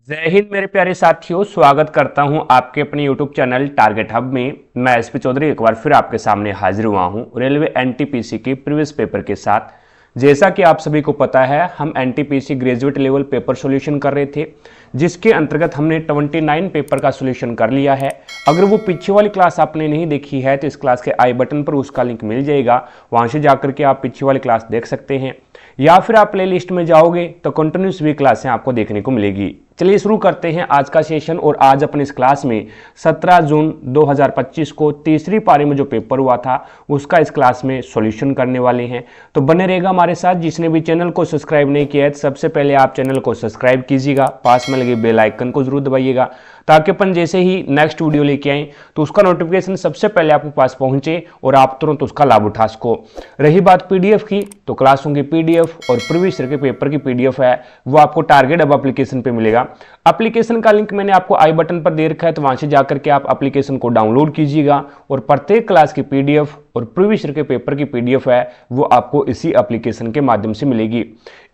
जय हिंद मेरे प्यारे साथियों, स्वागत करता हूं आपके अपने YouTube चैनल टारगेट हब में। मैं एसपी चौधरी एक बार फिर आपके सामने हाजिर हुआ हूं रेलवे एनटीपीसी के प्रीवियस पेपर के साथ। जैसा कि आप सभी को पता है, हम NTPC graduate level paper solution कर रहे थे, जिसके अंतर्गत हमने 29 पेपर का सॉल्यूशन कर लिया है। अगर वो पीछे वाली क्लास आपने नहीं देखी है तो इस क्लास के आई बटन पर उसका लिंक मिल जाएगा, वहां से जाकर के आप पीछे वाली क्लास देख सकते हैं, या फिर आप प्ले लिस्ट में जाओगे तो कंटिन्यूस भी क्लासें आपको देखने को मिलेगी। चलिए शुरू करते हैं आज का सेशन। और आज अपनी इस क्लास में 17 जून 2025 को तीसरी पारी में जो पेपर हुआ था उसका इस क्लास में सॉल्यूशन करने वाले हैं, तो बने रहेगा हमारे साथ। जिसने भी चैनल को सब्सक्राइब नहीं किया है तो सबसे पहले आप चैनल को सब्सक्राइब कीजिएगा, पास में लगे बेल आइकन को जरूर दबाइएगा, ताकि अपन जैसे ही नेक्स्ट वीडियो लेके आए तो उसका नोटिफिकेशन सबसे पहले आपके पास पहुंचे और आप तुरंत उसका लाभ उठा सको। रही बात पीडीएफ की, तो क्लासों की पीडीएफ और प्रीवियस ईयर के पेपर की पीडीएफ है वो आपको टारगेट हब एप्लीकेशन पे मिलेगा। एप्लीकेशन का लिंक मैंने आपको आई बटन पर दे रखा है, तो वहां से जाकर के आप एप्लीकेशन को डाउनलोड कीजिएगा और प्रत्येक क्लास की पीडीएफ और प्रीवियस ईयर के पेपर की पीडीएफ है वो आपको इसी एप्लीकेशन के माध्यम से मिलेगी।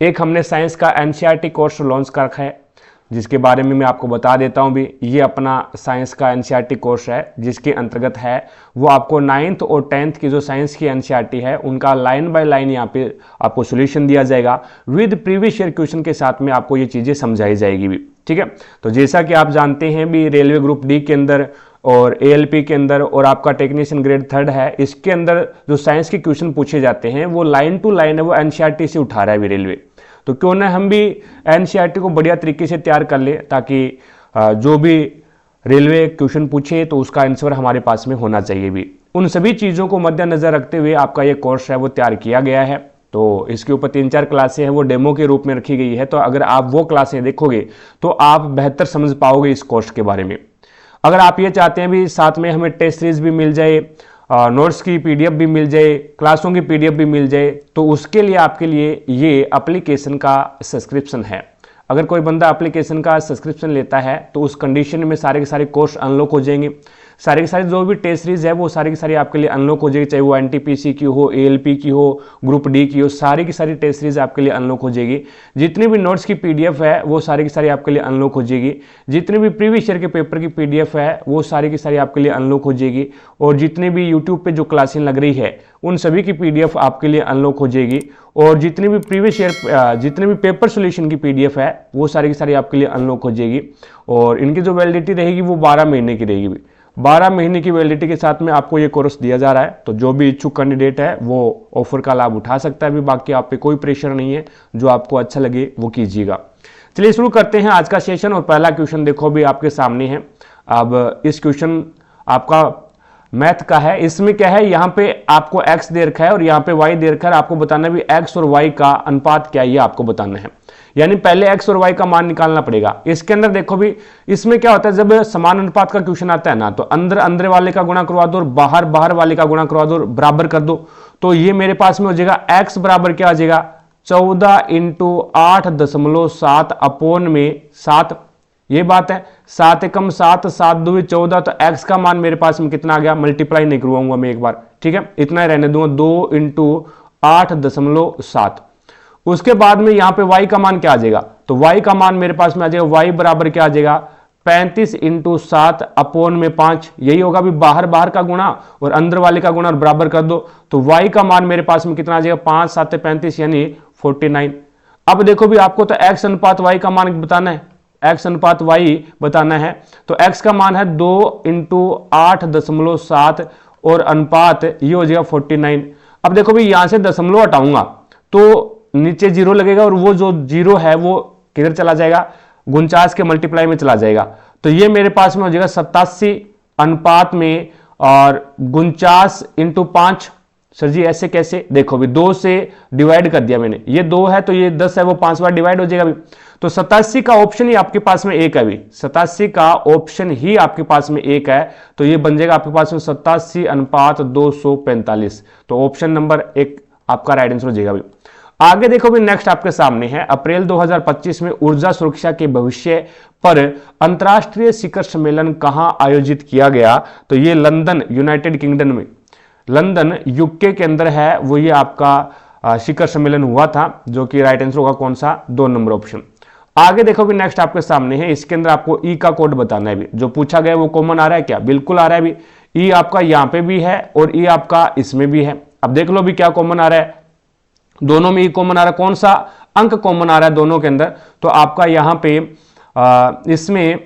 एक हमने साइंस का एनसीईआरटी कोर्स लॉन्च कर रखा है, जिसके बारे में मैं आपको बता देता हूं भी। ये अपना साइंस का एनसीईआरटी कोर्स है, जिसके अंतर्गत है वो आपको 9th और 10th की जो साइंस की एनसीईआरटी है उनका लाइन बाय लाइन यहाँ पे आपको सॉल्यूशन दिया जाएगा विद प्रीवियस ईयर क्वेश्चन के साथ में आपको ये चीजें समझाई जाएगी भी, ठीक है। तो जैसा कि आप जानते हैं भी, रेलवे ग्रुप डी के अंदर और एएलपी के अंदर और आपका टेक्नीशियन ग्रेड 3rd है, इसके अंदर जो साइंस के क्वेश्चन पूछे जाते हैं वो लाइन टू लाइन है, वो एनसीईआरटी से उठा रहा है भी रेलवे। तो क्यों ना हम भी एनसीईआरटी को बढ़िया तरीके से तैयार कर ले, ताकि जो भी रेलवे क्वेश्चन पूछे तो उसका आंसर हमारे पास में होना चाहिए भी। उन सभी चीज़ों को मद्देनजर रखते हुए आपका ये कोर्स है वो तैयार किया गया है। तो इसके ऊपर 3-4 क्लासें हैं वो डेमो के रूप में रखी गई है, तो अगर आप वो क्लासें देखोगे तो आप बेहतर समझ पाओगे इस कोर्स के बारे में। अगर आप ये चाहते हैं भी साथ में हमें टेस्ट सीरीज भी मिल जाए, नोट्स की पीडीएफ भी मिल जाए, क्लासों की पीडीएफ भी मिल जाए, तो उसके लिए आपके लिए ये एप्लीकेशन का सब्सक्रिप्शन है। अगर कोई बंदा एप्लीकेशन का सब्सक्रिप्शन लेता है तो उस कंडीशन में सारे के सारे कोर्स अनलॉक हो जाएंगे। सारे के सारे जो भी टेस्ट सीरीज है वो सारी की सारी आपके लिए अनलॉक हो जाएगी, चाहे वो एनटीपीसी की हो, एएलपी की हो, ग्रुप डी की हो, सारी की सारी टेस्ट सीरीज आपके लिए अनलॉक हो जाएगी। जितनी भी नोट्स की पीडीएफ है वो सारी की सारी आपके लिए अनलॉक हो जाएगी। जितनी भी प्रीवियस ईयर के पेपर की पीडीएफ है वो सारी की सारी आपके लिए अनलॉक हो जाएगी। और जितनी भी यूट्यूब पे जो क्लासें लग रही है उन सभी की पीडीएफ आपके लिए अनलॉक हो जाएगी। और जितनी भी प्रीवियस ईयर जितने भी पेपर सॉल्यूशन की पीडीएफ है वो सारी की सारी आपके लिए अनलॉक हो जाएगी। और इनकी जो वैलिडिटी रहेगी वो 12 महीने की रहेगी। 12 महीने की वैलिडिटी के साथ में आपको ये कोर्स दिया जा रहा है, तो जो भी इच्छुक कैंडिडेट है वो ऑफर का लाभ उठा सकता है भी। बाकी आप पे कोई प्रेशर नहीं है, जो आपको अच्छा लगे वो कीजिएगा। चलिए शुरू करते हैं आज का सेशन। और पहला क्वेश्चन देखो भी आपके सामने है। अब इस क्वेश्चन आपका मैथ का है। इसमें क्या है, यहाँ पे आपको x दे रखा है और यहाँ पे y दे रखा है। आपको बताना भी x और y का अनुपात क्या है, ये आपको बताना है। यानी पहले x और y का मान निकालना पड़ेगा। इसके अंदर देखो भी, इसमें क्या होता है, जब समान अनुपात का क्वेश्चन आता है ना, तो अंदर अंदर वाले का गुणा करवा दो और बाहर बाहर वाले का गुणा करवा दो और बराबर कर दो। तो ये मेरे पास में हो जाएगा x बराबर क्या आ जाएगा, 14 × 8.7 अपोन में 7। ये बात है, 7 एकम 7, 7 दूनी 14। तो x का मान मेरे पास में कितना आ गया, मल्टीप्लाई नहीं करवाऊंगा मैं एक बार, ठीक है, इतना ही रहने दूंगा, 2 × 8.7। उसके बाद में यहाँ पे y का मान क्या आ जाएगा, तो y का मान मेरे पास में आ जाएगा, y बराबर क्या आ जाएगा, 35 × 7 अपोन में 5। यही होगा भी, बाहर बाहर का गुणा और अंदर वाले का गुणा और बराबर कर दो। तो y का मान मेरे पास में कितना आ जाएगा, 5 × 7 = 35 यानी 49। अब देखो भी, आपको तो x अनुपात y का मान बताना है, x अनुपात y बताना है। तो x का मान है 2 × 8.7 और अनुपात ये हो जाएगा 49। अब देखो भी, यहां से दशमलव हटाऊंगा तो नीचे 0 लगेगा और वो जो 0 है वो किधर चला जाएगा, 49 के मल्टीप्लाई में चला जाएगा। तो ये मेरे पास में हो जाएगा 87 अनुपात में और 49 × 5। सर जी ऐसे कैसे, देखो भी 2 से डिवाइड कर दिया मैंने, ये 2 है तो ये 10 है, वो 5 बार डिवाइड हो जाएगा भी। तो 87 का ऑप्शन ही आपके पास में एक है भी, 87 का ऑप्शन ही आपके पास में एक है। तो ये बन जाएगा आपके पास में 87 अनुपात 245। तो ऑप्शन नंबर 1 आपका राइट आंसर हो जाएगा भी। आगे देखो भी, नेक्स्ट आपके सामने है, अप्रैल 2025 में ऊर्जा सुरक्षा के भविष्य पर अंतरराष्ट्रीय शिखर सम्मेलन कहां आयोजित किया गया। तो ये लंदन, यूनाइटेड किंगडम में, लंदन यूके के अंदर है वो ये आपका शिखर सम्मेलन हुआ था, जो कि राइट आंसर होगा कौन सा, 2 नंबर ऑप्शन। आगे देखो भी नेक्स्ट आपके सामने है, इसके अंदर आपको ई का कोड बताना है भी। जो पूछा गया वो कॉमन आ रहा है क्या? बिल्कुल आ रहा है भी। ई आपका यहां पे भी है और ई आपका इसमें भी है। अब देख लो भी क्या कॉमन आ रहा है, दोनों में ई कॉमन आ रहा है। कौन सा अंक कॉमन आ रहा है दोनों के अंदर? तो आपका यहां पे इसमें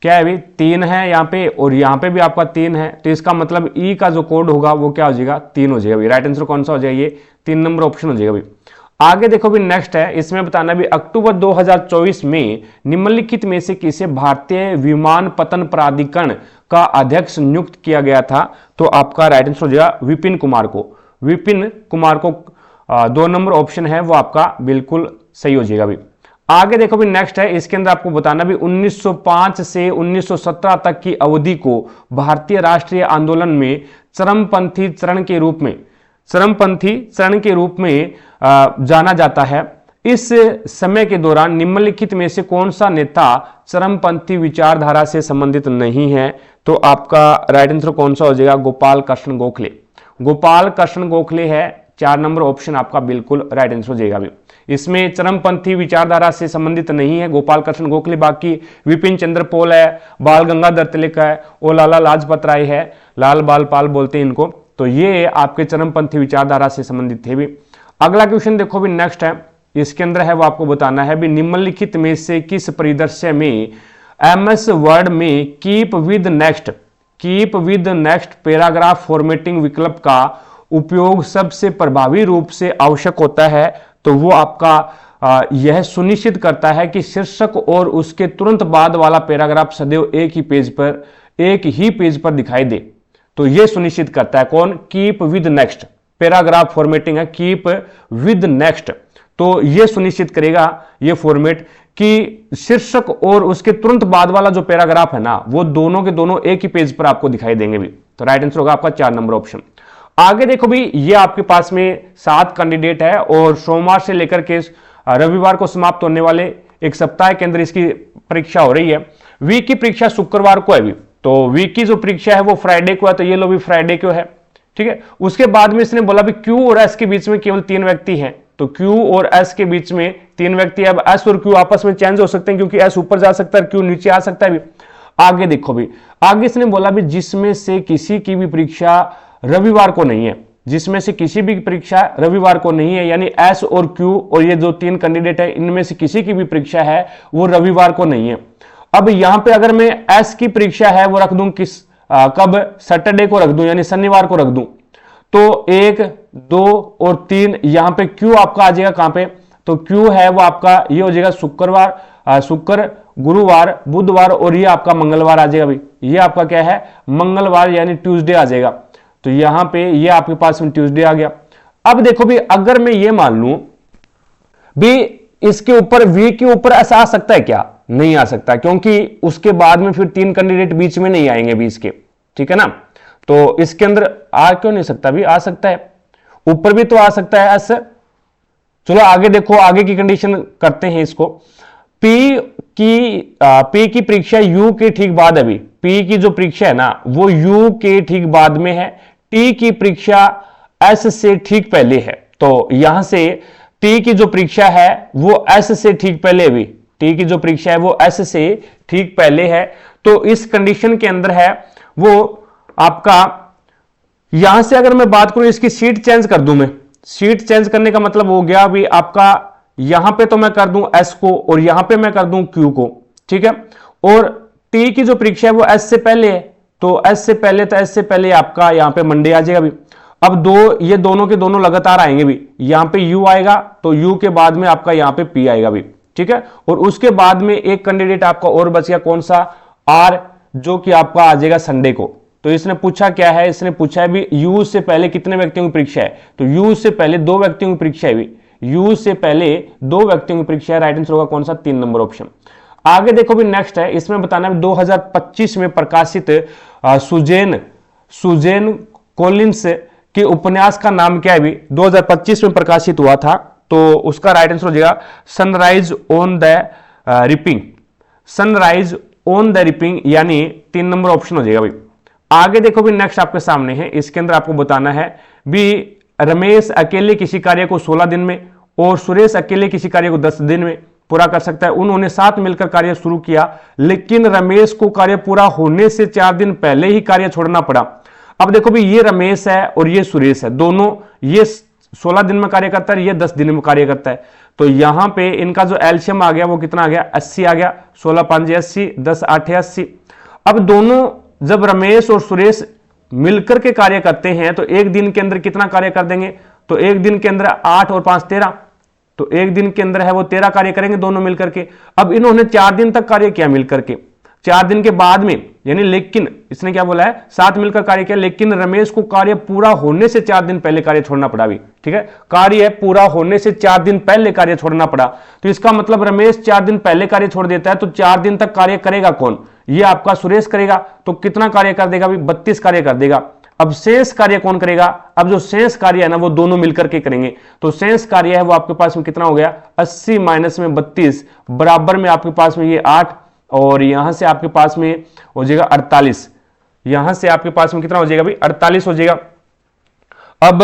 क्या है भी 3 है यहां पे, और यहां पे भी आपका 3 है। तो इसका मतलब ई का जो कोड होगा वो क्या हो जाएगा? 3 हो जाएगा भी। राइट आंसर कौन सा हो जाएगा? ये 3 नंबर ऑप्शन हो जाएगा भी। आगे देखो भी नेक्स्ट है, इसमें बताना भी अक्टूबर 2024 में निम्नलिखित में से किसे भारतीय विमानपत्तन प्राधिकरण का अध्यक्ष नियुक्त किया गया था? तो आपका राइट आंसर हो जाएगा विपिन कुमार को। विपिन कुमार को 2 नंबर ऑप्शन है वो आपका बिल्कुल सही हो जाएगा भी। आगे देखो भी नेक्स्ट है, इसके अंदर आपको बताना भी 1905 से 1917 तक की अवधि को भारतीय राष्ट्रीय आंदोलन में चरमपंथी चरण के रूप में जाना जाता है। इस समय के दौरान निम्नलिखित में से कौन सा नेता चरमपंथी विचारधारा से संबंधित नहीं है? तो आपका राइट आंसर कौन सा हो जाएगा? गोपाल कृष्ण गोखले। गोपाल कृष्ण गोखले है, 4 नंबर ऑप्शन आपका बिल्कुल राइट आंसर हो जाएगा भी। इसमें चरमपंथी विचारधारा से संबंधित नहीं है गोपाल कृष्ण गोखले। बाकी विपिन चंद्र पॉल है, बाल गंगाधर तिलक है और लाला लाजपत राय है, लाल बाल पाल बोलते हैं इनको। तो ये आपके चरमपंथी विचारधारा से संबंधित थे भी। अगला क्वेश्चन देखो भी नेक्स्ट है, इसके अंदर है वो आपको बताना है भी निम्नलिखित में से किस परिदृश्य में MS वर्ड में keep with next paragraph formatting विकल्प का उपयोग सबसे प्रभावी रूप से आवश्यक होता है? तो वो आपका यह सुनिश्चित करता है कि शीर्षक और उसके तुरंत बाद वाला पैराग्राफ सदैव एक ही पेज पर दिखाई दे। तो यह सुनिश्चित करता है कौन? Keep with next. Paragraph formatting है कीप विद नेक्स्ट। तो यह सुनिश्चित करेगा ये फॉर्मेट कि शीर्षक और उसके तुरंत बाद वाला जो पैराग्राफ है ना, वो दोनों के दोनों एक ही पेज पर आपको दिखाई देंगे भी। तो राइट आंसर होगा आपका 4 नंबर ऑप्शन। आगे देखो भी, ये आपके पास में 7 कैंडिडेट है और सोमवार से लेकर के रविवार को समाप्त होने वाले एक सप्ताह के अंदर इसकी परीक्षा हो रही है। वीक की परीक्षा शुक्रवार को है भी, तो वीक की जो परीक्षा है वो फ्राइडे को है। तो ये लो भी फ्राइडे को है, ठीक है। उसके बाद में इसने बोला भी क्यू और एस के बीच में केवल 3 व्यक्ति हैं। तो क्यू और एस के बीच में 3 व्यक्ति। अब एस और क्यू आपस में चेंज हो सकते हैं क्योंकि एस ऊपर जा सकता है, क्यू नीचे आ सकता है भी। आगे देखो भी, आगे इसने बोला भी जिसमें से किसी की भी परीक्षा रविवार को नहीं है, जिसमें से किसी भी परीक्षा रविवार को नहीं है, यानी एस और क्यू और ये जो 3 कैंडिडेट है इनमें से किसी की भी परीक्षा है वो रविवार को नहीं है। अब यहां पे अगर मैं एस की परीक्षा है वो रख दूं कब? सैटरडे को रख दूं, यानी शनिवार को रख दूं। तो 1, 2 और 3 यहां पे क्यू आपका आ जाएगा कहां पे? तो क्यू है वो आपका ये हो जाएगा शुक्र, गुरुवार, बुधवार और ये आपका मंगलवार आ जाएगा भाई। ये आपका क्या है? मंगलवार यानी ट्यूसडे आ जाएगा। तो यहां पे ये आपके पास में ट्यूसडे आ गया। अब देखो भी, अगर मैं ये मान लूं भी इसके ऊपर वी के ऊपर ऐसा आ सकता है क्या? नहीं आ सकता, क्योंकि उसके बाद में फिर 3 कैंडिडेट बीच में नहीं आएंगे भी इसके, ठीक है ना। तो इसके अंदर आ क्यों नहीं सकता भी? आ सकता है, ऊपर भी तो आ सकता है एस। चलो आगे देखो, आगे की कंडीशन करते हैं इसको। पी की परीक्षा यू के ठीक बाद है। अभी पी की जो परीक्षा है ना वो यू के ठीक बाद में है। टी की परीक्षा एस से ठीक पहले है। तो यहां से टी की जो परीक्षा है वो एस से ठीक पहले भी, टी की जो परीक्षा है वो एस से ठीक पहले है। तो इस कंडीशन के अंदर है वो आपका, यहां से अगर मैं बात करूं इसकी सीट चेंज कर दूं, मैं सीट चेंज करने का मतलब हो गया भी आपका, यहां पे तो मैं कर दूं एस को और यहां पे मैं कर दूं क्यू को, ठीक है। और टी की जो परीक्षा है वो एस से पहले है, तो एस से पहले तो एस से पहले आपका यहां पे मंडे आ जाएगा भी। अब ये दोनों के दोनों लगातार आएंगे भी, यहां पे यू आएगा तो यू के बाद में आपका यहां पे पी आएगा भी, ठीक है। और उसके बाद में एक कैंडिडेट आपका और बच गया, कौन सा? आर, जो कि आपका आ जाएगा संडे को। तो इसने पूछा क्या है? इसने पूछा है भी यू से पहले कितने व्यक्तियों की परीक्षा है? तो यू से पहले 2 व्यक्तियों की परीक्षा है भी, यू से पहले 2 व्यक्तियों की परीक्षा है। राइट आंसर होगा कौन सा? 3 नंबर ऑप्शन। आगे देखो भी नेक्स्ट है, इसमें बताना है 2025 में प्रकाशित सुजेन कॉलिंस के उपन्यास का नाम क्या है भी? 2025 में प्रकाशित हुआ था, तो उसका राइट आंसर हो जाएगा sunrise on the ripping. Sunrise on the ripping यानी 3 नंबर ऑप्शन हो जाएगा भाई। आगे देखो भी नेक्स्ट आपके सामने है, इसके अंदर आपको बताना है भी रमेश अकेले किसी कार्य को 16 दिन में और सुरेश अकेले किसी कार्य को 10 दिन में पूरा कर सकता है। उन्होंने साथ मिलकर कार्य शुरू किया, लेकिन रमेश को कार्य पूरा होने से 4 दिन पहले ही कार्य छोड़ना पड़ा। अब देखो भी ये रमेश है और ये सुरेश है, दोनों, ये 16 दिन में कार्य करता है, ये 10 दिन में कार्य करता है। तो यहां पे इनका जो एलसीएम आ गया वो कितना आ गया, 80 आ गया। 16 5 80, 10 8 80। अब दोनों जब रमेश और सुरेश मिलकर के कार्य करते हैं तो एक दिन के अंदर कितना कार्य कर देंगे, तो एक दिन के अंदर 8 और 5 13, तो एक दिन के अंदर है वो 13 कार्य करेंगे दोनों मिलकर के। अब इन्होंने 4 दिन तक कार्य किया मिलकर के, 4 दिन के बाद में, यानी लेकिन इसने क्या बोला है, साथ मिलकर कार्य किया, लेकिन रमेश को कार्य पूरा होने से 4 दिन पहले कार्य छोड़ना पड़ा भी। ठीक है, कार्य पूरा होने से 4 दिन पहले कार्य छोड़ना पड़ा, तो इसका मतलब रमेश 4 दिन पहले कार्य छोड़ देता है, तो 4 दिन तक कार्य करेगा कौन, ये आपका सुरेश करेगा। तो कितना कार्य कर देगा भी, 32 कार्य कर देगा। अब शेष कार्य कौन करेगा, अब जो शेष कार्य है ना वो दोनों मिलकर के करेंगे। तो शेष कार्य है वो आपके पास में कितना हो गया, 80 माइनस में 32 बराबर में आपके पास में ये 8, और यहां से आपके पास में हो जाएगा 48, यहां से आपके पास में कितना हो जाएगा भाई, 48 हो जाएगा। अब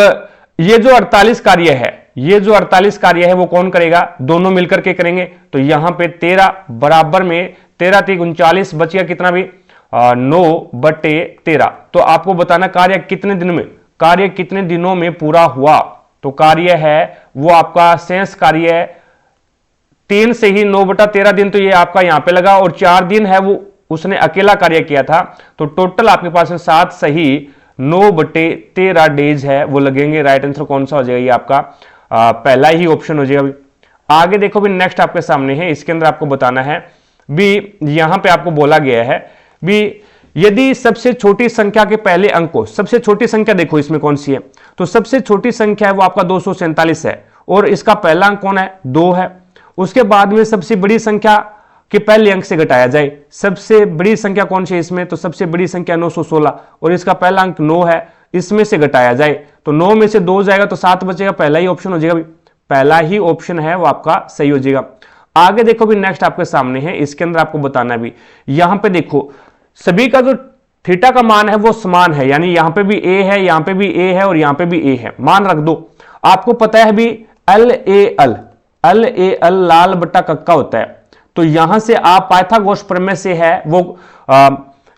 ये जो 48 कार्य है, ये जो 48 कार्य है वो कौन करेगा, दोनों मिलकर के करेंगे। तो यहां पे 13 बराबर में 13 3 39 बचेगा कितना भी, 9/13। तो आपको बताना कार्य कितने दिन में, कार्य कितने दिनों में पूरा हुआ। तो कार्य है वो आपका शेष कार्य है 3 से ही 9/13 दिन, तो ये आपका यहां पे लगा, और 4 दिन है वो उसने अकेला कार्य किया था। तो टोटल आपके पास 7 सही 9/13 डेज है वो लगेंगे। राइट आंसर कौन सा हो जाएगा, ये आपका पहला ही ऑप्शन हो जाएगा। आगे देखो भी नेक्स्ट आपके सामने है, इसके अंदर आपको बताना है भी, यहां पे आपको बोला गया है भी यदि सबसे छोटी संख्या के पहले अंक को, सबसे छोटी संख्या देखो इसमें कौन सी है, तो सबसे छोटी संख्या है वो आपका 247 है, और इसका पहला अंक कौन है, 2 है। उसके बाद में सबसे बड़ी संख्या के पहले अंक से घटाया जाए, सबसे बड़ी संख्या कौन सी है इसमें, तो सबसे बड़ी संख्या 916, और इसका पहला अंक 9 है, इसमें से घटाया जाए तो 9 में से 2 जाएगा तो 7 बचेगा, पहला ही ऑप्शन हो जाएगा, पहला ही ऑप्शन है वो आपका सही हो जाएगा। आगे देखो भी नेक्स्ट आपके सामने है, इसके अंदर आपको बताना भी, यहां पे देखो सभी का जो थीटा का मान है वो समान है, यानी यहां पे भी ए है, यहां पे भी ए है, और यहां पे भी ए है, मान रख दो। आपको पता है भी LAL लाल बट्टा कक्का होता है, तो यहां से आप पाइथागोरस प्रमेय से है वो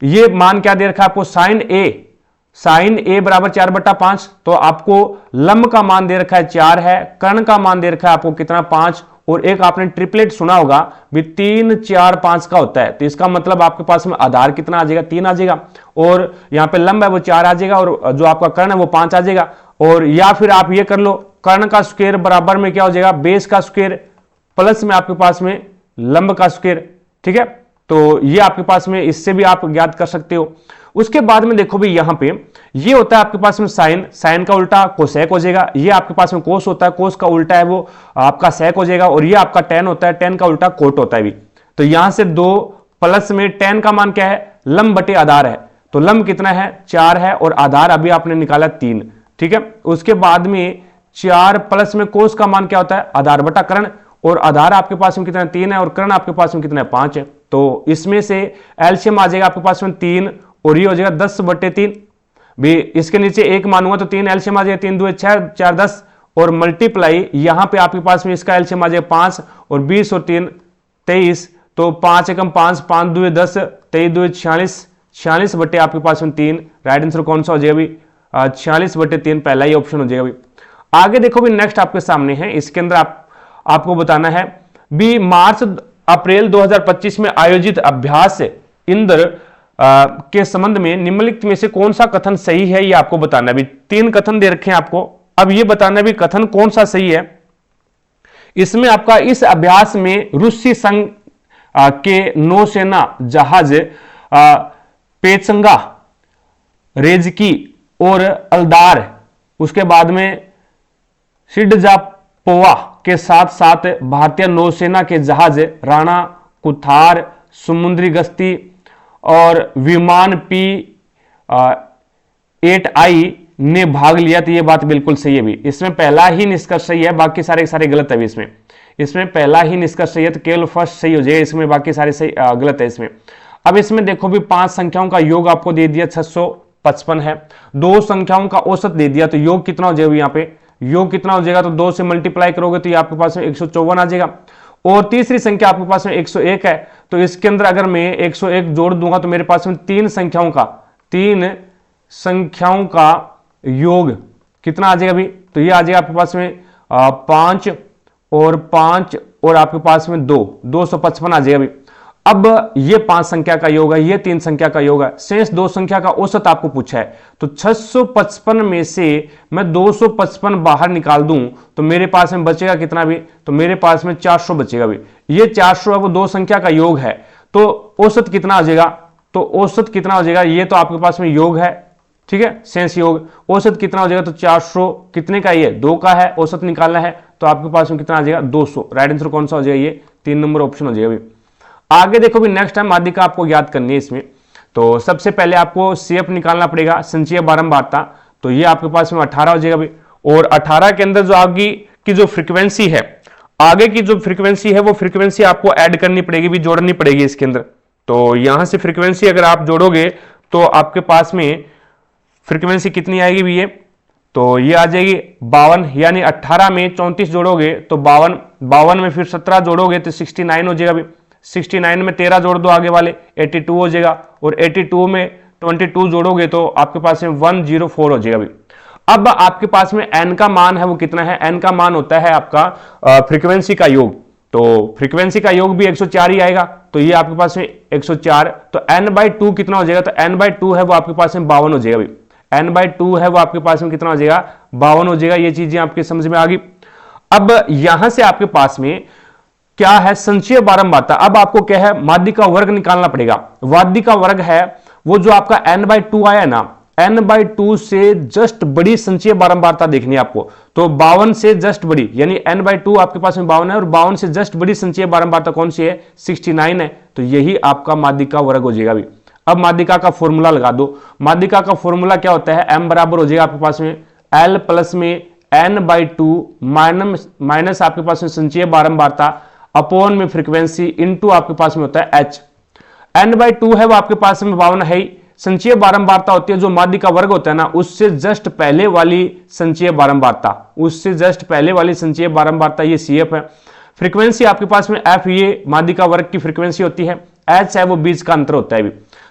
ये मान क्या दे रखा है आपको, साइन ए बराबर 4/5, तो आपको लंब का मान दे रखा है 4 है, कर्ण का मान दे रखा है आपको कितना 5, और एक आपने ट्रिपलेट सुना होगा भी 3 4 5 का होता है, तो इसका मतलब आपके पास में आधार कितना आ जाएगा, 3 आ जाएगा, और यहां पे लंब है वो 4 आ जाएगा, और जो आपका कर्ण है वो 5 आ जाएगा। और या फिर आप ये कर लो, कर्ण का स्क्वायर बराबर में क्या हो जाएगा, बेस का स्क्वायर प्लस में आपके पास में लंब का स्क्वायर। ठीक है, तो ये आपके पास में इससे भी आप ज्ञात कर सकते हो। उसके बाद में देखो भी यहां पे ये होता है आपके पास में साइन का उल्टा कोसेक हो जाएगा, ये आपके पास में कोस होता है, कोस का उल्टा है वो आपका सेक हो जाएगा, और ये आपका टेन होता है, टेन का उल्टा कोट होता है भी। तो यहां से 2 प्लस में टेन का मान क्या है, लंब बटे आधार है, तो लंब कितना है 4 है, और आधार अभी आपने निकाला 3। ठीक है, उसके बाद में 4 प्लस में कोस का मान क्या होता है, आधार बटा कर्ण, और आधार आपके पास में कितना 3 है, और कर्ण आपके पास में कितना है 5 है, तो इसमें से एलसीएम आ जाएगा आपके पास में 3, और ये हो जाएगा 10/3 भी। इसके नीचे 1 मानूंगा तो 3 एलसीएम आ जाएगा, 3 2 6 4 10, और मल्टीप्लाई यहां पे आपके पास में इसका एलसीएम आ जाएगा 5, और 20 और 3 23, तो 5 एकम 5 5 2 10 23 2 46, 46 बटे आपके पास में 3। राइट आंसर कौन सा हो जाएगा भाई, 46/3 पहला ही ऑप्शन हो जाएगा भाई। आगे देखो भी नेक्स्ट आपके सामने है, इसके अंदर आपको बताना है भी मार्च अप्रैल 2025 में आयोजित अभ्यास इंद्र के संबंध में निम्नलिखित में से कौन सा कथन सही है, ये आपको बताना भी। 3 कथन दे रखे हैं आपको, अब ये बताना भी कथन कौन सा सही है। इसमें आपका इस अभ्यास में रूसी संघ के नौसेना जहाज पेचंगा, रेजकी और अल्दार, उसके बाद में सिडजापोवा के साथ साथ भारतीय नौसेना के जहाज राणा कुथार, समुद्री गश्ती और विमान P-8I ने भाग लिया, तो ये बात बिल्कुल सही है भी। इसमें पहला ही निष्कर्ष सही है, बाकी सारे गलत है भी। इसमें पहला ही निष्कर्ष सही है, तो केवल फर्स्ट सही हो जाएगा, इसमें बाकी सारे सही गलत है इसमें। अब इसमें देखो भी 5 संख्याओं का योग आपको दे दिया 655 है, 2 संख्याओं का औसत दे दिया, तो योग कितना हो जाएगा यहाँ पे, योग कितना हो जाएगा, तो 2 से मल्टीप्लाई करोगे तो ये आपके पास 154 आ जाएगा। और तीसरी संख्या आपके पास में 101 है, तो इसके अंदर अगर मैं 101 जोड़ दूंगा तो मेरे पास में तीन संख्याओं का योग कितना आ जाएगा अभी, तो ये आ जाएगा आपके पास में 5 और आपके पास में 255 आ जाएगा अभी। अब ये 5 संख्या का योग है, ये 3 संख्या का योग है, शेष 2 संख्या का औसत आपको पूछा है, तो 655 में से मैं 255 बाहर निकाल दूं तो मेरे पास में बचेगा कितना भी, तो मेरे पास में 400 बचेगा भी। ये 400 है वो 2 संख्या का योग है, तो औसत कितना आ जाएगा, तो औसत कितना हो जाएगा, ये तो आपके पास में योग है, ठीक है, शेष योग, औसत कितना हो जाएगा, तो 400 कितने का, ये 2 का है, औसत निकालना है, तो आपके पास में कितना आ जाएगा 200। राइट आंसर कौन सा हो जाएगा, ये 3 नंबर ऑप्शन हो जाएगा। आगे देखो भी नेक्स्ट टाइम माध्यिका आपको याद करनी है इसमें, तो सबसे पहले आपको सीएफ निकालना पड़ेगा, संचयी बारंबारता, तो ये आपके पास में 18 हो जाएगा भी। और 18 के अंदर जो आगे की जो फ्रीक्वेंसी है, आगे की जो फ्रीक्वेंसी है वो फ्रीक्वेंसी आपको ऐड करनी पड़ेगी भी, जोड़नी पड़ेगी इसके अंदर। तो यहां से फ्रीक्वेंसी अगर आप जोड़ोगे तो आपके पास में फ्रीक्वेंसी कितनी आएगी भी, ये तो ये आ जाएगी 52, यानी 18 में 34 जोड़ोगे तो 52 में फिर 17 जोड़ोगे तो 69 हो जाएगा भी। 69 में 13 जोड़ दो आगे वाले 82 हो जाएगा, और 82 में 22 जोड़ोगे तो आपके पास में 104 हो जाएगा भी। अब आपके पास में n का मान है वो कितना है, n का मान होता है आपका फ्रीक्वेंसी का योग, तो फ्रीक्वेंसी का योग भी 104 ही आएगा, तो ये आपके पास में 104, तो n/2 कितना हो जाएगा, तो n/2 है वो आपके पास में 52 हो जाएगा भी। n/2 है वो आपके पास में कितना हो जाएगा, 52 हो जाएगा। ये चीजें आपके समझ में आ गई। अब यहां से आपके पास में क्या है, संचयी बारंबारता। अब आपको क्या है, माध्यिका वर्ग निकालना पड़ेगा। माध्यिका वर्ग है वो जो आपका n/2 आया ना, n/2 से जस्ट बड़ी संचयी बारंबारता देखनी है आपको, तो 52 से जस्ट बड़ी, यानी n/2 आपके पास में 52 है और 52 से जस्ट बड़ी संचयी बारंबारता कौन सी है, 69 है, तो यही आपका माध्यिका वर्ग हो जाएगा भी। अब माध्यिका का फॉर्मूला लगा दो। माध्यिका का फॉर्मूला क्या होता है, m बराबर हो जाएगा आपके पास में l प्लस में n/2 माइनस आपके पास में संचयी बारंबारता अपॉन में फ्रीक्वेंसी इनटू आपके पास में होता है h। n/2 है वो आपके पास में 52 है ही, संचयी बारंबारता होती है जो माध्यिका वर्ग होता है ना, उससे जस्ट पहले वाली संचयी बारंबारता, उससे जस्ट पहले वाली संचयी बारंबारता ये CF है। फ्रीक्वेंसी आपके पास में F ये माध्यिका वर्ग की फ्रीक्वेंसी होती है, H है वो बीच का अंतर होता है भी।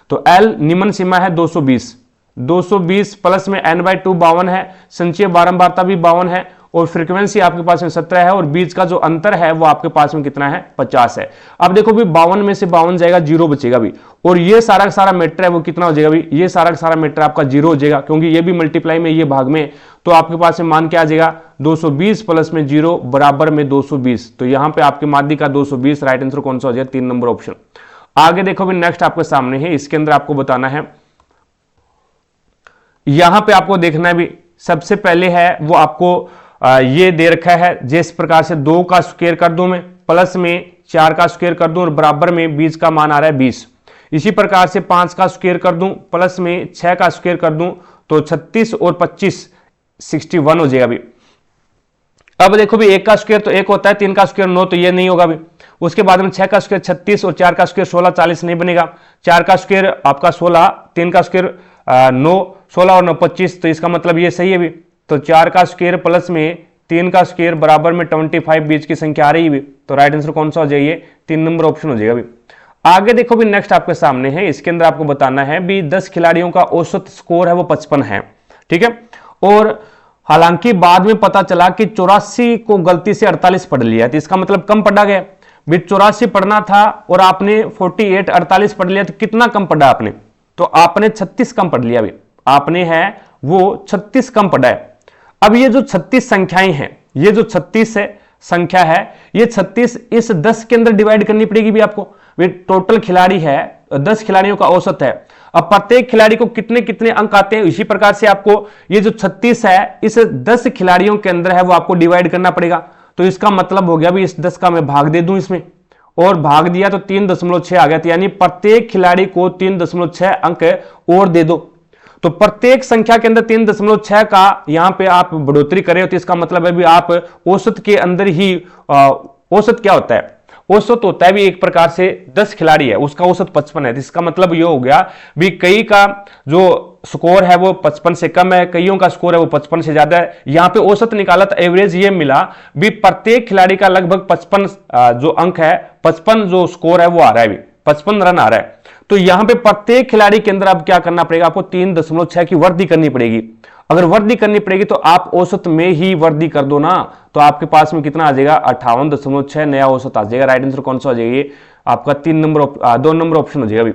तो L निम्न सीमा है 220 प्लस में n/2 52 है, संचयी बारंबारता भी 52 है, और फ्रीक्वेंसी आपके पास में 17 है, और बीच का जो अंतर है वो आपके पास में कितना है, 50 है। अब देखो भी 52 में से 52 जाएगा, 0 बचेगा भी, और ये सारा का सारा मैटर है वो कितना हो जाएगा भी, ये सारा का सारा मैटर आपका 0 हो जाएगा, क्योंकि ये भी मल्टीप्लाई में ये भाग में, तो आपके पास में मान क्या आ जाएगा, 220 प्लस में 0 बराबर में 220, तो यहां पे आपके माध्यिका 220। राइट आंसर कौन सा हो जाएगा, 3 नंबर ऑप्शन। आगे देखो भी नेक्स्ट आपके सामने है, इसके अंदर आपको बताना है, यहां पे आपको देखना है भी, सबसे पहले है वो आपको ये दे रखा है, जिस प्रकार से 2 का स्क्वायर कर दूं मैं, प्लस में 4 का स्क्वायर कर दूं, और बराबर में बीच का मान आ रहा है 20। इसी प्रकार से 5 का स्क्वायर कर दूं, प्लस में 6 का स्क्वायर कर दूं, तो 36 और 25 61 हो जाएगा भी। अब देखो भी 1 का स्क्वायर तो 1 होता है, 3 का स्क्वायर 9, तो ये नहीं होगा भी। उसके बाद में 6 का स्क्वायर 36 और 4 का स्क्वायर 16 40 नहीं बनेगा। 4 का स्क्वायर आपका 16, 3 का स्क्वायर 9, 16 और 9 25, तो इसका मतलब ये सही है भी। तो 4 का स्क्वायर प्लस में 3 का स्क्वायर बराबर में 25 बीच की संख्या आ रही है भी, तो राइट आंसर कौन सा हो जाएगा, 3 नंबर ऑप्शन हो जाएगा भी। आगे देखो भी नेक्स्ट आपके सामने है, इसके अंदर आपको बताना है भी 10 खिलाड़ियों का औसत स्कोर है वो 55 है, ठीक है। और हालांकि बाद में पता चला कि 84 को गलती से 48 पढ़ लिया, तो इसका मतलब कम पढ़ा गया भी। 84 पढ़ना था और आपने 48 48 पढ़ लिया, तो कितना कम पढ़ा आपने, तो आपने 36 कम पढ़ लिया भी, आपने है वो 36 कम पढ़ा है। अब ये जो 36 संख्याएं हैं, ये जो 36 है संख्या है, ये 36 इस 10 के अंदर डिवाइड करनी पड़ेगी भी आपको। वे टोटल खिलाड़ी है, 10 खिलाड़ियों का औसत है। अब प्रत्येक खिलाड़ी को कितने कितने अंक आते हैं, इसी प्रकार से आपको ये जो 36 है इस 10 खिलाड़ियों के अंदर है वो आपको डिवाइड करना पड़ेगा। तो इसका मतलब हो गया भी इस 10 का मैं भाग दे दूं इसमें, और भाग दिया तो 3.6 आ गया, तो यानी प्रत्येक खिलाड़ी को 3.6 अंक और दे दो। तो प्रत्येक संख्या के अंदर 3.6 का यहां पे आप बढ़ोतरी करें, तो इसका मतलब है भी आप औसत के अंदर ही औसत क्या होता है, औसत होता है भी एक प्रकार से 10 खिलाड़ी है उसका औसत 55 है, तो इसका मतलब ये हो गया भी कई का जो स्कोर है वो 55 से कम है, कईयों का स्कोर है वो 55 से ज्यादा है। यहां पे औसत निकाला तो एवरेज ये मिला भी प्रत्येक खिलाड़ी का लगभग 55 जो अंक है, 55 जो स्कोर है वो आ रहा है, भी 55 रन आ रहा है। तो यहां पे प्रत्येक खिलाड़ी के अंदर अब क्या करना पड़ेगा, आपको 3.6 की वृद्धि करनी पड़ेगी। अगर वृद्धि करनी पड़ेगी तो आप औसत में ही वृद्धि कर दो ना, तो आपके पास में कितना आ जाएगा, 58.6 नया औसत आ जाएगा। राइट आंसर कौन सा हो जाएगा, ये आपका 2 नंबर ऑप्शन हो जाएगा। अभी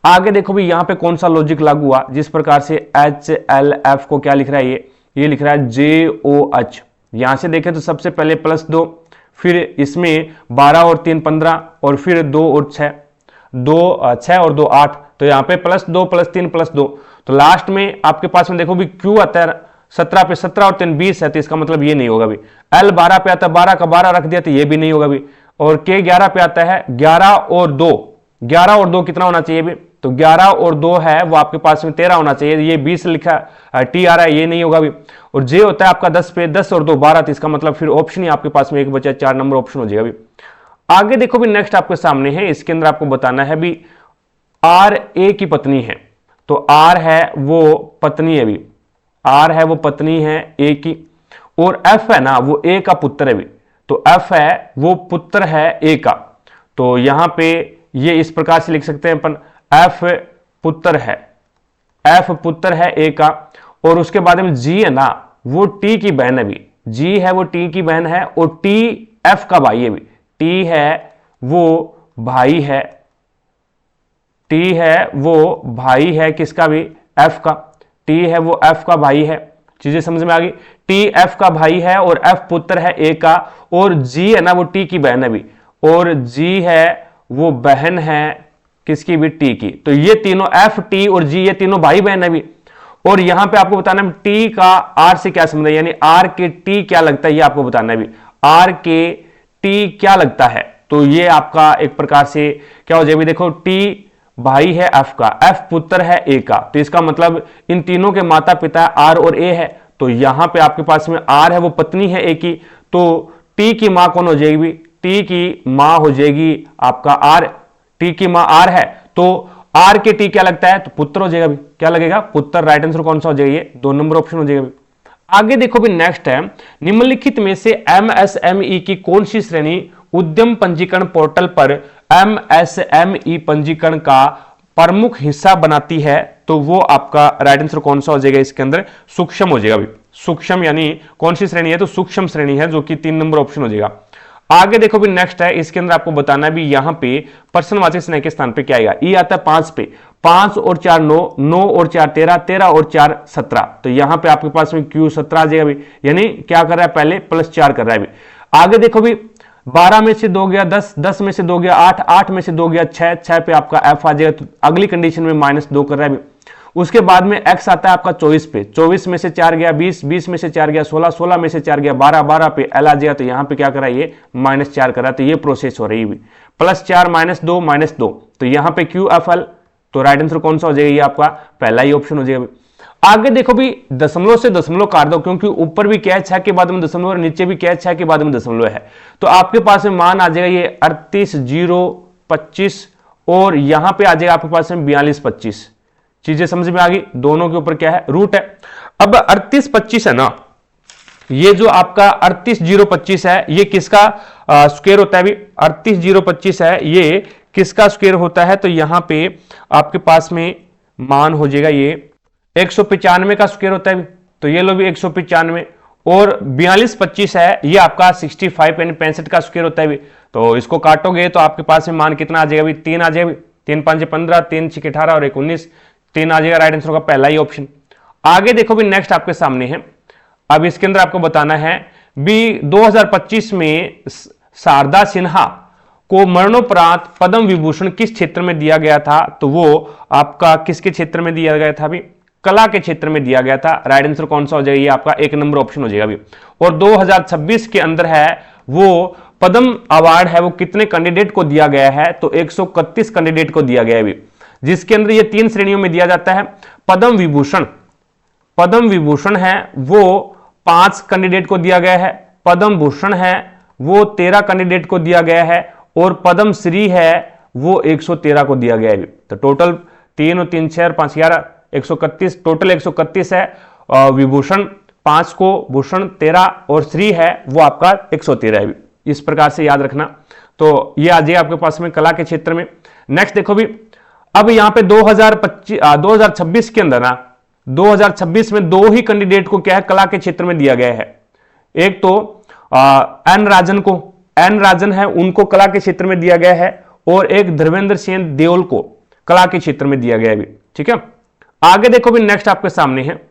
आगे देखो भी यहां पे कौन सा लॉजिक लागू हुआ, जिस प्रकार से HLF को क्या लिख रहा है, ये लिख रहा है JOH। यहां से देखें तो सबसे पहले +2, फिर इसमें 12 और 3 15, और फिर 2 और 6, 6 और 2 8, तो यहां पे +2 +3 +2, तो लास्ट में आपके पास में देखो भी Q आता है 17 पे 17 और 3 20 है, तो इसका मतलब ये नहीं होगा भी। L 12 पे आता है, 12 का 12 रख दिया तो ये भी नहीं होगा भी। और K 11 पे आता है, 11 और 2, 11 और 2 कितना होना चाहिए भी, तो 11 और 2 है वो आपके पास में 13 होना चाहिए, ये 20 लिखा T आ रहा है, ये नहीं होगा भी। और J होता है आपका 10 पे, 10 और 2 12, तो इसका मतलब फिर ऑप्शन ही आपके पास में एक बचा, 4 नंबर ऑप्शन हो जाएगा भी। आगे देखो भी नेक्स्ट आपके सामने है, इसके अंदर आपको बताना है भी R A की पत्नी है, तो R है वो पत्नी है भी, R है वो पत्नी है A की, और F है ना वो A का पुत्र है भी, तो F है वो पुत्र है A का। तो यहां पे ये इस प्रकार से लिख सकते हैं अपन, F पुत्र है, F पुत्र है A का, और उसके बाद में G है ना वो T की बहन है भी, G है वो T की बहन है, और T F का भाई है भी, T है वो भाई है, T है वो भाई है किसका भी, F का, T है वो F का भाई है। चीजें समझ में आ गई, T F का भाई है और F पुत्र है A का, और G है ना वो T की बहन है भी, और G है वो बहन है किसकी भी, T की। तो ये तीनों F T और G ये तीनों भाई बहन है भी। और यहां पे आपको बताना है T का R से क्या संबंध है, यानी R के T क्या लगता है, ये आपको बताना है भी, R के T क्या लगता है। तो ये आपका एक प्रकार से क्या हो जाएगा, देखो T भाई है F का, F पुत्र है A का, तो इसका मतलब इन तीनों के माता पिता R और A है। तो यहां पे आपके पास में R है वो पत्नी है A की, तो T की मां कौन हो जाएगी, T की मां हो जाएगी आपका R, T की मां R है, तो R के T क्या लगता है, तो पुत्र हो जाएगा भी, क्या लगेगा, पुत्र। राइट आंसर कौन सा हो जाएगा, ये 2 नंबर ऑप्शन हो जाएगा भी। आगे देखो भी नेक्स्ट है, निम्नलिखित में से MSME की कौन सी श्रेणी उद्यम पंजीकरण पोर्टल पर MSME पंजीकरण का प्रमुख हिस्सा बनाती है, तो वो आपका राइट आंसर कौन सा हो जाएगा, इसके अंदर सूक्ष्म हो जाएगा भी। सूक्ष्म यानी कौन सी श्रेणी है, तो सूक्ष्म श्रेणी है, जो कि 3 नंबर ऑप्शन हो जाएगा। आगे देखो भी नेक्स्ट है, इसके अंदर आपको बताना है भी यहां पे प्रश्नवाचक स्नेह के स्थान पे क्या आएगा, ई आता है 5 पे, 5 और 4 9, 9 और 4 13, 13 और 4 17, तो यहां पे आपके पास में Q 17 आ जाएगा भी, यानी क्या कर रहा है, पहले +4 कर रहा है भी। आगे देखो भी 12 में से 2 गया 10, 10 में से 2 गया 8, 8 में से 2 गया 6, 6 पे आपका F आ जाएगा, तो अगली कंडीशन में -2 कर रहा है भी। उसके बाद में X आता है आपका 24 पे, 24 में से 4 गया 20, 20 में से 4 गया 16, 16 में से 4 गया 12, 12 पे L आ जाएगा, तो यहां पे क्या कर रहा है, ये -4 कर रहा है, तो ये प्रोसेस हो रही है +4 -2 -2, तो यहां पे QFL, तो राइट आंसर कौन सा हो जाएगा, ये आपका पहला ही ऑप्शन हो जाएगा। आगे देखो भी दशमलव से दशमलव काट दो, क्योंकि ऊपर भी क्या है 6 के बाद में दशमलव और नीचे भी क्या है 6 के बाद में दशमलव है, तो आपके पास में मान आ जाएगा ये 38,025, और यहां पे आ जाएगा आपके पास में 42,25। चीजें समझ में आ गई, दोनों के ऊपर क्या है, रूट है। अब 38,25 है ना, ये जो आपका 38,025 है, ये किसका स्क्वायर होता है, 38,025 है, ये किसका स्क्वायर होता है, तो यहां पे आपके पास में मान हो जाएगा ये 195 का स्क्वायर होता है, तो ये लो भी 195, और 42,25 है, ये आपका 65 यानी 65 का स्क्वायर होता है, तो इसको काटोगे तो आपके पास में मान कितना आ जाएगा, 3 आ जाएगा, 3 5 15, 3 6 18 और 19, 3 आ जाएगा, राइट आंसर का पहला ही ऑप्शन। आगे देखो भी नेक्स्ट आपके सामने है, अब इसके अंदर आपको बताना है भी 2025 में शारदा सिन्हा को मरणोपरांत पद्म विभूषण किस क्षेत्र में दिया गया था, तो वो आपका किसके क्षेत्र में दिया गया था, भी कला के क्षेत्र में दिया गया था। राइट आंसर कौन सा हो जाएगा, ये आपका 1 नंबर ऑप्शन हो जाएगा भी। और 2026 के अंदर है वो पद्म अवार्ड है वो कितने कैंडिडेट को दिया गया है, तो 131 कैंडिडेट को दिया गया है भी, जिसके अंदर ये 3 श्रेणियों में दिया जाता है। पद्म विभूषण, पद्म विभूषण है वो 5 कैंडिडेट को दिया गया है, पद्म भूषण है वो 13 कैंडिडेट को दिया गया है, और पद्म श्री है वो 113 को दिया गया है। तो टोटल 3 और 3 6 और 5 11, 131, टोटल 131 है। विभूषण 5 को, भूषण 13 और श्री है वो आपका 113 है। इस प्रकार से याद रखना। तो ये आ जाए आपके पास में कला के क्षेत्र में। नेक्स्ट देखो भी, अब यहां पे 2026 के अंदर ना 2026 में 2 ही कैंडिडेट को क्या है कला के क्षेत्र में दिया गया है। एक तो एन राजन है, उनको कला के क्षेत्र में दिया गया है, और एक धर्मेंद्र सिंह देओल को कला के क्षेत्र में दिया गया है भी। ठीक है, आगे देखो भी, नेक्स्ट आपके सामने है।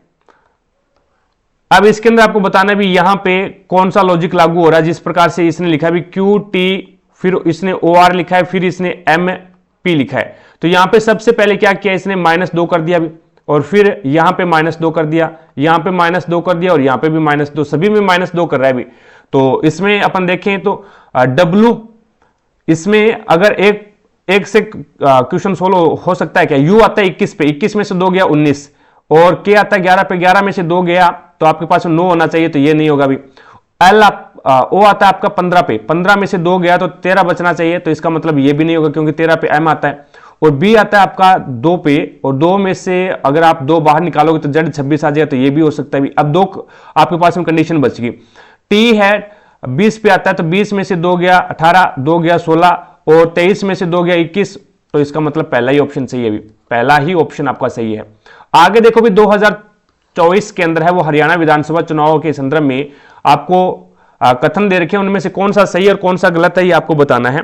अब इसके अंदर आपको बताना है भी यहां पे कौन सा लॉजिक लागू हो रहा है। जिस प्रकार से इसने लिखा है भी QT, फिर इसने OR लिखा है, फिर इसने MP लिखा है। तो यहां पे सबसे पहले क्या किया, इसने -2 कर दिया भी, और फिर यहां पे -2 कर दिया, यहां पे -2 कर दिया, और यहां पे भी -2, सभी में -2 कर रहा है भी। तो इसमें अपन देखें तो W, इसमें अगर एक से क्वेश्चन सोल्व हो सकता है क्या। U आता है 21 पे, 21 में से 2 गया 19, और K आता है 11 पे, 11 में से 2 गया तो आपके पास 9 होना चाहिए, तो ये नहीं होगा भी। O आता है आपका 15 पे, 15 में से 2 गया तो 13 बचना चाहिए, तो इसका मतलब ये भी नहीं होगा क्योंकि 13 पे M आता है। और B आता है आपका 2 पे, और 2 में से अगर आप 2 बाहर निकालोगे तो Z 26 आ जाएगा, तो ये भी हो सकता है भी। अब 2 आपके पास में कंडीशन बच गई। T है 20 पे आता है, तो 20 में से 2 गया 18, 2 गया 16, और 23 में से 2 गया 21, तो इसका मतलब पहला ही ऑप्शन सही है भी, पहला ही ऑप्शन आपका सही है। आगे देखो भी 2024 के अंदर है वो हरियाणा विधानसभा चुनाव के संदर्भ में आपको कथन दे रखे हैं, उनमें से कौन सा सही और कौन सा गलत है ये आपको बताना है।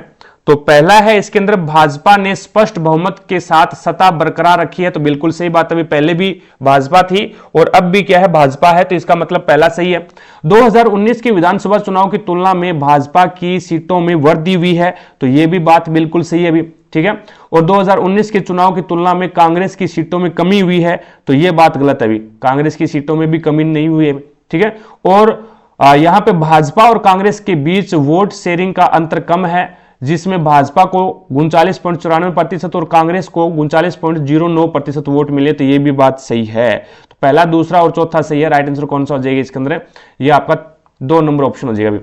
तो पहला है इसके अंदर, भाजपा ने स्पष्ट बहुमत के साथ सत्ता बरकरार रखी है, तो बिल्कुल सही बात है। पहले भी भाजपा थी और अब भी क्या है, भाजपा है, तो इसका मतलब पहला सही है। 2019 के विधानसभा चुनाव की तुलना में भाजपा की सीटों में वृद्धि हुई है, तो यह भी बात बिल्कुल सही है भी। ठीक है, और 2019 के चुनाव की तुलना में कांग्रेस की सीटों में कमी हुई है, तो यह बात गलत है भी, कांग्रेस की सीटों में भी कमी नहीं हुई है। ठीक है, और यहां पे भाजपा और कांग्रेस के बीच वोट शेयरिंग का अंतर कम है, जिसमें भाजपा को 39.94% और कांग्रेस को 39.09% वोट मिले, तो ये भी बात सही है। तो पहला, दूसरा और चौथा सही है। राइट आंसर कौन सा हो जाएगा इसके अंदर, ये आपका 2 नंबर ऑप्शन हो जाएगा भी।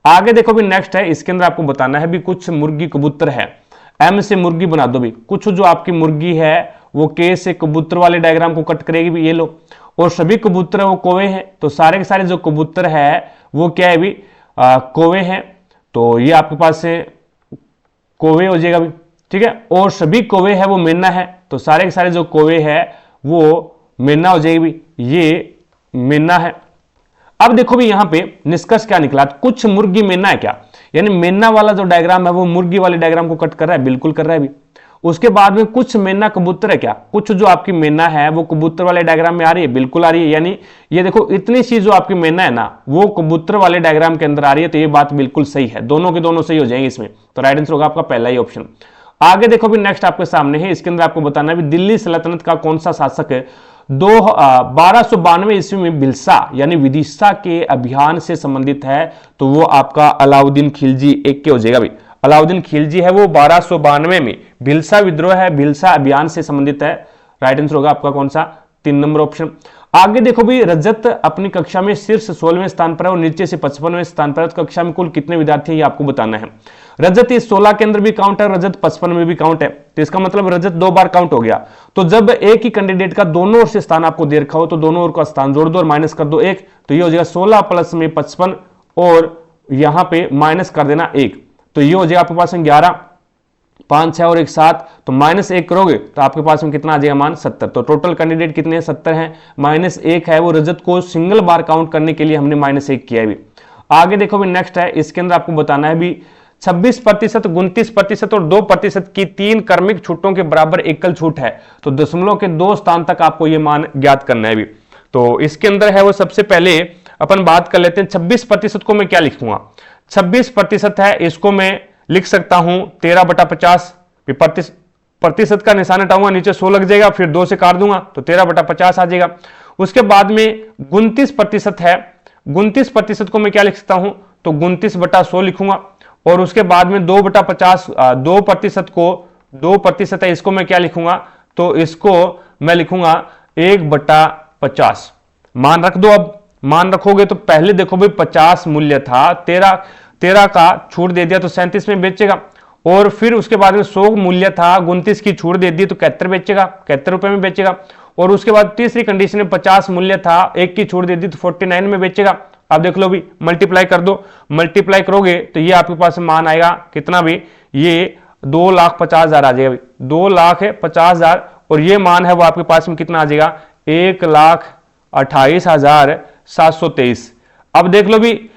आगे देखो भी, नेक्स्ट है, इसके अंदर आपको बताना है भी कुछ मुर्गी कबूतर है, M से मुर्गी बना दो भी। कुछ जो आपकी मुर्गी है वो K से कबूतर वाले डायग्राम को कट करेगी भी, ये लो, और सभी कबूतर वो कौवे हैं, तो सारे के सारे जो कबूतर है वो क्या है भी, कौवे हैं, तो ये आपके पास से कौवे हो जाएगा भी। ठीक है, और सभी कौवे है वो मेना है, तो सारे के सारे जो कौवे है वो मेना हो जाएगी भी, ये मेना है। अब देखो भी यहां पे निष्कर्ष क्या निकला, कुछ मुर्गी मेना है क्या, यानी मेना वाला जो डायग्राम है वो मुर्गी वाले डायग्राम को कट कर रहा है, बिल्कुल कर रहा है भी। उसके बाद में कुछ मेना कबूतर है क्या, कुछ जो आपकी मेना है वो कबूतर वाले डायग्राम में आ रही है, बिल्कुल आ रही है। यानी ये देखो इतनी सी जो आपकी मेना है ना वो कबूतर वाले डायग्राम के अंदर आ रही है, तो ये बात बिल्कुल सही है, दोनों के दोनों सही हो जाएंगे इसमें। तो राइट आंसर होगा आपका पहला ही ऑप्शन। आगे देखो भी, नेक्स्ट आपके सामने है, इसके अंदर आपको बताना है भी दिल्ली सल्तनत का कौन सा शासक है 1292 ईस्वी में भिलसा यानी विदिशा के अभियान से संबंधित है, तो वो आपका अलाउद्दीन खिलजी, एक के हो जाएगा भाई। अलाउद्दीन खिलजी है वो 1292 में भिलसा विद्रोह है, भिलसा अभियान से संबंधित है। राइट आंसर होगा आपका कौन सा, 3 नंबर ऑप्शन। आगे देखो भी, रजत अपनी कक्षा में शीर्ष 16वें स्थान पर है और नीचे से 55वें स्थान पर है, तो कक्षा में कुल कितने विद्यार्थी हैं ये आपको बताना है। रजत इस 16 के अंदर भी काउंट है, रजत 55 में भी काउंट है, तो इसका मतलब रजत 2 बार काउंट हो गया। तो जब एक ही कैंडिडेट का दोनों ओर से स्थान आपको दे रखा हो तो दोनों ओर का स्थान जोड़ दो और माइनस कर दो 1, तो ये हो जाएगा 16 प्लस में 55 और यहां पे माइनस कर देना 1, तो ये हो जाएगा आपके पास 11, 5 6 और 1 7, तो -1 करोगे तो आपके पास में कितना आ जाएगा मान 70। तो टोटल कैंडिडेट कितने हैं, 70 हैं, -1 है वो रजत को सिंगल बार काउंट करने के लिए हमने -1 किया है भी। आगे देखो भी, नेक्स्ट है, इसके अंदर आपको बताना है भी 26%, 29% और 2% की 3 क्रमिक छूटों के बराबर एकल छूट है, तो दशमलव के 2 स्थान तक आपको ये मान ज्ञात करना है भी। तो इसके अंदर है वो सबसे पहले अपन बात कर लेते हैं 26% को मैं क्या लिखूंगा, 26% है इसको मैं लिख सकता हूं 13/50, प्रतिशत का निशान हटाऊंगा, नीचे 100 लग जाएगा, फिर 2 से काट दूंगा तो 13/50 आ जाएगा। उसके बाद में 29% है, 29% को मैं क्या लिख सकता हूं, तो 29/100 लिखूंगा, और उसके बाद में 2/50, 2% को 2% है, इसको मैं क्या लिखूंगा, तो इसको मैं लिखूंगा 1/50। मान रख दो, अब मान रखोगे तो पहले देखो भाई 50 मूल्य था, 13 का छूट दे दिया तो 37 में बेचेगा, और फिर उसके बाद में 100 मूल्य था, 29 की छूट दे दी तो 71 बेचेगा, 71 रुपए में बेचेगा, और उसके बाद तीसरी कंडीशन में 50 मूल्य था, 1 की छूट दे दी तो 49 में बेचेगा। अब देख लो भी, मल्टीप्लाई कर दो, मल्टीप्लाई करोगे तो ये आपके पास मान आएगा कितना भी, ये 2,50,000 आ जाएगा। 2,50,000 और ये मान है वो आपके पास में कितना आ जाएगा, 1,28,723। अब देख लो भी,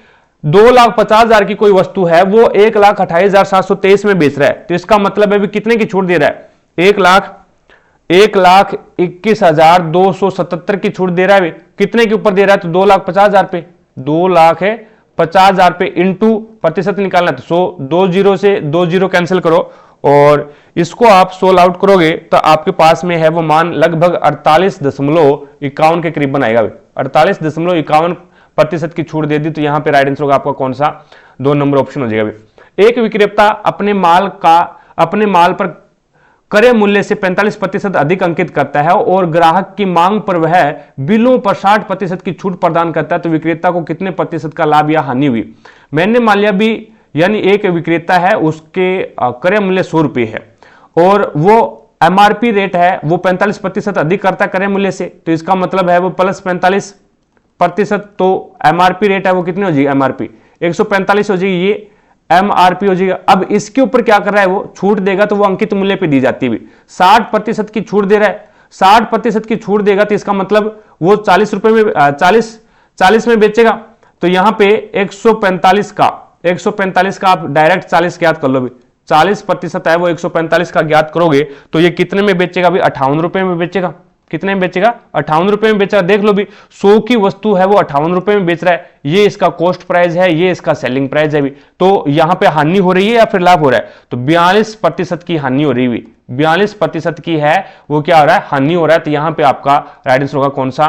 2,50,000 की कोई वस्तु है, वो 1,28,723 में बेच रहा है, तो इसका मतलब है भी कितने की छूट दे रहा है, 1,21,277 की छूट दे रहा है। कितने के ऊपर दे रहा है, तो 2,50,000 पे, 2,50,000 पे इंटू प्रतिशत निकालना, तो 100, 20 से 20 कैंसिल करो और इसको आप सोल्व आउट करोगे तो आपके पास में है वो मान लगभग 48.51 के करीब बनाएगा। 48.51% की छूट दे दी, तो यहां पे राइट आंसर होगा आपका कौन सा, 2 नंबर ऑप्शन हो जाएगा। एक विक्रेता अपने माल पर क्रय मूल्य से 45% अधिक अंकित करता है और ग्राहक की मांग पर वह बिलों पर 60% की छूट प्रदान करता है, तो विक्रेता को कितने प्रतिशत का लाभ या हानि हुई। मैंने मान लिया भी, यानी एक विक्रेता है, उसके क्रय मूल्य 100 रुपए है और वो एमआरपी रेट है वो 45% अधिक करता है क्रय मूल्य से, तो इसका मतलब है वो प्लस 45%, तो एमआरपी रेट है वो कितनी हो जाएगी, एमआरपी 145 हो जाएगी, ये एमआरपी हो जाएगा। अब इसके ऊपर क्या कर रहा है, वो छूट देगा तो वो अंकित मूल्य पे दी जाती है। 60% की छूट दे रहा है, 60% की छूट देगा तो इसका मतलब वो 40 रुपए में 40 में बेचेगा, तो यहां पे 145 का आप डायरेक्ट 40 ज्ञात कर लो भी, 40% है वो 145 का ज्ञात करोगे तो ये कितने में बेचेगा भी, 58 रुपए में बेचेगा। कितने में बेचेगा, 58 रुपए में बेच रहा है। देख लो भी, 100 की वस्तु है वो 58 रुपए में बेच रहा है, ये इसका कॉस्ट प्राइस है, ये इसका सेलिंग प्राइस है भी, तो यहां पे हानि हो रही है या फिर लाभ हो रहा है, तो 42% की हानि हो रही है, 42% की है वो क्या हो रहा है, हानि हो रहा है, तो यहां पे आपका राइट आंसर होगा कौन सा,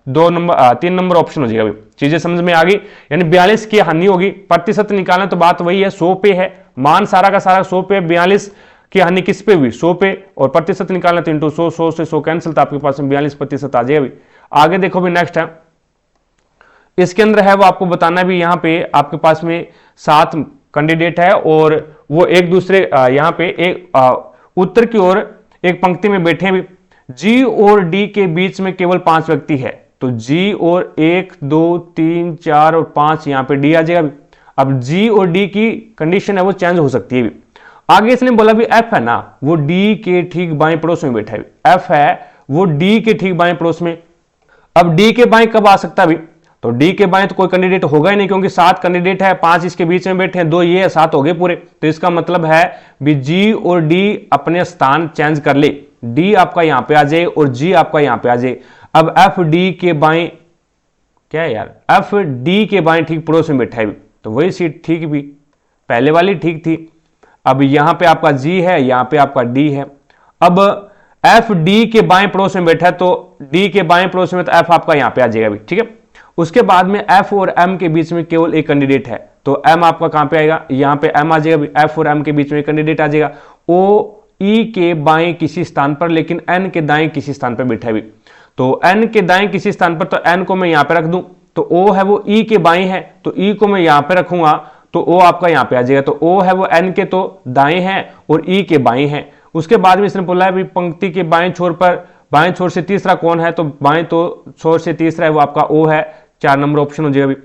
3 नंबर ऑप्शन हो जाएगा। चीजें समझ में आ गई, यानी 42 की हानि होगी, प्रतिशत निकालना तो बात वही है, 100 पे है, मान सारा का सारा 100 पे, 42 की हानि किस पे हुई, 100 पे, और प्रतिशत निकालना तो इंटू 100, 100 से 100 कैंसिल, तो आपके पास में 42% आ जाएगा। आगे देखो भी, नेक्स्ट है, इसके अंदर है वो आपको बताना भी, यहां पे आपके पास में 7 कैंडिडेट है और वो एक दूसरे यहां पे एक उत्तर की ओर एक पंक्ति में बैठे हैं भी, जी और डी के बीच में केवल 5 व्यक्ति है, तो जी और 1 2 3 4 और 5 यहां पे डी आ जाएगा। अब जी और डी की कंडीशन है वो चेंज हो सकती है भी। आगे इसने बोला भी एफ है ना, वो डी के ठीक बाएं पड़ोस में बैठा है, एफ है वो डी के ठीक बाएं पड़ोस में। अब डी के बाएं कब आ सकता है भी, तो डी के बाएं तो कोई कैंडिडेट होगा ही नहीं, क्योंकि 7 कैंडिडेट है, 5 इसके बीच में बैठे हैं, 2 ये है, 7 हो गए पूरे, तो इसका मतलब है भी जी और डी अपने स्थान चेंज कर ले, डी आपका यहां पे आ जाए और जी आपका यहां पे आ जाए। अब एफ डी के बाएं, क्या है यार, एफ डी के बाएं ठीक पड़ोस में बैठा है, तो वही सीट ठीक भी, पहले वाली ठीक थी। अब यहां पे आपका जी है, यहां पे आपका डी है। अब एफ डी के बाएं पड़ोस में बैठा है, तो डी के बाएं पड़ोस में, तो एफ आपका यहां पे आ जाएगा भी, ठीक है। उसके बाद में एफ और एम के बीच में केवल एक कैंडिडेट है, तो एम आपका कहां पे आएगा, यहां पे एम आ जाएगा, एफ और एम के बीच में एक कैंडिडेट आ जाएगा, ओ ई के बाएं किसी स्थान पर, लेकिन एन के दाएं किसी स्थान पर बैठा है भी, तो एन के दाएं किसी स्थान पर, तो एन को मैं यहां पे रख दूं, तो ओ है वो ई के बाएं है, तो ई को मैं यहां पे रखूंगा, तो ओ आपका यहां पे आ जाएगा, तो ओ है वो एन के तो दाएं हैं और ई के बाएं हैं। उसके बाद में इसने बोला है भी पंक्ति के बाएं छोर पर, बाएं छोर से तीसरा कौन है, तो बाएं तो छोर से तीसरा है वो आपका ओ है, 4 नंबर ऑप्शन हो जाएगा भी।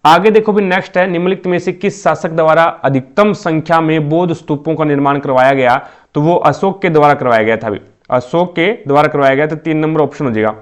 आगे देखो भी, नेक्स्ट है, निम्नलिखित में से किस शासक द्वारा अधिकतम संख्या में बौद्ध स्तूपों का निर्माण करवाया गया, तो वो अशोक के द्वारा करवाया गया था भी, अशोक के द्वारा करवाया गया, तो 3 नंबर ऑप्शन हो जाएगा।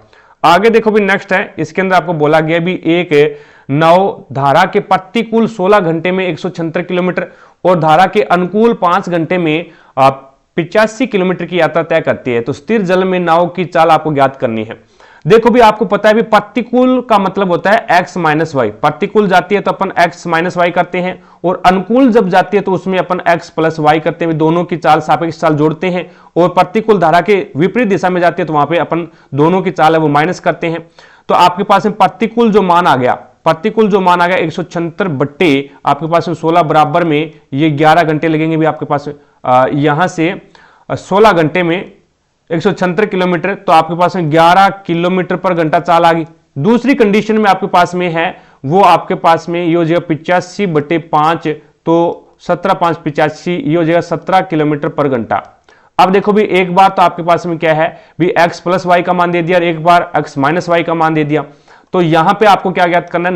आगे देखो भी, नेक्स्ट है, इसके अंदर आपको बोला गया भी एक नाव धारा के प्रतिकूल 16 घंटे में 176 किलोमीटर और धारा के अनुकूल 5 घंटे में 85 किलोमीटर की यात्रा तय करती है, तो स्थिर जल में नाव की चाल आपको ज्ञात करनी है। देखो भी, आपको पता है भी प्रतिकूल का मतलब होता है x माइनस वाई, प्रतिकूल जाती है तो अपन x माइनस वाई करते हैं, और अनुकूल जब जाती है तो उसमें अपन x प्लस वाई करते हैं, दोनों की चाल सापेक्ष चाल जोड़ते हैं, और प्रतिकूल धारा के विपरीत दिशा में जाती है तो वहां पे अपन दोनों की चाल है वो माइनस करते हैं। तो आपके पास में प्रतिकूल जो मान आ गया, प्रतिकूल जो मान आ गया 176 बट्टे आपके पास में 16 बराबर में ये 11 घंटे लगेंगे भी आपके पास, यहां से 16 घंटे में 176 किलोमीटर, तो आपके पास में 11 किलोमीटर पर घंटा चाल आ गई। दूसरी कंडीशन में आपके पास में है वो आपके पास में ये हो जाएगा 85 बट्टे 5, तो 17 5 85, ये हो जाएगा 17 किलोमीटर पर घंटा। अब देखो भी एक बार तो आपके पास में क्या है भी x प्लस वाई का मान दे दिया और एक बार x माइनस वाई का मान दे दिया। तो यहां पे आपको क्या ज्ञात करना है,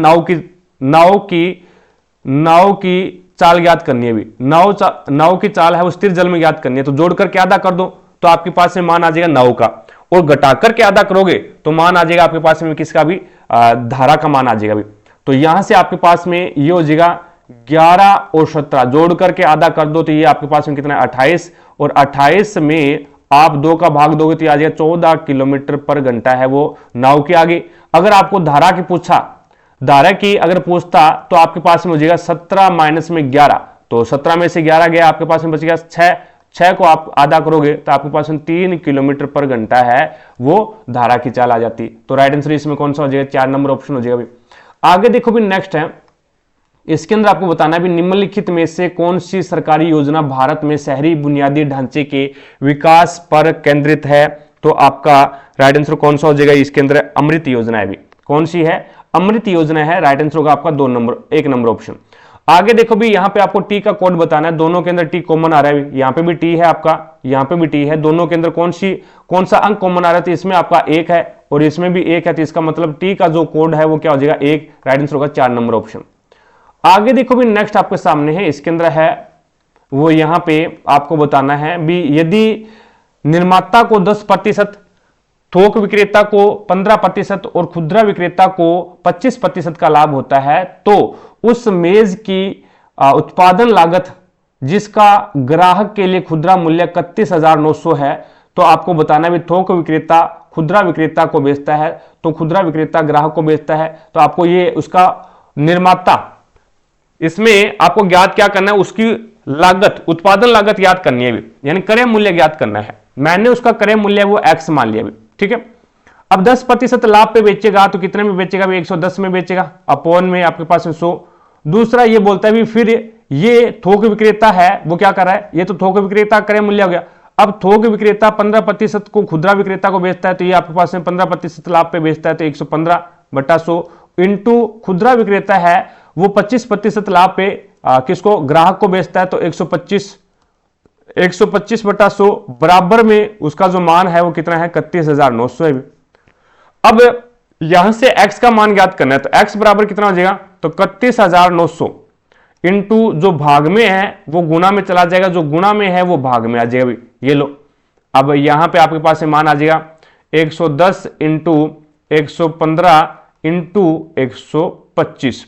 नाव की चाल ज्ञात करनी है। भी नाव की चाल है वो स्थिर जल में ज्ञात करनी है। तो जोड़कर के आधा कर दो तो आपके पास में मान आ जाएगा नाव का, और घटाकर के आधा करोगे तो मान आ जाएगा आपके पास में किसका भी, धारा का मान आ जाएगा भी। तो यहां से आपके पास में ये हो जाएगा 11 और 17, जोड़ करके आधा कर दो तो ये आपके पास में कितना है 28, और 28 में आप 2 का भाग दोगे तो आ जाएगा 14 किलोमीटर पर घंटा है वो नाव के आगे। अगर आपको धारा की अगर पूछता तो आपके पास में हो जाएगा 17 माइनस में 11, तो 17 में से 11 गया, आपके पास में बचेगा 6 को आप आधा करोगे तो आपके पास में 3 किलोमीटर पर घंटा है वो धारा की चाल आ जाती। तो राइट आंसर इसमें कौन सा हो जाएगा, 4 नंबर ऑप्शन हो जाएगा भी। आगे देखो भी नेक्स्ट है, इसके अंदर आपको बताना है भी निम्नलिखित में से कौन सी सरकारी योजना भारत में शहरी बुनियादी ढांचे के विकास पर केंद्रित है। तो आपका राइट आंसर कौन सा हो जाएगा, इसके अंदर अमृत योजना है भी। कौन सी है, अमृत योजना है। राइट आंसर होगा आपका 1 नंबर ऑप्शन। आगे देखो भी यहां पे आपको टी का कोड बताना है, दोनों के अंदर टी कॉमन आ रहा है। यहां पे भी टी है आपका, यहां पे भी टी है, दोनों के अंदर कौन सा अंक कॉमन आ रहा है, तो इसमें आपका 1 है और इसमें भी 1 है। तो इसका मतलब टी का जो कोड है वो क्या हो जाएगा 1। राइट आंसर होगा 4 नंबर ऑप्शन। आगे देखो भी नेक्स्ट आपके सामने है, इसके अंदर है वो यहां पे आपको बताना है भी यदि निर्माता को 10%, थोक विक्रेता को 15% और खुदरा विक्रेता को 25% का लाभ होता है, तो उस मेज की उत्पादन लागत जिसका ग्राहक के लिए खुदरा मूल्य 31,900 है, तो आपको बताना है थोक विक्रेता खुदरा विक्रेता को बेचता है तो खुदरा विक्रेता ग्राहक को बेचता है, तो आपको ये उसका निर्माता, इसमें आपको ज्ञात क्या करना है, उसकी लागत, उत्पादन लागत ज्ञात करनी है, यानी क्रय मूल्य ज्ञात करना है। मैंने उसका क्रय मूल्य वो x मान लिया, ठीक है। अब 10% लाभ पे बेचेगा तो कितने में बेचेगा, 110 में बेचेगा, अपॉन में आपके पास 100। दूसरा ये बोलता है भी फिर ये थोक विक्रेता है वो क्या कर रहा है, ये तो थोक विक्रेता क्रय मूल्य हो गया। अब थोक विक्रेता 15% को खुदरा विक्रेता को बेचता है, तो ये आपके पास में 15% लाभ पे बेचता है, तो 115/100 इंटू खुदरा विक्रेता है वो 25% लाभ पे किसको, ग्राहक को बेचता है, तो 125/100 बराबर में उसका जो मान है वो कितना है 31,900 है। अब यहां से x का मान ज्ञात करना है, तो x बराबर कितना हो जाएगा, तो 31,900 इंटू जो भाग में है वो गुना में चला जाएगा, जो गुना में है वो भाग में आ जाएगा। ये लो, अब यहां पे आपके पास मान आ जाएगा 110 इंटू 115 इंटू 125।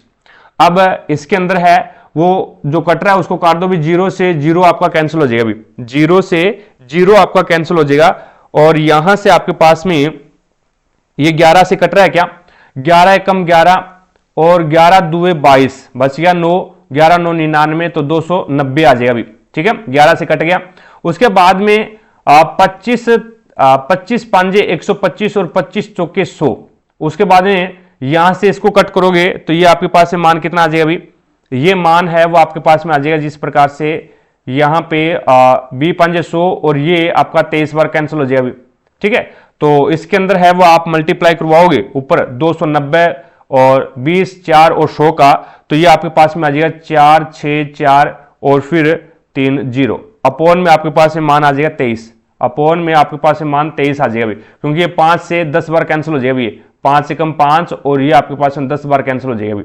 अब इसके अंदर है वो जो कट रहा है उसको काट दो भी, 0 से 0 आपका कैंसिल हो जाएगा, 0 से 0 आपका कैंसिल हो जाएगा। और यहां से आपके पास में ये 11 से कट रहा है क्या, 11 एकम 11 और 11 दुए 22 बच गया 9, 11 9 99, तो 290 आ जाएगा, ठीक है। 11 से कट गया। उसके बाद में 25 पांजे 125 और 25 चौके 100। उसके बाद में यहां से इसको कट करोगे तो ये आपके पास में मान कितना आ जाएगा, ये मान है वो आपके पास में आ जाएगा जिस प्रकार से यहां पे 20 और ये आपका 23 बार कैंसिल हो जाएगा, ठीक है। तो इसके अंदर है वो आप मल्टीप्लाई करवाओगे ऊपर 290 और 20 4 और 100 का, तो ये आपके पास में आ जाएगा 4 6 4 और फिर 3 0, अपॉन में आपके पास में मान आ जाएगा 23, अपॉन में आपके पास में मान 23 आ जाएगा, क्योंकि ये 5 से 10 बार कैंसिल हो जाएगा, ये 5 से कम 5 और ये आपके पास में 10 बार कैंसिल हो जाएगा,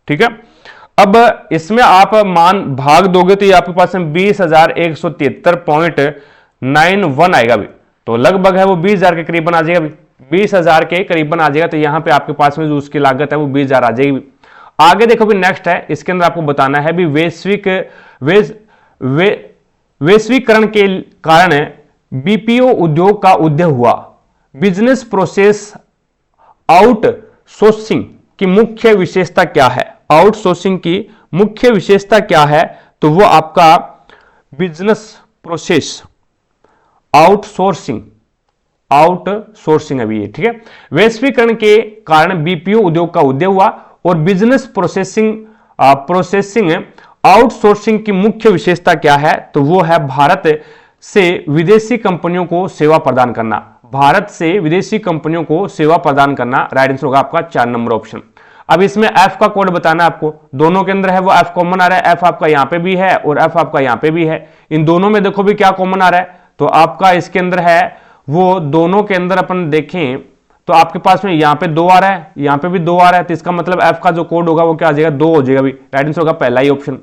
ठीक है। अब इसमें आप मान भाग दोगे तो ये आपके पास में 20,173.91 आएगा, तो लगभग है वो 20,000 के करीबन आ जाएगा, 20,000 के करीबन आ जाएगा। तो यहां पे आपके पास में जो उसकी लागत है वो 20,000 आ जाएगी। आगे देखो भी नेक्स्ट है, इसके अंदर आपको बताना है भी वैश्वीकरण के कारण बीपीओ उद्योग का उदय हुआ, बिजनेस प्रोसेस आउटसोर्सिंग की मुख्य विशेषता क्या है, आउटसोर्सिंग की मुख्य विशेषता क्या है, तो वो आपका बिजनेस प्रोसेस आउटसोर्सिंग अभी ये, ठीक है। वैश्वीकरण के कारण बीपीओ उद्योग का उदय हुआ और बिजनेस प्रोसेसिंग आउटसोर्सिंग की मुख्य विशेषता क्या है, तो वो है भारत से विदेशी कंपनियों को सेवा प्रदान करना, भारत से विदेशी कंपनियों को सेवा प्रदान करना। राइट आंसर होगा आपका 4 नंबर ऑप्शन। अब इसमें एफ का कोड बताना है आपको, दोनों के अंदर है वो एफ कॉमन आ रहा है, एफ आपका यहां पे भी है और एफ आपका यहां पे भी है। इन दोनों में देखो भी क्या कॉमन आ रहा है, तो आपका इसके अंदर है वो दोनों के अंदर अपन देखें तो आपके पास में यहां पे 2 आ रहा है, यहां पे भी 2 आ रहा है, तो इसका मतलब एफ का जो कोड होगा वो क्या आ जाएगा, 2 हो जाएगा। भी राइट आंसर होगा पहला ही ऑप्शन।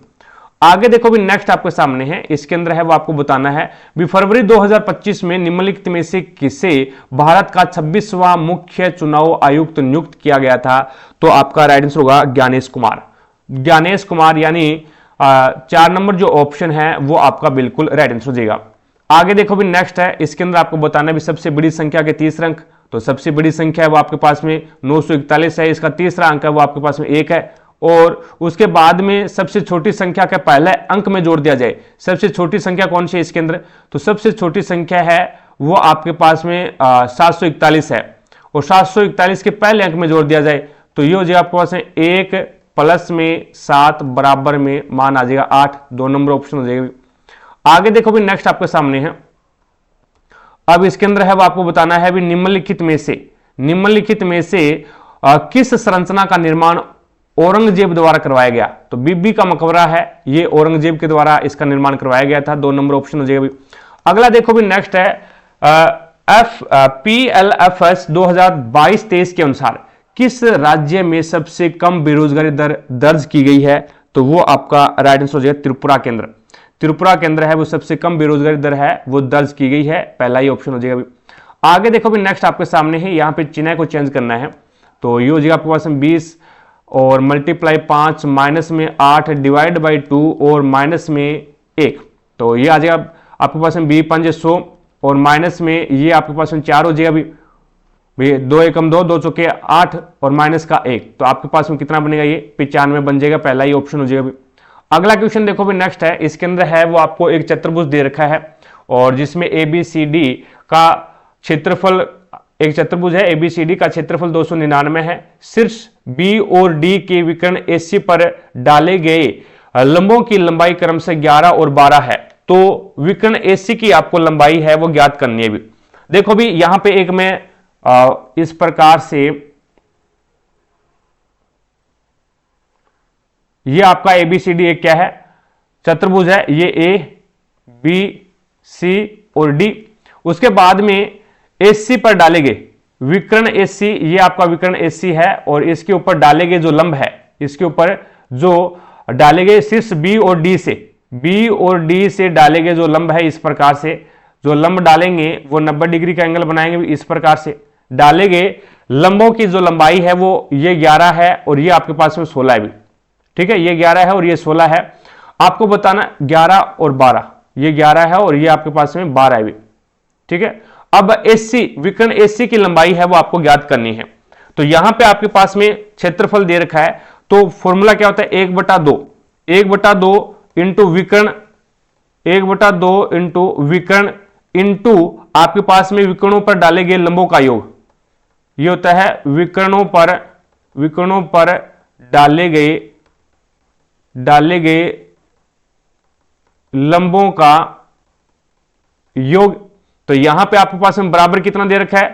आगे देखो भी नेक्स्ट आपके सामने है, इसके अंदर है वो आपको बताना है भी फरवरी 2025 में निम्नलिखित में से किसे भारत का 26वां मुख्य चुनाव आयुक्त नियुक्त किया गया था, तो आपका राइट आंसर होगा ज्ञानेश कुमार। ज्ञानेश कुमार यानी 4 नंबर जो ऑप्शन है वो आपका बिल्कुल राइट आंसर हो जाएगा। आगे देखो भी नेक्स्ट है, इसके अंदर आपको बताना भी सबसे बड़ी संख्या के 30 अंक, तो सबसे बड़ी संख्या है वो आपके पास में 941 है, इसका तीसरा अंक है वो आपके पास में 1 है, और उसके बाद में सबसे छोटी संख्या के पहले अंक में जोड़ दिया जाए। सबसे छोटी संख्या कौन सी है इसके अंदर, तो सबसे छोटी संख्या है वो आपके पास में 741 है, और 741 के पहले अंक में जोड़ दिया जाए तो ये हो जाएगा आपके पास में 1 प्लस में 7 बराबर में मान आ जाएगा 8, 2 नंबर ऑप्शन हो जाएगा। आगे देखो भी नेक्स्ट आपके सामने है, अब इसके अंदर है वो आपको बताना है भी निम्नलिखित में से किस संरचना का निर्माण औरंगजेब द्वारा करवाया गया, तो बीबी का मकबरा है ये औरंगजेब के द्वारा इसका निर्माण करवाया गया था, 2 नंबर ऑप्शन हो जाएगा। अगला देखो भी नेक्स्ट है PLFS 2022-23 के अनुसार किस राज्य में सबसे कम बेरोजगारी दर दर्ज की गई है, तो वो आपका राइट आंसर हो जाएगा त्रिपुरा केंद्र। त्रिपुरा केंद्र है वो सबसे कम बेरोजगारी दर है वो दर्ज की गई है, पहला ही ऑप्शन हो जाएगा। आगे देखो भी नेक्स्ट आपके सामने है, यहां पे चिन्ह को चेंज करना है, तो ये हो जाएगा आपके पास में 20 और मल्टीप्लाई 5 माइनस में 8 डिवाइड बाई 2 और माइनस में 1, तो ये आ जाएगा आपके पास में 20 5 100 और माइनस में ये आपके पास में 4 हो जाएगा। भी 2 एकम 2, 2 चौके 8 और माइनस का 1, तो आपके पास में कितना बनेगा, ये 95 बन जाएगा, पहला ही ऑप्शन हो जाएगा। अगला क्वेश्चन देखो भी नेक्स्ट है, इसके अंदर है वो आपको एक चतुर्भुज दे रखा है और जिसमें ABCD का क्षेत्रफल, एक चतुर्भुज है ABCD का क्षेत्रफल 299 है, शीर्ष B और D के विकर्ण AC पर डाले गए लंबों की लंबाई क्रमशः 11 और 12 है, तो विकर्ण AC की आपको लंबाई है वो ज्ञात करनी है। भी देखो भी यहां पे एक मैं इस प्रकार से ये आपका ABCD एक क्या है, चतुर्भुज है, ये A B C और D, उसके बाद में AC पर डाले गए विकर्ण AC, ये आपका विकर्ण AC है और इसके ऊपर डाले गए जो लंब है, इसके ऊपर जो डाले गए शीर्ष B और D से डाले गए जो लंब है, इस प्रकार से जो लंब डालेंगे वो 90 डिग्री का एंगल बनाएंगे। इस प्रकार से डाले गए लंबों की जो लंबाई है वो ये 11 है और ये आपके पास में 16 है। भी ठीक है, ये 11 है और ये 16 है, आपको बताना 11 और 12, ये 11 है और ये आपके पास में 12 है। भी ठीक है, अब AC विकर्ण AC की लंबाई है वो आपको ज्ञात करनी है, तो यहां पे आपके पास में क्षेत्रफल दे रखा है, तो फॉर्मूला क्या होता है 1/2 इंटू विकर्ण, 1/2 इंटू विकर्ण इंटू आपके पास में विकर्णों पर डाले गए लंबों का योग, ये होता है विकर्णों पर डाले गए लंबों का योग। तो यहां पे आपके पास में बराबर कितना दे रखा है,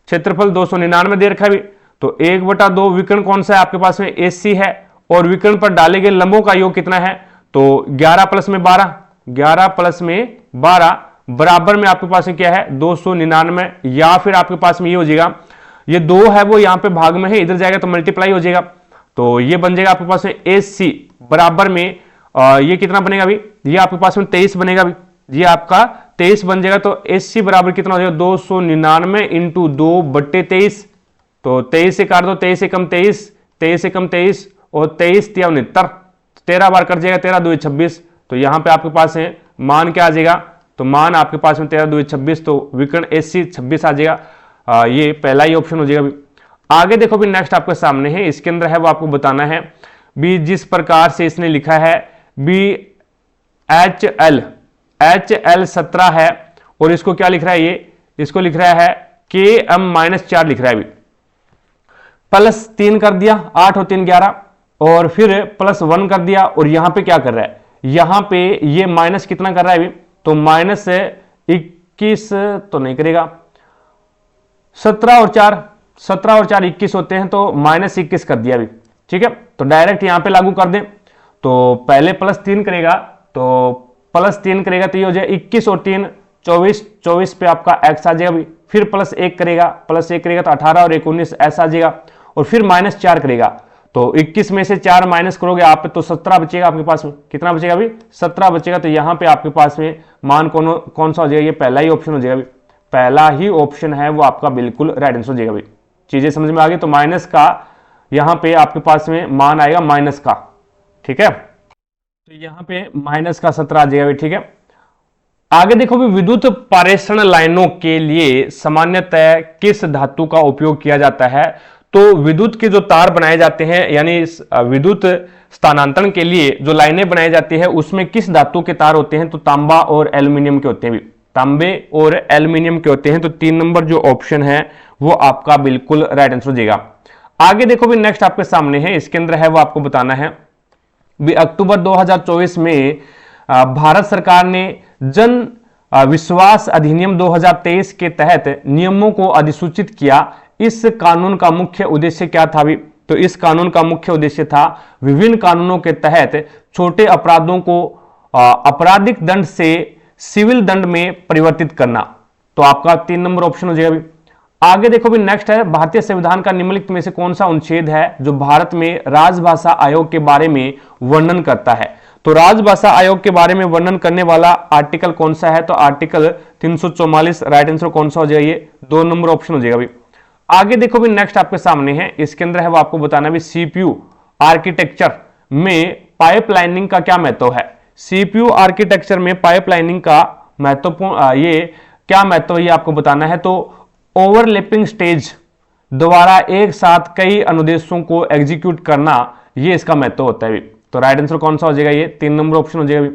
क्षेत्रफल 299 दे रखा है। भी तो 1/2 विकर्ण कौन सा है आपके पास में AC है और विकर्ण पर डाले गए लंबों का योग कितना है, तो 11 प्लस में 12, 11 प्लस में 12 बराबर में आपके पास में क्या है 299, या फिर आपके पास में ये हो जाएगा, ये 2 है वो यहां पे भाग में है, इधर जाएगा तो मल्टीप्लाई हो जाएगा, तो ये बन जाएगा आपके पास में AC बराबर में ये कितना बनेगा। भी ये आपके पास में 23 बनेगा। भी ये आपका 23 बन जाएगा, तो AC बराबर कितना हो जाएगा 299 इंटू 2/23, तो 23 से काट दो, 23 से कम 23, 23 से कम 23 और 23 × 69, 13 बार कट जाएगा, 13 2 26, तो यहां पे आपके पास है मान क्या आ जाएगा, तो मान आपके पास में 13 2 26, तो विकर्ण AC 26 आ जाएगा, ये पहला ही ऑप्शन हो जाएगा। भी आगे देखो भी नेक्स्ट आपके सामने है, इसके अंदर है वो आपको बताना है भी जिस प्रकार से इसने लिखा है BHL 17 है और इसको क्या लिख रहा है, ये इसको लिख रहा है KM-4 लिख रहा है। भी +3 कर दिया, 8 और 3 11 और फिर +1 कर दिया, और यहां पे क्या कर रहा है, यहां पे ये माइनस कितना कर रहा है। भी तो -21 तो नहीं करेगा, 17 और 4 21 होते हैं, तो -21 कर दिया। भी ठीक है, तो डायरेक्ट यहां पे लागू कर दें, तो पहले +3 करेगा, तो +3 करेगा तो ये हो जाए 21 और 3 24 पे आपका x आ जाएगा, फिर +1 करेगा, तो 18 और 19 ऐसा आ जाएगा, और फिर -4 करेगा, तो 21 में से 4 माइनस करोगे आप तो 17 बचेगा आपके पास में। कितना बचेगा अभी? 17 बचेगा। तो यहां पे आपके पास में मान कौन सा हो जाएगा? ये पहला ही ऑप्शन हो जाएगा अभी, पहला ही ऑप्शन है वो आपका बिल्कुल राइट आंसर हो जाएगा अभी। चीजें समझ में आ गई? तो माइनस का यहां पे आपके पास में मान आएगा माइनस का, ठीक है, तो यहां पे माइनस का 17 आ जाएगा अभी, ठीक है। आगे देखो भी, विद्युत पारेषण लाइनों के लिए सामान्यतः किस धातु का उपयोग किया जाता है? तो विद्युत के जो तार बनाए जाते हैं, यानी विद्युत स्थानांतरण के लिए जो लाइनें बनाई जाती है उसमें किस धातु के तार होते हैं? तो तांबा और एल्यूमिनियम के होते हैं भी, तांबे और एल्यूमिनियम के होते हैं। तो 3 नंबर जो ऑप्शन है वो आपका बिल्कुल राइट आंसर हो जाएगा। आगे देखो भी, नेक्स्ट आपके सामने है, इसके अंदर है वो आपको बताना है भी, अक्टूबर 2024 में भारत सरकार ने जन विश्वास अधिनियम 2023 के तहत नियमों को अधिसूचित किया। इस कानून का मुख्य उद्देश्य क्या था भी? तो इस कानून का मुख्य उद्देश्य था विभिन्न कानूनों के तहत छोटे अपराधों को आपराधिक दंड से सिविल दंड में परिवर्तित करना। तो आपका 3 नंबर ऑप्शन हो जाएगा भी। आगे देखो भी, नेक्स्ट है, भारतीय संविधान का निम्नलिखित में से कौन सा अनुच्छेद है जो भारत में राजभाषा आयोग के बारे में वर्णन करता है? तो राजभाषा आयोग के बारे में वर्णन करने वाला आर्टिकल कौन सा है? तो आर्टिकल 344 राइट आंसर कौन सा हो जाएगा? ये 2 नंबर ऑप्शन हो जाएगा भी। आगे देखो भी, नेक्स्ट आपके सामने है, इसके अंदर है वो आपको बताना भी, सीपीयू आर्किटेक्चर में पाइपलाइनिंग का क्या महत्व है? सीपीयू आर्किटेक्चर में पाइपलाइनिंग का महत्वपूर्ण ये क्या महत्व है, ये आपको बताना है। तो ओवरलैपिंग स्टेज द्वारा एक साथ कई अनुदेशों को एग्जीक्यूट करना, ये इसका महत्व होता है भी। तो राइट आंसर कौन सा हो जाएगा? ये 3 नंबर ऑप्शन हो जाएगा भी।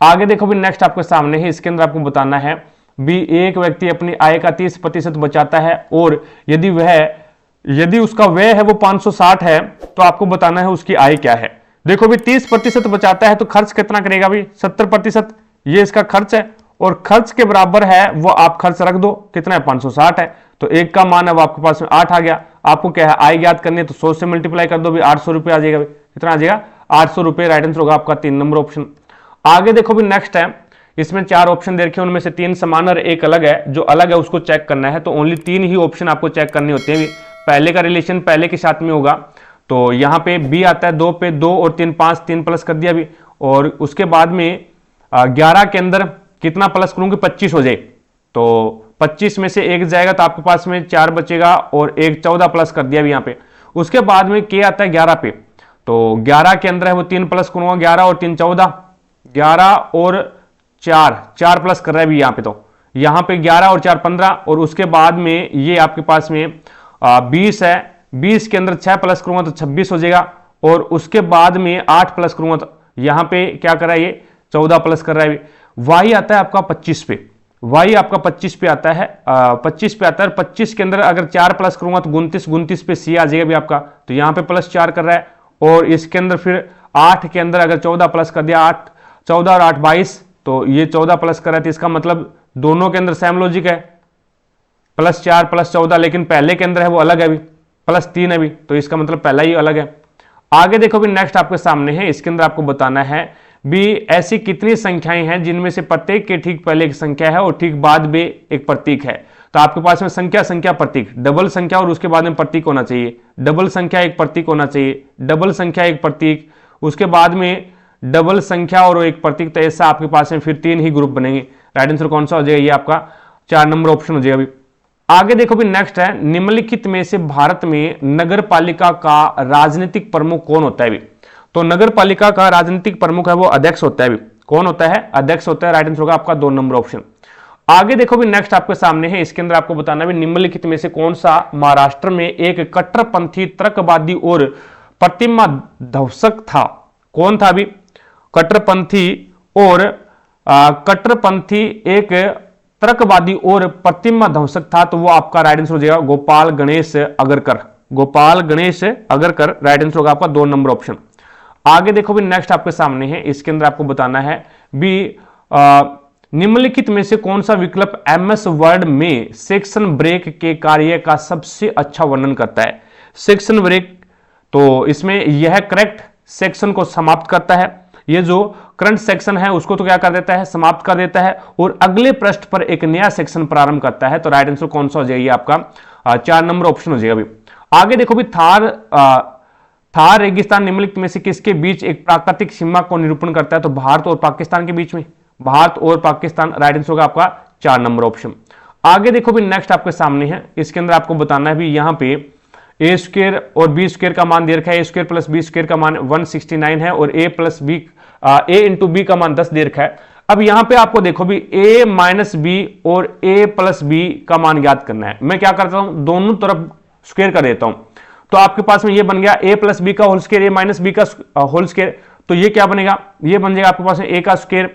आगे देखो भी, नेक्स्ट आपके सामने है, इसके अंदर आपको बताना है भी, एक व्यक्ति अपनी आय का 30% बचाता है और यदि उसका व्यय है वो 560 है, तो आपको बताना है उसकी आय क्या है। देखो भी, 30% बचाता है तो खर्च कितना करेगा भी? 70%, ये इसका खर्च है, और खर्च के बराबर है वो आप खर्च रख दो, कितना है? 560 है, तो एक का मान है वो आपके पास में 8 आ गया। आपको क्या है? आय ज्ञात करनी है, तो 100 से मल्टीप्लाई कर दो भी, 800 रुपये आ जाएगा। कितना आ जाएगा? 800 रुपये राइट आंसर होगा आपका 3 नंबर ऑप्शन। आगे देखो भी, नेक्स्ट है, इसमें 4 ऑप्शन दे रखे हैं, उनमें से 3 समान और एक अलग है। जो अलग है उसको चेक करना है, तो ओनली 3 ही ऑप्शन आपको चेक करने होते हैं। पहले का रिलेशन पहले के साथ में होगा, तो यहां पे बी आता है 2 पे 2 और 3 5, 3 प्लस कर दिया भी, और उसके बाद में 11 के अंदर कितना प्लस करूंगी? 25 हो जाए, तो 25 में से 1 जाएगा तो आपके पास में 4 बचेगा, और 1 14 प्लस कर दिया भी यहाँ पे। उसके बाद में के आता है 11 पे, तो 11 के अंदर है वो 3 प्लस करूंगा, 11 और 3 14, 11 और 4 प्लस कर रहा है भी यहाँ पे। तो यहाँ पे 11 और 4 15, और उसके बाद में ये आपके पास में 20 है, 20 के अंदर 6 प्लस करूंगा तो 26 हो जाएगा, और उसके बाद में 8 प्लस करूंगा तो यहाँ पे क्या कर रहा है? ये 14 प्लस कर रहा है। वाई आता है आपका 25 पे, वाई आपका 25 पे आता है, 25 पे आता है। 25 के अंदर अगर 4 प्लस करूंगा तो 29 पे सी आ जाएगा भी आपका, तो यहाँ पे +4 कर रहा है, और इसके अंदर फिर 8 के अंदर अगर 14 प्लस कर दिया, 8 14 और 8 22, तो ये 14 प्लस कर रहा है, तो इसका मतलब दोनों के अंदर सेम लॉजिक है, +4 +14, लेकिन पहले के अंदर है वो अलग है भी, +3 है भी, तो इसका मतलब पहला ही अलग है। आगे देखो भी, नेक्स्ट आपके सामने है, इसके अंदर आपको बताना है भी, ऐसी कितनी संख्याएं हैं जिनमें से प्रत्येक के ठीक पहले एक संख्या है और ठीक बाद में एक प्रतीक है? तो आपके पास में संख्या प्रतीक, डबल संख्या और उसके बाद में प्रतीक होना चाहिए, डबल संख्या एक प्रतीक होना चाहिए, डबल संख्या एक प्रतीक, उसके बाद में डबल संख्या और एक प्रतीक। तो ऐसा आपके पास में फिर 3 ही ग्रुप बनेंगे। राइट आंसर कौन सा हो जाएगा? ये आपका 4 नंबर ऑप्शन हो जाएगा अभी। आगे देखो भी, नेक्स्ट है, निम्नलिखित में से भारत में नगर पालिका का राजनीतिक प्रमुख कौन होता है भी? तो नगर पालिका का राजनीतिक प्रमुख है वो अध्यक्ष होता है भी। कौन होता है? अध्यक्ष होता है। राइट आंसर होगा आपका 2 नंबर ऑप्शन। आगे देखो भी, नेक्स्ट आपके सामने है, इसके अंदर आपको बताना भी, निम्नलिखित में से कौन सा महाराष्ट्र में एक कट्टरपंथी तर्कवादी और प्रतिमा ध्वंसक था? कौन था भी? कट्टरपंथी एक तर्कवादी और प्रतिमा ध्वंसक था, तो वो आपका राइट आंसर हो जाएगा गोपाल गणेश अगरकर। गोपाल गणेश अगरकर राइट आंसर होगा आपका 2 नंबर ऑप्शन। आगे देखो भी, नेक्स्ट आपके सामने है, इसके अंदर आपको बताना है भी, निम्नलिखित में से कौन सा विकल्प एमएस वर्ड में सेक्शन ब्रेक के कार्य का सबसे अच्छा वर्णन करता है? सेक्शन ब्रेक, तो इसमें यह करेक्ट सेक्शन को समाप्त करता है, ये जो करंट सेक्शन है उसको तो क्या कर देता है, समाप्त कर देता है और अगले पृष्ठ पर एक नया सेक्शन प्रारंभ करता है। तो राइट आंसर कौन सा हो जाएगा आपका 4 नंबर ऑप्शन हो जाएगा। अभी आगे देखो भी थार रेगिस्तान निम्नलिखित में से किसके बीच एक प्राकृतिक सीमा को निरूपण करता है? तो भारत और पाकिस्तान के बीच में, भारत और पाकिस्तान, राइट आंसर होगा आपका 4 नंबर ऑप्शन। आगे देखो भी नेक्स्ट आपके सामने है, इसके अंदर आपको बताना है भी यहां पे ए स्क्वायर और बी स्क्वायर का मान दे रखा है, ए स्क्वायर प्लस बी स्क्वायर का मान 169 है और ए प्लस बी ए इंटू बी का मान 10 दे रखा है। अब यहां पे आपको देखो भी a माइनस बी और a प्लस बी का मान ज्ञात करना है। मैं क्या करता हूं, दोनों तरफ स्क्वायर कर देता हूं, तो आपके पास में ये बन गया a प्लस बी का whole square, a minus B का होल स्क्वायर। तो ये क्या बनेगा, ये बन जाएगा आपके पास में a का स्क्वायर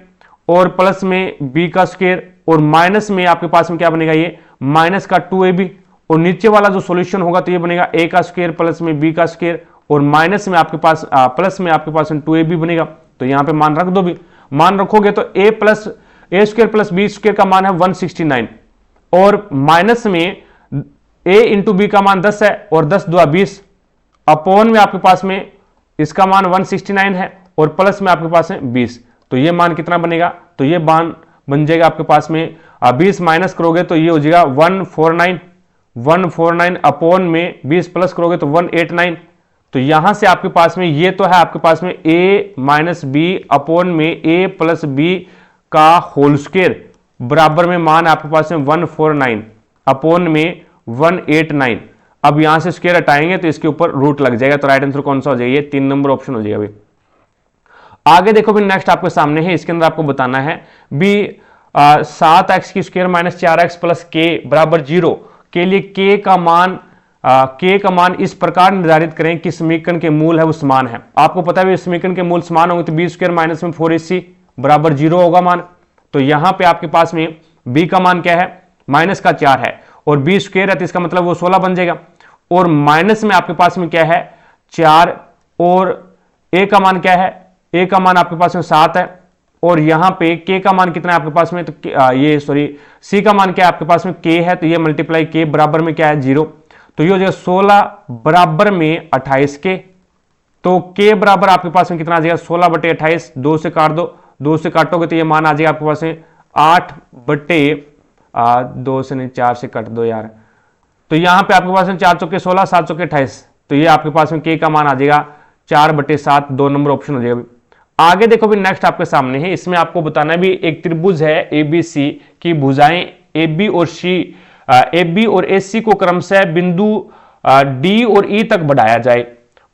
और प्लस में b का स्क्वायर और माइनस में आपके पास में क्या बनेगा, ये माइनस का 2ab और नीचे वाला जो सॉल्यूशन होगा तो ये बनेगा a का स्क्वायर प्लस में b का स्क्वायर और माइनस में आपके पास प्लस में आपके पास 2ab बनेगा। तो यहां पे मान रख दो, भी मान रखोगे तो a square plus B square का मान है 169 और माइनस में a इंटू बी का मान 10 है और 10 दुआ 20 अपॉन में आपके पास में इसका मान 169 है और प्लस में आपके पास है 20। तो ये मान कितना बनेगा, तो ये मान बन जाएगा आपके पास में 20 माइनस करोगे तो ये हो जाएगा 149 अपॉन में 20 प्लस करोगे तो 189। तो यहां से आपके पास में ये तो है आपके पास में a माइनस बी अपॉन में a प्लस बी का होल स्क्वायर बराबर में मान आपके पास में 149 अपॉन में 189। अब यहां से स्क्वायर हटाएंगे तो इसके ऊपर रूट लग जाएगा। तो राइट आंसर कौन सा हो जाएगा, 3 नंबर ऑप्शन हो जाएगा। आगे देखो भी नेक्स्ट आपके सामने है, इसके अंदर आपको बताना है भी 7x की स्क्वायर माइनस 4x प्लस के बराबर 0 के लिए k का मान इस प्रकार निर्धारित करें कि समीकरण के मूल है वो समान है। आपको पता है समीकरण के मूल समान होंगे तो बी स्क्वायर माइनस में 4ac बराबर 0 होगा मान। तो यहां पे आपके पास में b का मान क्या है, माइनस का 4 है और बी स्क्वायर है तो इसका मतलब वो 16 बन जाएगा और माइनस में आपके पास में क्या है 4 और a का मान क्या है, a का मान आपके पास में 7 है और यहां पे k का मान कितना है आपके पास में, तो c का मान क्या है आपके पास में k है तो ये मल्टीप्लाई k बराबर में क्या है 0। तो ये हो जाएगा 16 बराबर में 28 के। तो k बराबर आपके पास में कितना आ जाएगा 16 बटे 28, 2 से काट दो, 2 से काटोगे तो ये मान आ जाएगा आपके पास में 8 बटे 2 से नहीं 4 से काट दो यार। तो यहां पे आपके पास में 4 चौके 16, 7 चौके 28, तो ये आपके पास में k का मान आ जाएगा 4 बटे 7, 2 नंबर ऑप्शन हो जाएगा। आगे देखो भी नेक्स्ट आपके सामने है, इसमें आपको बताना है भी एक त्रिभुज है ABC की भुजाएं AB और AC को क्रमशः बिंदु D और E तक बढ़ाया जाए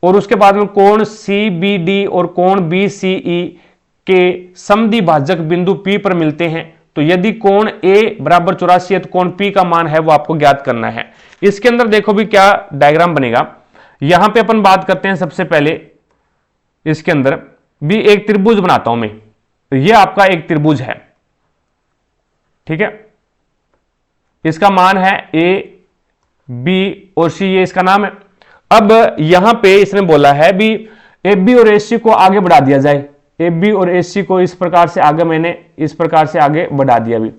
और उसके बाद में कोण CBD और कोण BCE के समद्विभाजक बिंदु P पर मिलते हैं। तो यदि कोण A बराबर 84 है तो कोण P का मान है वो आपको ज्ञात करना है। इसके अंदर देखो भी क्या डायग्राम बनेगा, यहां पे अपन बात करते हैं सबसे पहले इसके अंदर भी एक त्रिभुज बनाता हूं मैं। तो ये आपका एक त्रिभुज है, ठीक है, इसका मान है A B और C, ये इसका नाम है। अब यहां पे इसने बोला है भी AB और AC को आगे बढ़ा दिया जाए, AB और AC को इस प्रकार से आगे मैंने इस प्रकार से आगे बढ़ा दिया भी,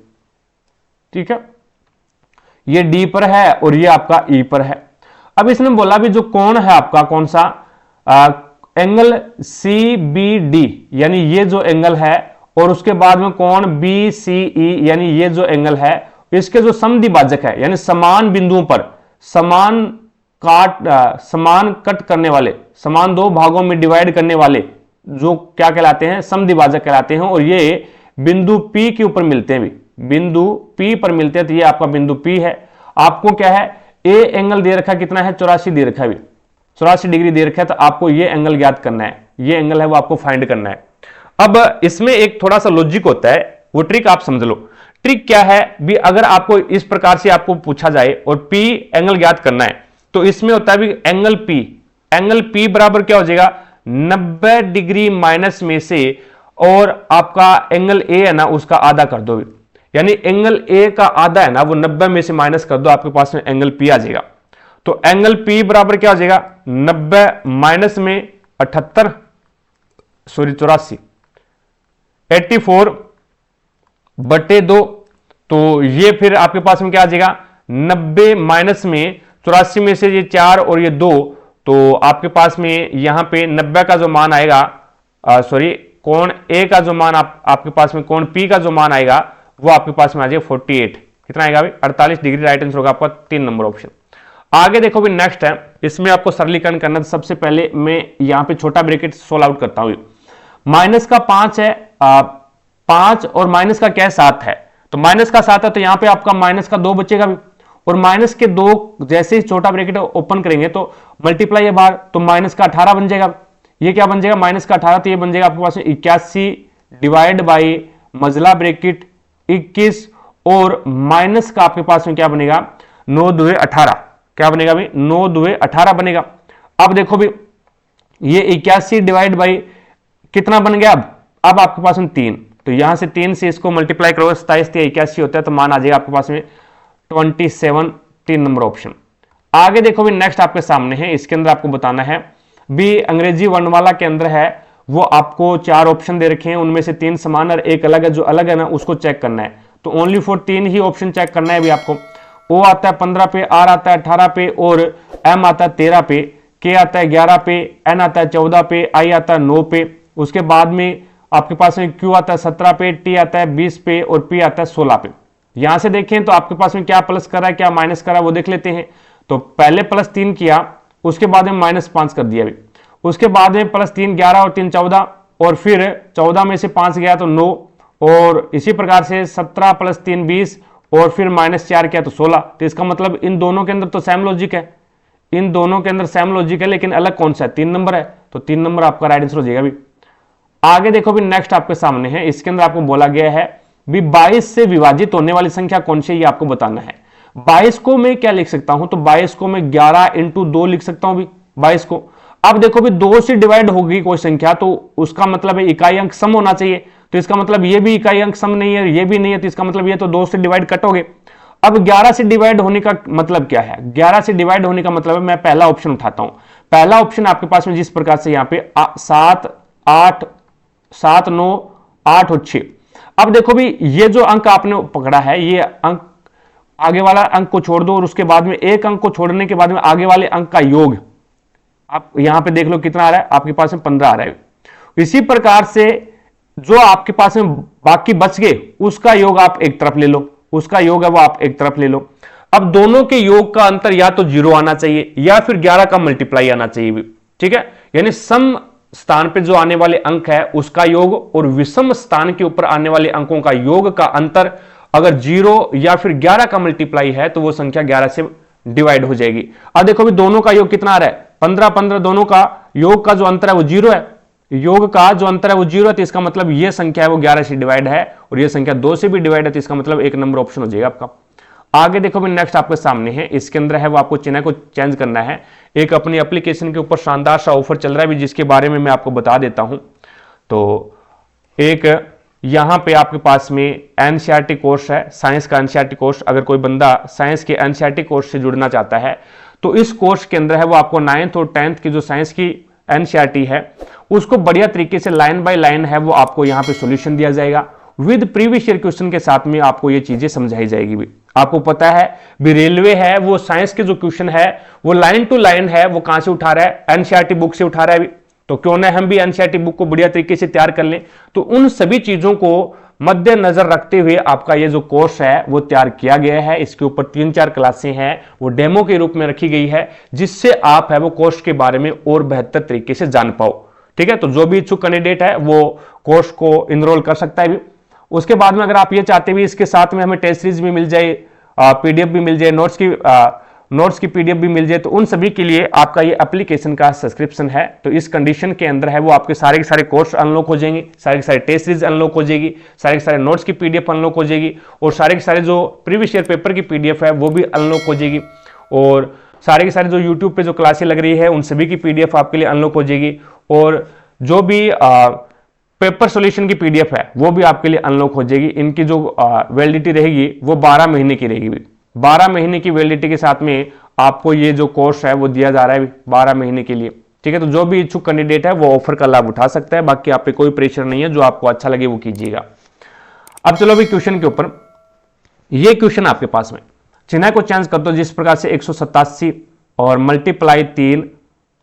ठीक है, ये D पर है और ये आपका E पर है। अब इसने बोला भी जो कोण है आपका कौन सा एंगल CBD यानी ये जो एंगल है और उसके बाद में कोण BCE यानी ये जो एंगल है, इसके जो समद्विभाजक है यानी समान बिंदुओं पर समान कट करने वाले, समान 2 भागों में डिवाइड करने वाले जो क्या कहलाते हैं, समद्विभाजक कहलाते हैं और ये बिंदु P के ऊपर मिलते हैं, भी बिंदु P पर मिलते हैं। तो ये आपका बिंदु P है। आपको क्या है A एंगल दे रखा है कितना है 84 दे रखा है, भी 84 डिग्री दे रखा है। तो आपको ये एंगल ज्ञात करना है, ये एंगल है वो आपको फाइंड करना है। अब इसमें एक थोड़ा सा लॉजिक होता है, वो ट्रिक आप समझ लो। ट्रिक क्या है भी, अगर आपको इस प्रकार से आपको पूछा जाए और P एंगल ज्ञात करना है तो इसमें होता है भी एंगल P बराबर क्या हो जाएगा 90 डिग्री माइनस में से और आपका एंगल A है ना उसका आधा कर दो, यानी एंगल A का आधा है ना वो 90 में से माइनस कर दो, आपके पास में एंगल P आ जाएगा। तो एंगल P बराबर क्या हो जाएगा 90 माइनस में 84 बटे 2। तो ये फिर आपके पास में क्या आ जाएगा 90 माइनस में 84 में से ये 4 और ये 2, तो आपके पास में यहां पे 90 का जो मान आएगा कोण ए का जो मान आपके पास में कोण पी का जो मान आएगा वो आपके पास में आ जाएगा 48, कितना आएगा भाई 48 डिग्री। राइट आंसर होगा आपका 3 नंबर ऑप्शन। आगे देखो भी नेक्स्ट है, इसमें आपको सरलीकरण करना। तो सबसे पहले मैं यहां पे छोटा ब्रैकेट सोल्व आउट करता हूं। माइनस का 5 है, 5 और माइनस का क्या है 7 है, तो माइनस का 7 है तो यहां पे आपका माइनस का 2 बचेगा भी, और माइनस के 2 जैसे ही छोटा ब्रैकेट ओपन करेंगे तो मल्टीप्लाई है बाहर, तो माइनस का 18 बन जाएगा। ये क्या बन जाएगा माइनस का 18, तो ये बन जाएगा आपके पास 81 डिवाइड बाई मजला ब्रैकेट 21 और माइनस का आपके पास में क्या बनेगा 9 दुए 18, क्या बनेगा भाई 9 दुए 18 बनेगा। अब देखो भी ये 81 डिवाइड बाई कितना बन गया, अब आपके पास में 3, तो यहां से 3 से इसको मल्टीप्लाई करो 27 81 होता है, तो मान आ जाएगा आपके पास में 27, 3 नंबर ऑप्शन। आगे देखो भी नेक्स्ट आपके सामने है, इसके अंदर आपको बताना है भी अंग्रेजी वर्णमाला के अंदर है वो आपको 4 ऑप्शन दे रखे हैं, उनमें से 3 समान और एक अलग है, जो अलग है ना उसको चेक करना है। तो ओनली फॉर 3 ही ऑप्शन चेक करना है भी आपको। ओ आता है 15 पे, आर आता है 18 पे और एम आता है 13 पे, के आता है 11 पे, एन आता है 14 पे, आई आता है 9 पे, उसके बाद में आपके पास में क्यू आता है 17 पे, टी आता है 20 पे और पी आता है 16 पे। यहां से देखें तो आपके पास में क्या प्लस कर रहा है क्या माइनस कर रहा है वो देख लेते हैं। तो पहले +3 किया, उसके बाद में -5 कर दिया, उसके बाद में +3 11 और 3 14, और फिर 14 में से 5 गया तो 9, और इसी प्रकार से 17 + 3 20 और फिर -4 किया तो 16। तो इसका मतलब इन दोनों के अंदर तो सेम लॉजिक है, इन दोनों के अंदर सेम लॉजिक है, लेकिन अलग कौन सा है 3 नंबर है, तो 3 नंबर आपका राइट आंसर हो जाएगा भी। आगे देखो भी नेक्स्ट आपके सामने है, इसके अंदर आपको बोला गया है भी 22 से विभाजित होने वाली संख्या कौन सी है, ये आपको बताना है। 22 को मैं क्या लिख सकता हूं, तो 22 को मैं 11 × 2 लिख सकता हूं भी 22 को। अब देखो भी 2 से डिवाइड होगी कोई संख्या तो उसका मतलब है इकाई अंक सम होना चाहिए, तो इसका मतलब ये भी इकाई अंक सम नहीं है, ये भी नहीं है, तो इसका मतलब ये तो 2 से डिवाइड कट हो गए। अब 11 से डिवाइड होने का मतलब क्या है, 11 से डिवाइड होने का मतलब है मैं पहला ऑप्शन उठाता हूं। पहला ऑप्शन आपके पास में जिस प्रकार से यहां पे 7 8 7 9 8 और 6। अब देखो भी ये जो अंक आपने पकड़ा है, ये अंक आगे वाला अंक को छोड़ दो और उसके बाद में एक अंक को छोड़ने के बाद में आगे वाले अंक का योग आप यहां पे देख लो कितना आ रहा है, आपके पास में 15 आ रहा है। इसी प्रकार से जो आपके पास में बाकी बच गए उसका योग आप एक तरफ ले लो, उसका योग है वो आप एक तरफ ले लो। अब दोनों के योग का अंतर या तो 0 आना चाहिए या फिर 11 का मल्टीप्लाई आना चाहिए भी, ठीक है। यानी सम स्थान पे जो आने वाले अंक है उसका योग और विषम स्थान के ऊपर आने वाले अंकों का योग का अंतर अगर 0 या फिर 11 का मल्टीप्लाई है तो वो संख्या 11 से डिवाइड हो जाएगी। अब देखो भी दोनों का योग कितना आ रहा है 15 15, दोनों का योग का जो अंतर है वो 0 है, योग का जो अंतर है वो 0 है, तो इसका मतलब ये संख्या है वो 11 से डिवाइड है और ये संख्या 2 से भी डिवाइड है, तो इसका मतलब 1 नंबर ऑप्शन हो जाएगा आपका। आगे देखो भी नेक्स्ट आपके सामने है, इसके अंदर है वो आपको चिन्ह को चेंज करना है। एक अपनी एप्लीकेशन के ऊपर शानदार सा ऑफर चल रहा है भी, जिसके बारे में मैं आपको बता देता हूं। तो एक यहां पे आपके पास में एनसीईआरटी कोर्स है, साइंस का एनसीईआरटी कोर्स। अगर कोई बंदा साइंस के एनसीईआरटी कोर्स से जुड़ना चाहता है तो इस कोर्स के अंदर है वो आपको 9th और 10th की जो साइंस की एनसीईआरटी है उसको बढ़िया तरीके से लाइन बाय लाइन है वो आपको यहां पे सॉल्यूशन दिया जाएगा विद प्रीवियस ईयर क्वेश्चन के साथ में आपको ये चीजें समझाई जाएगी भी। आपको पता है भी रेलवे है वो साइंस के जो क्वेश्चन है वो लाइन टू लाइन है वो कहां से उठा रहा है, एनसीईआरटी बुक से उठा रहा है भी। तो क्यों ना हम भी एनसीईआरटी बुक को बढ़िया तरीके से तैयार कर लें। तो उन सभी चीजों को मद्देनजर रखते हुए आपका ये जो कोर्स है वो तैयार किया गया है। इसके ऊपर 3-4 क्लासें हैं वो डेमो के रूप में रखी गई है, जिससे आप है वो कोर्स के बारे में और बेहतर तरीके से जान पाओ, ठीक है। तो जो भी इच्छुक कैंडिडेट है वो कोर्स को इनरोल कर सकता है भी। उसके बाद में अगर आप ये चाहते भी इसके साथ में हमें टेस्ट सीरीज भी मिल जाए, पीडीएफ भी मिल जाए, नोट्स की पीडीएफ भी मिल जाए, तो उन सभी के लिए आपका ये एप्लीकेशन का सब्सक्रिप्शन है। तो इस कंडीशन के अंदर है वो आपके सारे के सारे कोर्स अनलॉक हो जाएंगे, सारे के सारे टेस्ट सीरीज अनलॉक हो जाएगी, सारे के सारे नोट्स की पीडीएफ अनलॉक हो जाएगी और सारे के सारे जो प्रीवियस ईयर पेपर की पीडीएफ है वो भी अनलॉक हो जाएगी और सारे के सारे जो यूट्यूब पे जो क्लासें लग रही है उन सभी की पीडीएफ आपके लिए अनलॉक हो जाएगी और जो भी पेपर सॉल्यूशन की पीडीएफ है वो भी आपके लिए अनलॉक हो जाएगी। इनकी जो वैलिडिटी रहेगी वो 12 महीने की रहेगी। 12 महीने की वैलिडिटी के साथ में आपको ये जो कोर्स है वो दिया जा रहा है 12 महीने के लिए, ठीक है। तो जो भी इच्छुक कैंडिडेट है वो ऑफर का लाभ उठा सकता है, बाकी आप पे कोई प्रेशर नहीं है, जो आपको अच्छा लगे वो कीजिएगा। अब चलो भी क्वेश्चन के ऊपर, ये क्वेश्चन आपके पास में चिन्ह को चेंज कर दो जिस प्रकार से 187 और मल्टीप्लाई 3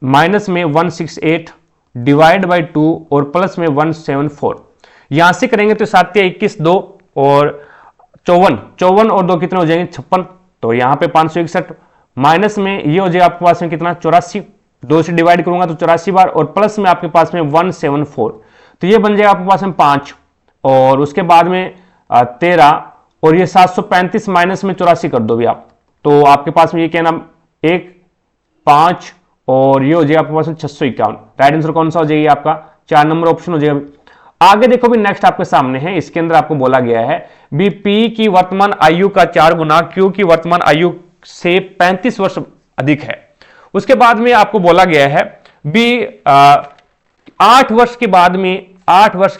माइनस में 168 डिवाइड बाई 2 और प्लस में 174। यहां से करेंगे तो 7 या 21 2 और 54 और 2 कितने हो जाएंगे 56। तो यहां पे 561 माइनस में ये हो जाएगा आपके पास में कितना 84, 2 से डिवाइड करूंगा तो 84 बार और प्लस में आपके पास में 174। तो ये बन जाएगा आपके पास में 5 और उसके बाद में 13 और ये 735 माइनस में 84 कर दो भी आप, तो आपके पास में ये क्या नाम 1 5 और ये हो जाएगा आपके पास में 651। राइट आंसर कौन सा हो जाएगा आपका 4 नंबर ऑप्शन हो जाएगा। आगे देखो भी नेक्स्ट आपके सामने है, इसके अंदर आपको बोला गया है बी पी की वर्तमान आयु का 4 गुना क्यू की वर्तमान आयु से 35 वर्ष अधिक है। उसके बाद में आपको बोला गया है बी 8 वर्ष के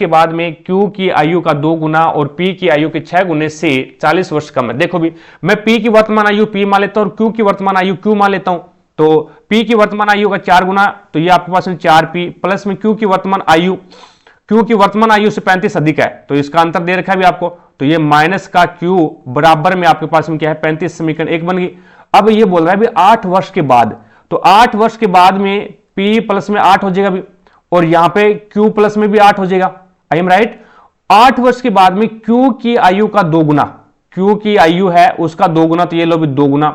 बाद में क्यू की आयु का 2 गुना और पी की आयु के 6 गुने से 40 वर्ष कम है। देखो भी मैं पी की वर्तमान आयु पी मान लेता हूं और क्यू की वर्तमान आयु क्यू मान लेता हूं। तो पी की वर्तमान आयु का 4 गुना तो ये आपके पास में 4p प्लस में क्यू की वर्तमान आयु से 35 अधिक है, तो इसका अंतर दे रखा है भी आपको। तो ये माइनस का क्यू बराबर में आपके पास में क्या है 35, समीकरण 1 बन गई। अब ये बोल रहा है भी 8 वर्ष के बाद, तो 8 वर्ष के बाद में p प्लस में 8 हो जाएगा भी और यहां पे q प्लस में भी 8 हो जाएगा। I am right. 8 वर्ष के बाद में q की आयु का 2 गुना, q की आयु है उसका 2 गुना, तो ये लो भी 2 गुना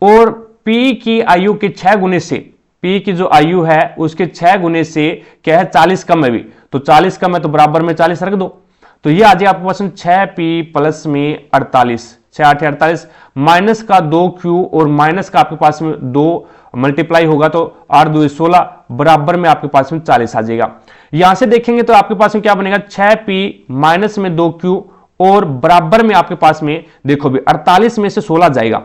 और p की आयु के 6 गुने से, p की जो आयु है उसके 6 गुने से क्या है 40 कम है भी, तो 40 कम है तो बराबर में 40 रख दो। तो ये आ जाए आपके पास 6p प्लस में 48, 6 8 48 माइनस का 2q और माइनस का आपके पास में 2 मल्टीप्लाई होगा तो 8 2 16 बराबर में आपके पास में 40 आ जाएगा। यहां से देखेंगे तो आपके पास में क्या बनेगा 6p माइनस में 2q और बराबर में आपके पास में देखो भी 48 में से 16 जाएगा,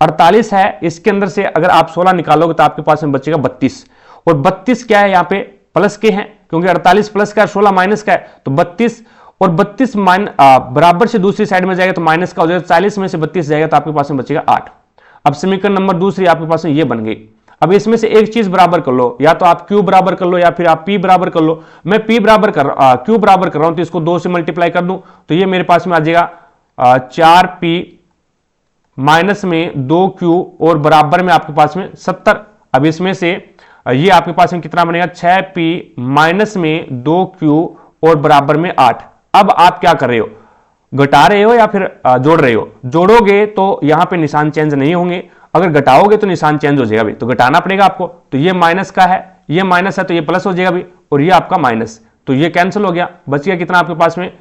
48 है इसके अंदर से अगर आप 16 निकालोगे तो आपके पास में बचेगा 32 और 32 क्या है यहाँ पे प्लस के हैं क्योंकि 48 प्लस का 16 माइनस का है, तो 32 और 32 बराबर से दूसरी साइड में जाएगा तो माइनस का हो जाएगा, 40 में से 32 जाएगा तो आपके पास में बचेगा 8। अब समीकरण नंबर दूसरी आपके पास में ये बन गई। अब इसमें से एक चीज बराबर कर लो, या तो आप q बराबर कर लो या फिर आप p बराबर कर लो। मैं q बराबर कर रहा हूं तो इसको 2 से मल्टीप्लाई कर दूं तो ये मेरे पास में आ जाएगा 4p माइनस में 2q और बराबर में आपके पास में 70। अब इसमें से ये आपके पास में कितना बनेगा 6p माइनस में 2q और बराबर में 8। अब आप क्या कर रहे हो, घटा रहे हो या फिर जोड़ रहे हो? जोड़ोगे तो यहां पे निशान चेंज नहीं होंगे, अगर घटाओगे तो निशान चेंज हो जाएगा भी, तो घटाना पड़ेगा आपको। तो ये माइनस का है, ये माइनस है तो ये प्लस हो जाएगा भी और ये आपका माइनस, तो ये कैंसिल हो गया। बच गया कितना आपके पास में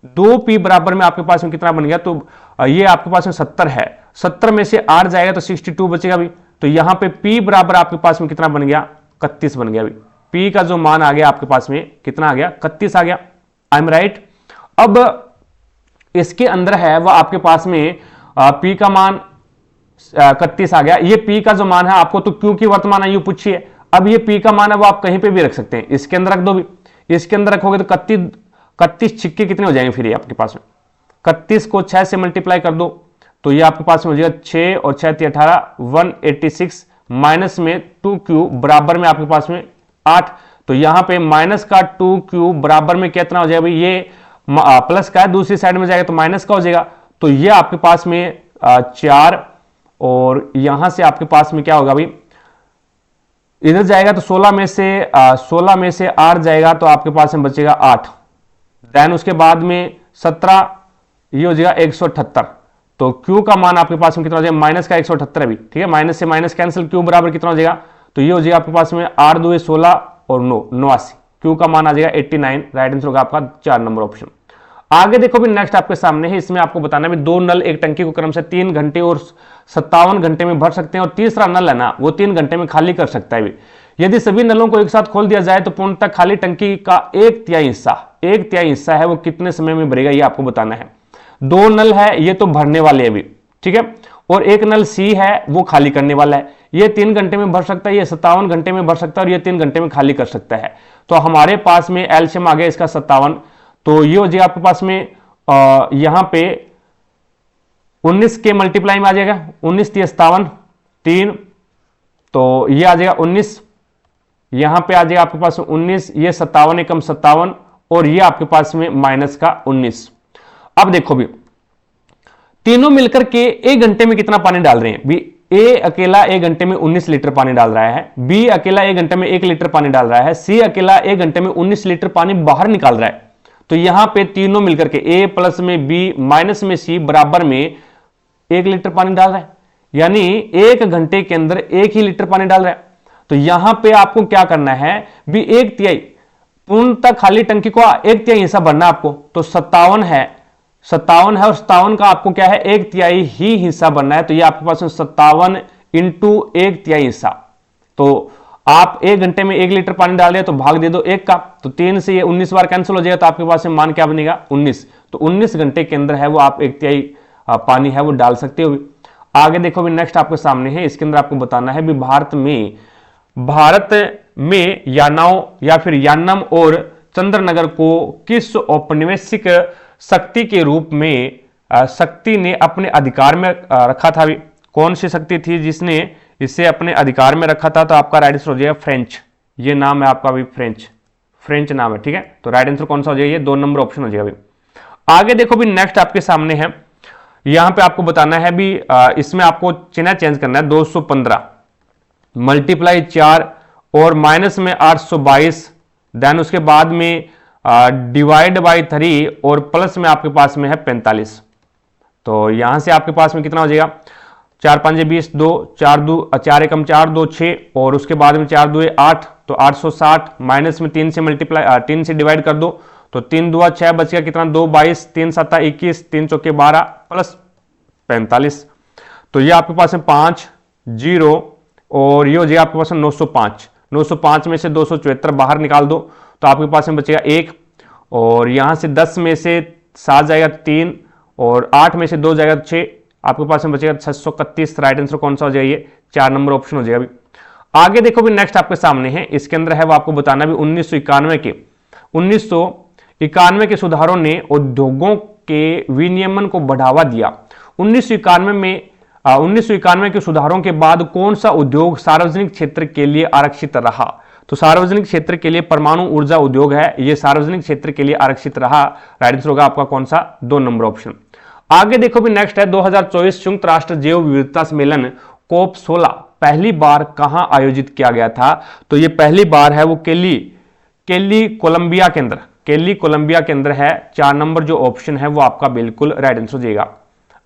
2p बराबर में आपके पास में कितना बन गया, तो ये आपके पास में 70 है, 70 में से 8 जाएगा तो 62 बचेगा भी। तो यहां पे p बराबर आपके पास में कितना बन गया 31 बन गया भी। p का जो मान आ गया आपके पास में कितना आ गया 31 आ गया। I am right. अब इसके अंदर है वह आपके पास में p का मान 31 आ गया। ये p का जो मान है आपको तो q की वर्तमान आयु पूछी है, अब ये p का मान है वो आप कहीं पे भी रख सकते हैं, इसके अंदर रख दो भी, इसके अंदर रखोगे तो 31 छिक्के कितने हो जाएंगे फिर ये आपके पास में 31 को 6 से मल्टीप्लाई कर दो तो ये आपके पास में हो जाएगा 6 और 6 18 186 माइनस में 2q बराबर में आपके पास में 8। तो यहां पे माइनस का 2q बराबर में कितना हो जाएगा, ये प्लस का है दूसरी साइड में जाएगा तो माइनस का हो जाएगा। तो ये आपके पास में 4 और यहां से आपके पास में क्या होगा भाई, इधर जाएगा तो 16 में से 8 जाएगा तो आपके पास में बचेगा 8। देन उसके बाद में 17 ये हो जाएगा 178। तो q का मान आपके पास में कितना हो जाएगा माइनस का 178 है भी, ठीक है, माइनस से माइनस कैंसिल, q बराबर कितना हो जाएगा, तो ये हो जाएगा आपके पास में 8 2 16 और 9 89, q का मान आ जाएगा 89। राइट आंसर होगा आपका 4 नंबर ऑप्शन। आगे देखो भी नेक्स्ट आपके सामने है, इसमें आपको बताना है 2 नल एक टंकी को क्रम से 3 घंटे और 57 घंटे में भर सकते हैं और तीसरा नल है ना वो 3 घंटे में खाली कर सकता है भी। यदि सभी नलों को एक साथ खोल दिया जाए तो पूर्णतः खाली टंकी का 1/3 हिस्सा है वो कितने समय में भरेगा, ये आपको बताना है। 2 नल है ये तो भरने वाले हैं भी, ठीक है, और एक नल सी है वो खाली करने वाला है। ये 3 घंटे में भर सकता है, ये 57 घंटे में भर सकता है और ये 3 घंटे में खाली कर सकता है। तो हमारे पास में एलसीएम आ गया इसका 57, तो ये हो जाएगा आपके पास में यहां पे 19 के मल्टीप्लाई में आ जाएगा 19 3 57 3, तो ये आ जाएगा 19, यहां पे आ जाएगा आपके पास 19, ये 57 एकम 57 और ये आपके पास में माइनस का 19। अब देखो भी तीनों मिलकर के 1 घंटे में कितना पानी डाल रहे हैं भी, ए अकेला 1 घंटे में 19 लीटर पानी डाल रहा है, बी अकेला 1 घंटे में 1 लीटर पानी डाल रहा है, सी अकेला 1 घंटे में 19 लीटर पानी बाहर निकाल रहा है। तो यहां पे तीनों मिलकर के ए प्लस में बी माइनस में सी बराबर में 1 लीटर पानी डाल रहा है, यानी 1 घंटे के अंदर 1 ही लीटर पानी डाल रहा है। तो यहां पे आपको क्या करना है भी 1/3 पूर्णतः खाली टंकी को 1/3 हिस्सा भरना आपको। तो 57 है और 57 का आपको क्या है 1/3 ही हिस्सा बनना है। तो ये आपके पास 57 इंटू 1/3 हिस्सा। तो आप 1 घंटे में 1 लीटर पानी डाल रहे हैं तो भाग दे दो 1 का, तो 3 से ये 19 बार कैंसिल हो जाएगा, तो आपके पास में मान क्या बनेगा 19। तो 19 घंटे के अंदर है वो आप 1/3 पानी है वो डाल सकते हो। आगे देखो भी नेक्स्ट आपके सामने है, इसके अंदर आपको बताना है भी भारत में यानाओं या फिर यानम और चंद्रनगर को किस औपनिवेशिक शक्ति के रूप में शक्ति ने अपने अधिकार में रखा था। भी कौन सी शक्ति थी जिसने इसे अपने अधिकार में रखा था? तो आपका राइट आंसर हो जाएगा फ्रेंच। ये नाम है आपका भी फ्रेंच नाम है, ठीक है। तो राइट आंसर कौन सा हो जाएगा? ये 2 नंबर ऑप्शन हो जाएगा। भी आगे देखो भी नेक्स्ट आपके सामने है, यहां पे आपको बताना है भी इसमें आपको चिन्ह चेंज करना है। 215 मल्टीप्लाई 4 और माइनस में 822, देन उसके बाद में डिवाइड बाई 3 और प्लस में आपके पास में है 45। तो यहां से आपके पास में कितना हो जाएगा 4 5 20 2 4 एकम 4 2 6 और उसके बाद में 4 2 8, तो 860 माइनस में 3 से मल्टीप्लाई 3 से डिवाइड कर दो, तो 3 2 6 बच गया कितना 2 22 3 7 21 3 चौके 12 प्लस 45। तो ये आपके पास में 5 0 और ये हो जाएगा आपके पास में 905 में से 274 बाहर निकाल दो, तो आपके पास में बचेगा 1 और यहां से 10 में से 7 जाएगा 3 और 8 में से 2 जाएगा 6, आपके पास में बचेगा 631। राइट आंसर कौन सा हो जाएगा? ये 4 नंबर ऑप्शन हो जाएगा। भी आगे देखो भी नेक्स्ट आपके सामने है, इसके अंदर है वो आपको बताना भी 1991 के सुधारों ने उद्योगों के विनियमन को बढ़ावा दिया। 1991 के सुधारों के बाद कौन सा उद्योग सार्वजनिक क्षेत्र के लिए आरक्षित रहा? तो सार्वजनिक क्षेत्र के लिए परमाणु ऊर्जा उद्योग है, यह सार्वजनिक क्षेत्र के लिए आरक्षित रहा। राइट आंसर होगा आपका कौन सा? 2 नंबर ऑप्शन। आगे देखो भी नेक्स्ट है 2024 संयुक्त राष्ट्र जैव विविधता सम्मेलन COP 16 पहली बार कहां आयोजित किया गया था? तो यह पहली बार है वो केली कोलंबिया के अंदर है। 4 नंबर जो ऑप्शन है वो आपका बिल्कुल राइट आंसर हो जाएगा।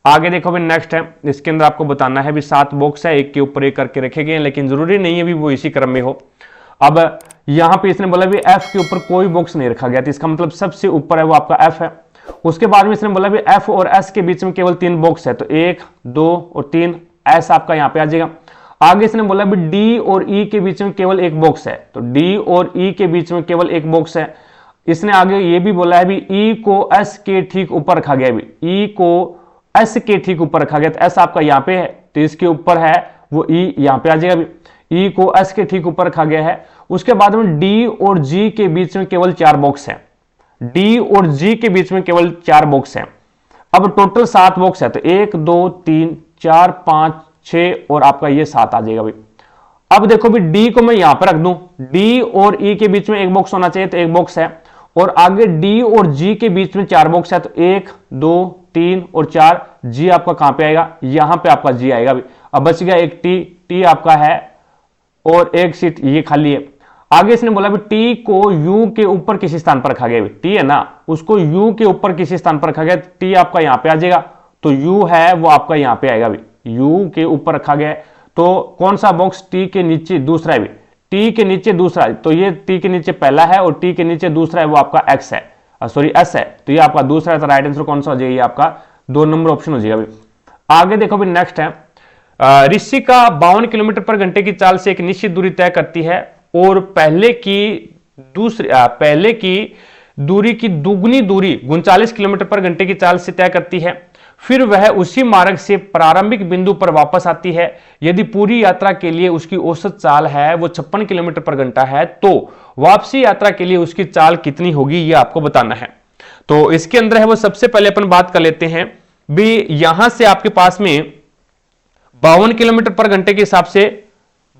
आगे देखो भी नेक्स्ट है, इसके अंदर आपको बताना है भी 7 बॉक्स है, एक के ऊपर एक करके रखे गए हैं, लेकिन जरूरी नहीं है भी वो इसी क्रम में हो। अब यहां पे इसने बोला भी F के ऊपर कोई बॉक्स नहीं रखा गया, तो इसका मतलब सबसे ऊपर है वो आपका F है। उसके बाद में इसने बोला भी F और S के बीच में केवल 3 बॉक्स है, तो 1 2 और 3 S आपका यहां पे आ जाएगा। आगे इसने बोला भी D और E के बीच में केवल 1 बॉक्स है, तो D और E के बीच में केवल 1 बॉक्स है। इसने आगे ये भी बोला है भी E को S के ठीक ऊपर रखा गया, भी E को S के ठीक ऊपर रखा गया, तो S आपका यहाँ पे है, तो इसके ऊपर है वो E यहाँ पे आ जाएगा। भी E को S के ठीक ऊपर रखा गया है। उसके बाद में D और G के बीच में केवल 4 बॉक्स है, D और G के बीच में केवल 4 बॉक्स है। अब टोटल 7 बॉक्स है, तो 1 2 3 4 5 6 और आपका ये 7 आ जाएगा। भी अब देखो भी D को मैं यहां पर रख दूं, D और E के बीच में 1 बॉक्स होना चाहिए, तो 1 बॉक्स है, और आगे D और G के बीच में 4 बॉक्स है, तो 1 2 3 और 4। G आपका कहां पे आएगा? यहां पे आपका G आएगा। भी अब बच गया एक T आपका है और एक सीट ये खाली है। आगे इसने बोला भी T को U के ऊपर किसी स्थान पर रखा गया, T है ना, उसको U के ऊपर किसी स्थान पर रखा गया, T आपका यहां पे आ जाएगा, तो U है वो आपका यहां पे आएगा। भी U के ऊपर रखा गया है, तो कौन सा बॉक्स T के नीचे दूसरा है? भी T के नीचे दूसरा, तो ये T के नीचे पहला है और T के नीचे दूसरा है वो आपका X है, सॉरी S है, तो ये आपका दूसरा है। तो राइट आंसर कौन सा हो जाएगा? ये आपका 2 नंबर ऑप्शन हो जाएगा। आगे देखो भी नेक्स्ट है, ऋषिका 52 किलोमीटर पर घंटे की चाल से एक निश्चित दूरी तय करती है और पहले की दूरी की दुगनी दूरी 39 किलोमीटर पर घंटे की चाल से तय करती है। फिर वह उसी मार्ग से प्रारंभिक बिंदु पर वापस आती है। यदि पूरी यात्रा के लिए उसकी औसत चाल है वो 56 किलोमीटर पर घंटा है, तो वापसी यात्रा के लिए उसकी चाल कितनी होगी ये आपको बताना है। तो इसके अंदर है वो सबसे पहले अपन बात कर लेते हैं भी, यहां से आपके पास में 52 किलोमीटर पर घंटे के हिसाब से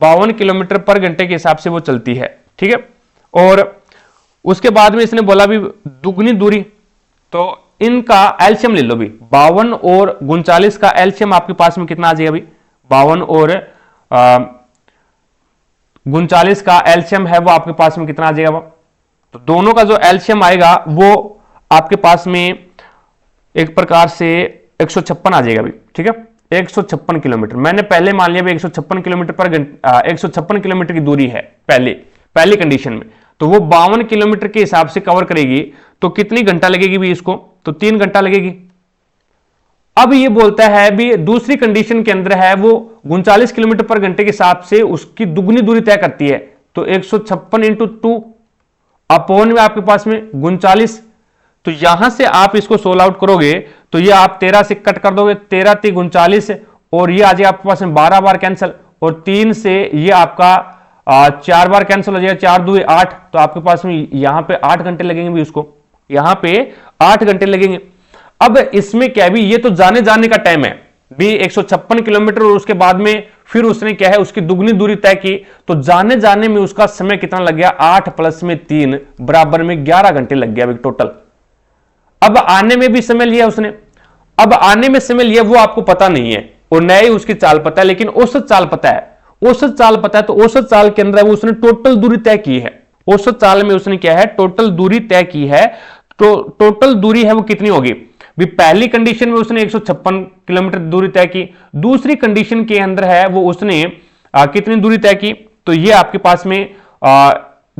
52 किलोमीटर पर घंटे के हिसाब से वो चलती है, ठीक है। और उसके बाद में इसने बोला भी दुगनी दूरी, तो इनका एलसीएम ले लो। भी 52 और 39 का एलसीएम आपके पास में कितना आ जाएगा? भी 52 और 39 का एलसीएम है वो आपके पास में कितना आ जाएगा? तो दोनों का जो एलसीएम आएगा वो आपके पास में एक प्रकार से 156 आ जाएगा भी, ठीक है। 156 किलोमीटर मैंने पहले मान लिया 156 किलोमीटर पर 156 किलोमीटर की दूरी है पहली कंडीशन में, तो वो 52 किलोमीटर के हिसाब से कवर करेगी, तो कितनी घंटा लगेगी भी इसको? तो 3 घंटा लगेगी। अब ये बोलता है भी दूसरी कंडीशन के अंदर है वो 39 किलोमीटर पर घंटे के हिसाब से उसकी दुगनी दूरी तय करती है, तो 156 इंटू 2 अपॉन में आपके पास में 39, तो यहां से आप इसको सोल्व आउट करोगे तो ये आप 13 से कट कर दोगे, 13 3 39 और ये आ जाएगा आपके पास में 12 बार कैंसिल, और 3 से ये आपका 4 बार कैंसिल हो जाएगा, 4 2 8, तो आपके पास में यहां पे 8 घंटे लगेंगे भी उसको, यहां पे 8 घंटे लगेंगे। अब इसमें क्या है भी, ये तो जाने जाने का टाइम है भी 156 किलोमीटर, और उसके बाद में फिर उसने क्या है उसकी दुगनी दूरी तय की, तो जाने जाने में उसका समय कितना लग गया? 8 प्लस में 3 बराबर में 11 घंटे लग गया टोटल। अब आने में भी समय लिया उसने, अब आने में समय लिया वो आपको पता नहीं है, और नया ही उसकी चाल पता है, लेकिन औसत चाल पता है, औसत चाल पता है, तो औसत चाल के अंदर वो उसने टोटल दूरी तय की है, औसत चाल में उसने क्या है टोटल दूरी तय की है, तो टोटल दूरी है वो कितनी होगी भी? पहली कंडीशन में उसने 156 किलोमीटर दूरी तय की, दूसरी कंडीशन के अंदर है वो उसने कितनी दूरी तय की? तो ये आपके पास में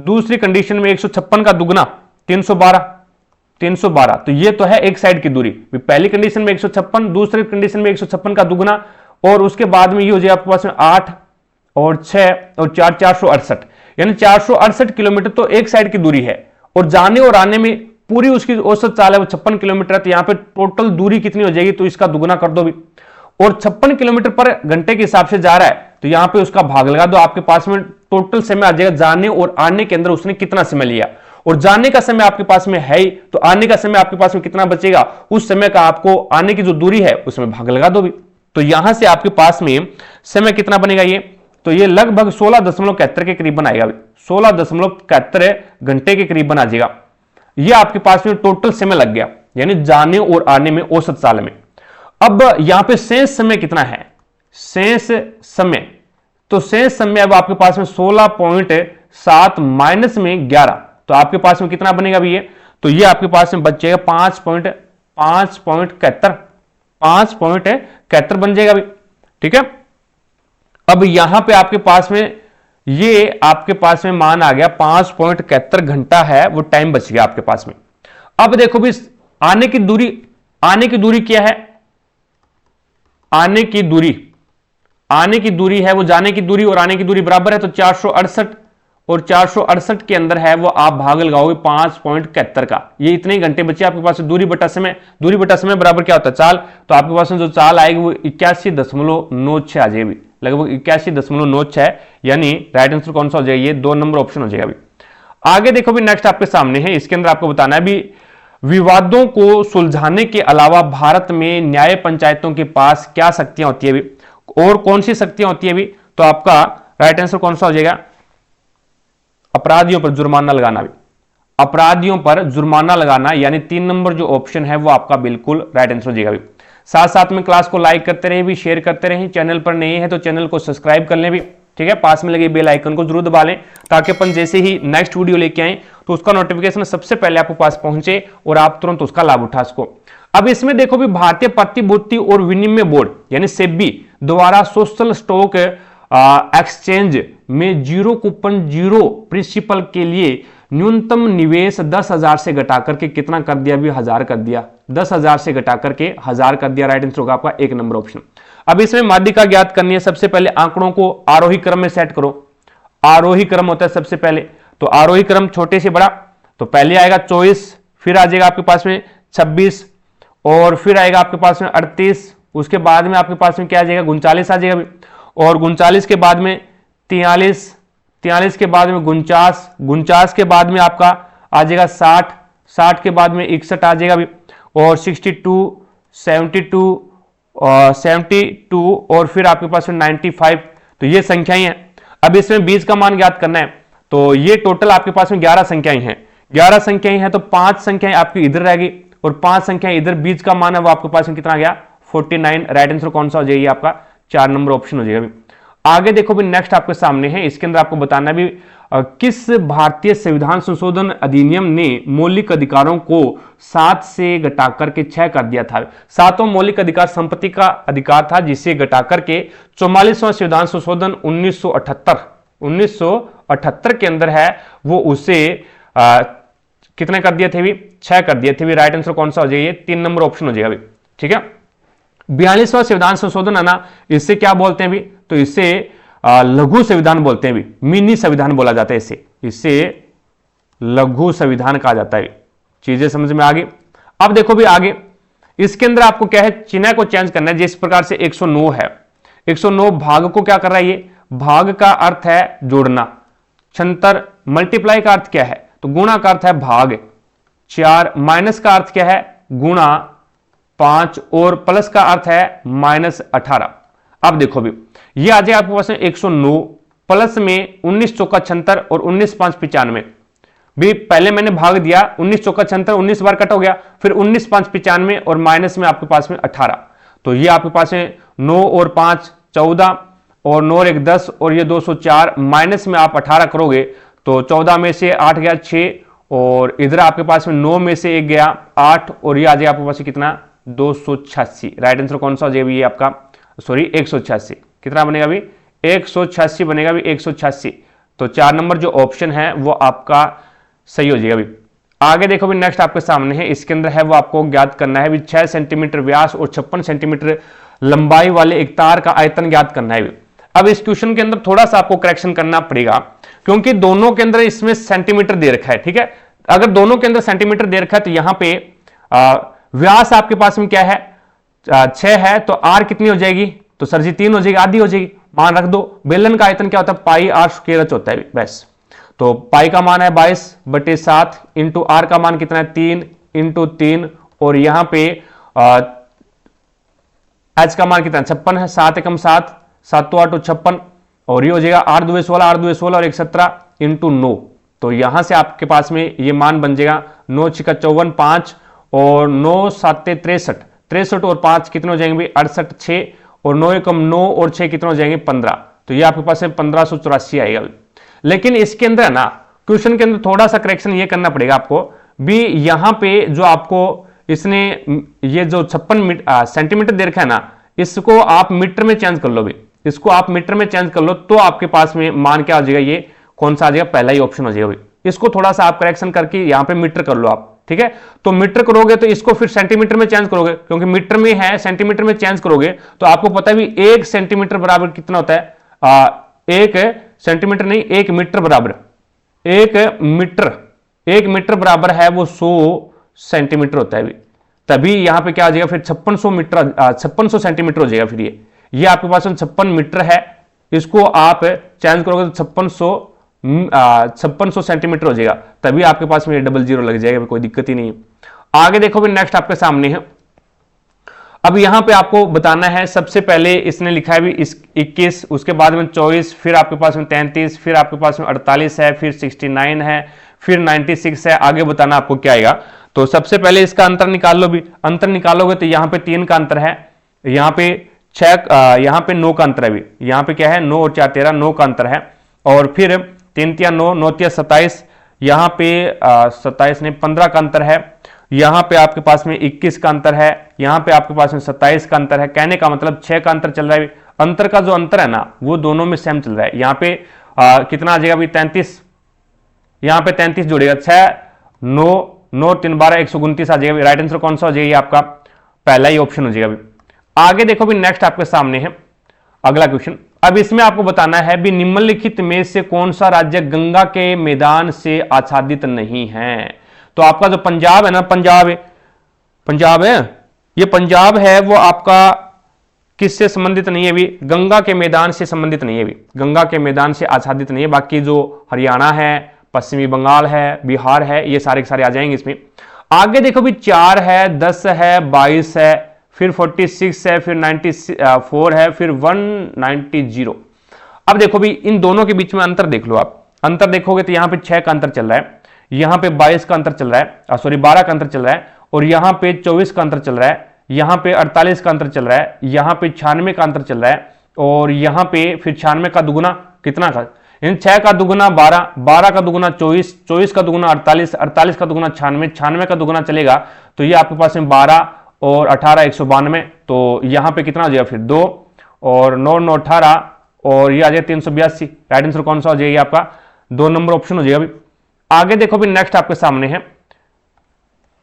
दूसरी कंडीशन में 156 का दुगना 312, तो ये तो है एक साइड की दूरी, पहली कंडीशन में 156, दूसरी कंडीशन में 156 का दुगना, और उसके बाद में ये हो जाएगा आपके पास में 8 और 6 और 4 468, यानी 468 किलोमीटर तो एक साइड की दूरी है, और जाने और आने में पूरी उसकी औसत चाल है वो 56 किलोमीटर है, तो यहां पे टोटल दूरी कितनी हो जाएगी? तो इसका दुगना कर दो भी, और 56 किलोमीटर पर घंटे के हिसाब से जा रहा है, तो यहां पे उसका भाग लगा दो, आपके पास में टोटल समय आ जाएगा जाने और आने के अंदर उसने कितना समय लिया, और जाने का समय आपके पास में है ही, तो आने का समय आपके पास में कितना बचेगा? उस समय का आपको आने की जो दूरी है उसमें भाग लगा दो भी, तो यहां से आपके पास में समय कितना बनेगा ये? तो ये लगभग 16.71 के करीब बनाएगा, 16.71 घंटे के करीब बना जाएगा। ये आपके पास में टोटल समय लग गया, यानी जाने और आने में औसत चाल में। अब यहां पे शेष समय कितना है? शेष समय, तो शेष समय अब आपके पास में 16.7 माइनस में 11, तो आपके पास में कितना बनेगा भी ये? तो ये आपके पास में बच जाएगा 5.71 बन जाएगा भी, ठीक है। अब यहां पे आपके पास में ये आपके पास में मान आ गया 5.71 घंटा है वो टाइम बच गया आपके पास में। अब देखो भी आने की दूरी क्या है? आने की दूरी है वो जाने की दूरी और आने की दूरी बराबर है, तो 468 और 468 के अंदर है वो आप भाग लगाओगे 5.71 का, ये इतने घंटे बचे आपके पास। दूरी बटा समय बराबर क्या होता है? चाल, तो आपके पास में जो चाल आएगी वो 81.96 आ जाएगी, लगभग 81.96, यानी राइट आंसर कौन सा हो जाएगा? ये 2 नंबर ऑप्शन हो जाएगा अभी। आगे देखो भी नेक्स्ट आपके सामने है, इसके अंदर आपको बताना है भी विवादों को सुलझाने के अलावा भारत में न्याय पंचायतों के पास क्या शक्तियां होती है भी, और कौन सी शक्तियां होती है भी? तो आपका राइट आंसर कौन सा हो जाएगा? अपराधियों पर जुर्माना लगाना भी, अपराधियों पर जुर्माना लगाना, यानी 3 नंबर जो ऑप्शन है वो आपका बिल्कुल राइट आंसर हो जाएगा भी। साथ साथ में क्लास को लाइक करते रहे भी, शेयर करते रहे, चैनल पर नए हैं तो चैनल को सब्सक्राइब कर लें भी, ठीक है। पास में लगे बेल आइकन को जरूर दबा लें, ताकि अपन जैसे ही नेक्स्ट वीडियो लेके आए तो उसका नोटिफिकेशन सबसे पहले आपके पास पहुंचे और आप तुरंत उसका लाभ उठा सको। अब इसमें देखो भी भारतीय प्रतिभूति और विनिमय बोर्ड यानी सेबी द्वारा सोशल स्टॉक एक्सचेंज में जीरो कूपन जीरो प्रिंसिपल के लिए न्यूनतम निवेश 10,000 से घटा करके कितना कर दिया भी? 1000 कर दिया, 10,000 से घटा करके 1000 कर दिया। राइट आंसर होगा आपका 1 नंबर ऑप्शन। अब इसमें माध्यिका ज्ञात करनी है। सबसे पहले आंकड़ों को आरोही क्रम में सेट करो, आरोही क्रम होता है सबसे पहले, तो आरोही क्रम छोटे से बड़ा, तो पहले आएगा 24, फिर आ जाएगा आपके पास में 26, और फिर आएगा आपके पास में 38, उसके बाद में आपके पास में क्या आ जाएगा? 39 आ जाएगा, और 39 के बाद में 43, 43 के बाद में 49, 49 के बाद में आपका आ जाएगा 60, 60 के बाद में 61 आ जाएगा भी, और 62, 72 और 72, और फिर आपके पास में 95, तो ये संख्याएं हैं। अब इसमें 20 का मान ज्ञात करना है, तो ये टोटल आपके पास में 11 संख्याएं हैं, 11 संख्याएं हैं, तो 5 संख्याएं आपकी इधर रहेगी और 5 संख्याएं इधर। 20 का मान है वो आपके पास में कितना आ गया? 49। राइट आंसर कौन सा हो जाएगी आपका? 4 नंबर ऑप्शन हो जाएगा अभी। आगे देखो भी नेक्स्ट आपके सामने है, इसके अंदर आपको बताना भी किस भारतीय संविधान संशोधन अधिनियम ने मौलिक अधिकारों को 7 से घटाकर के 6 कर दिया था। 7वां मौलिक अधिकार संपत्ति का अधिकार था, जिसे घटाकर के 44वां संविधान संशोधन 1978 के अंदर है, वो उसे कितने कर दिए थे भी? 6 कर दिए थे भी। राइट आंसर कौन सा हो जाएगा? ये 3 नंबर ऑप्शन हो जाएगा अभी। ठीक है, 42वां संविधान संशोधन है ना, इससे क्या बोलते हैं भी? तो इससे लघु संविधान बोलते हैं भी, मिनी संविधान बोला जाता है इससे लघु संविधान कहा जाता है। चीजें समझ में आ गई। अब देखो भी आगे इसके अंदर आपको क्या है, चिन्ह को चेंज करना है। जिस प्रकार से 109 है, 109 भाग को क्या कर रहा है? ये भाग का अर्थ है जोड़ना, छंतर मल्टीप्लाई का अर्थ क्या है? तो गुणा का अर्थ है भाग, 4 माइनस का अर्थ क्या है? गुणा 5 और प्लस का अर्थ है -18। अब देखो भी ये आ जाए आपके पास 109 प्लस में 19 चौका 76 और 19 5 95 भी। पहले मैंने भाग दिया, 19 चौका 76 19 बार कट हो गया, फिर 19 5 95 और माइनस में आपके पास में 18। तो ये आपके पास है 9 और 5 14 और 9 और 1 10 और ये 204, माइनस में आप 18 करोगे तो 14 में से 8 गया 6 और इधर आपके पास में 9 में से 1 गया 8 और ये आ जाए आपके पास कितना? 286। राइट आंसर कौन सा हो जाएगा? ये आपका 186। कितना बनेगा अभी? 186 बनेगा अभी, 186। तो 4 नंबर जो ऑप्शन है वो आपका सही हो जाएगा अभी। आगे देखो भी नेक्स्ट आपके सामने है, इसके अंदर है वो आपको ज्ञात करना है भी 6 सेंटीमीटर व्यास और 56 सेंटीमीटर लंबाई वाले एक तार का आयतन ज्ञात करना है। अब इस क्वेश्चन के अंदर थोड़ा सा आपको करेक्शन करना पड़ेगा, क्योंकि दोनों के अंदर इसमें सेंटीमीटर दे रखा है। ठीक है, अगर दोनों के अंदर सेंटीमीटर दे रखा है तो यहां पे व्यास आपके पास में क्या है? 6 है, तो आर कितनी हो जाएगी? तो सर जी 3 हो जाएगी, आधी हो जाएगी, मान रख दो। बेलन का आयतन क्या होता है? पाई आर स्क्वायर एच होता है बस। तो पाई का मान है 22/7 इंटू आर का मान कितना है? 3 इंटू 3 और यहां पे एच का मान कितना है? 56 है। 7 एकम 7, 7 8 56 और ये हो जाएगा 8 2 16, 8 2 16 और 1 17 इंटू 9। तो यहां से आपके पास में ये मान बन जाएगा 9 6 54 5 और 9 7 63, 63 और 5 कितने हो जाएंगे? 68 6 और 9 एकम 9 और 6 कितने हो जाएंगे? 15। तो ये आपके पास है 1584 आएगा। लेकिन इसके अंदर है ना, क्वेश्चन के अंदर थोड़ा सा करेक्शन ये करना पड़ेगा आपको भी। यहां पे जो आपको इसने ये जो 56 सेंटीमीटर दे रखा है ना, इसको आप मीटर में चेंज कर लो भी, इसको आप मीटर में चेंज कर लो तो आपके पास में मान क्या आ जाएगा? ये कौन सा आ जाएगा? पहला ही ऑप्शन हो जाएगा भाई। इसको थोड़ा सा आप करेक्शन करके यहां पे मीटर कर लो आप। ठीक है, तो मीटर करोगे तो इसको फिर सेंटीमीटर में चेंज करोगे, क्योंकि मीटर में है, सेंटीमीटर में चेंज करोगे तो आपको पता है भी 1 सेंटीमीटर बराबर कितना होता है? 1 सेंटीमीटर नहीं, 1 मीटर बराबर 1 मीटर बराबर है वो 100 सेंटीमीटर होता है भी। तभी यहां पे क्या आ जाएगा? फिर 5600 सेंटीमीटर हो जाएगा। फिर ये आपके पास 56 मीटर है, इसको आप चेंज करोगे तो 5600 सेंटीमीटर हो जाएगा। तभी आपके पास में डबल जीरो लग जाएगा, कोई दिक्कत ही नहीं है। आगे देखो भी नेक्स्ट आपके सामने है। अब यहां पे आपको बताना है, सबसे पहले इसने लिखा है भी 21, उसके बाद में 24, फिर आपके पास में 33, फिर आपके पास में 48 है, फिर 69 है, फिर 96 है। आगे बताना आपको क्या आएगा। तो सबसे पहले इसका अंतर निकाल लो भी। अंतर निकालोगे तो यहां पे 3 का अंतर है, यहां पे 6, यहां पे 9 का अंतर है भी। यहां पे क्या है? 9 और 4 13, 9 का अंतर है। और फिर 3 3 9, 9 3 27, यहां पे 27 नहीं 15 का अंतर है। यहां पे आपके पास में 21 का अंतर है, यहां पे आपके पास में 27 का अंतर है। कहने का मतलब 6 का अंतर चल रहा है। अंतर का जो अंतर है ना, वो दोनों में सेम चल रहा है। यहां पे कितना आ जाएगा अभी? 33, यहां पे 33 जोड़ेगा, 6 9 9 3 12 129 आ जाएगा। राइट आंसर कौन सा हो जाएगा? आपका पहला ही ऑप्शन हो जाएगा अभी। आगे देखो भी नेक्स्ट आपके सामने है अगला क्वेश्चन। अब इसमें आपको बताना है भी निम्नलिखित में से कौन सा राज्य गंगा के मैदान से आच्छादित नहीं है। तो आपका जो पंजाब है ना, पंजाब है, ये पंजाब है वो आपका किससे संबंधित नहीं है भी? गंगा के मैदान से संबंधित नहीं है भी, गंगा के मैदान से आच्छादित नहीं है। बाकी जो हरियाणा है, पश्चिमी बंगाल है, बिहार है, ये सारे के सारे आ जाएंगे इसमें। आगे देखो भी 4 है, 10 है, 22 है, फिर 46 है, फिर 94 है, फिर 190। अब देखो भी इन दोनों के बीच में अंतर देख लो आप। अंतर देखोगे तो यहां पे 6 का अंतर चल रहा है, यहां पे 22 का अंतर चल रहा है, सॉरी 12 का अंतर चल रहा है, और यहां पे 24 का अंतर चल रहा है, यहां पे 48 का अंतर चल रहा है, यहां पे 96 का अंतर चल रहा है, और यहां पे फिर 96 का दुगुना कितना का, इन 6 का दुगुना 12, 12 का दुगुना 24, 24 का दुगुना 48, 48 का दुगुना 96, 96 का दुगुना चलेगा तो ये आपके पास में 12 और 18 192, तो यहां पे कितना हो जाएगा फिर 2 और 9 9 18 और ये आ जाएगा 382। राइट आंसर कौन सा हो जाएगा आपका 2 नंबर ऑप्शन हो जाएगा। अभी आगे देखो भी नेक्स्ट आपके सामने है,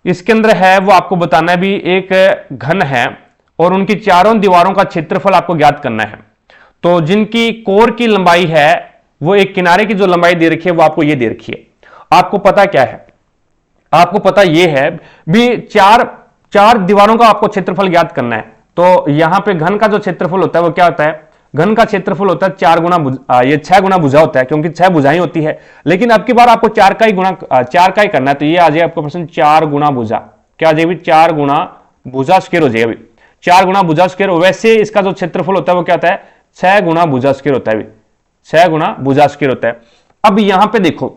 इसके अंदर है वो आपको बताना है भी एक घन है और उनकी चारों दीवारों का क्षेत्रफल आपको ज्ञात करना है। तो जिनकी कोर की लंबाई है वो एक किनारे की जो लंबाई दे रखी है वो आपको ये दे रखी है। आपको पता क्या है, आपको पता ये है भी चार दीवारों का आपको क्षेत्रफल ज्ञात करना है। तो यहां पे घन का जो क्षेत्रफल होता है वो क्या होता है, घन का क्षेत्रफल होता है 4 गुना ये 6 गुना भुजा होता है, क्योंकि 6 भुजाएं होती है। लेकिन अब की बार आपको 4 का ही करना है, तो ये आ जाए आपको प्रश्न 4 गुना भुजा, क्या आ जाएगी 4 गुना भुजा स्क्वायर हो जाएगा। 4 गुना भुजा स्क्वायर, वैसे इसका जो क्षेत्रफल होता है वो क्या होता है 6 गुना भुजा स्क्वायर होता है, 6 गुना भुजा स्क्वायर होता है। अब यहां पे देखो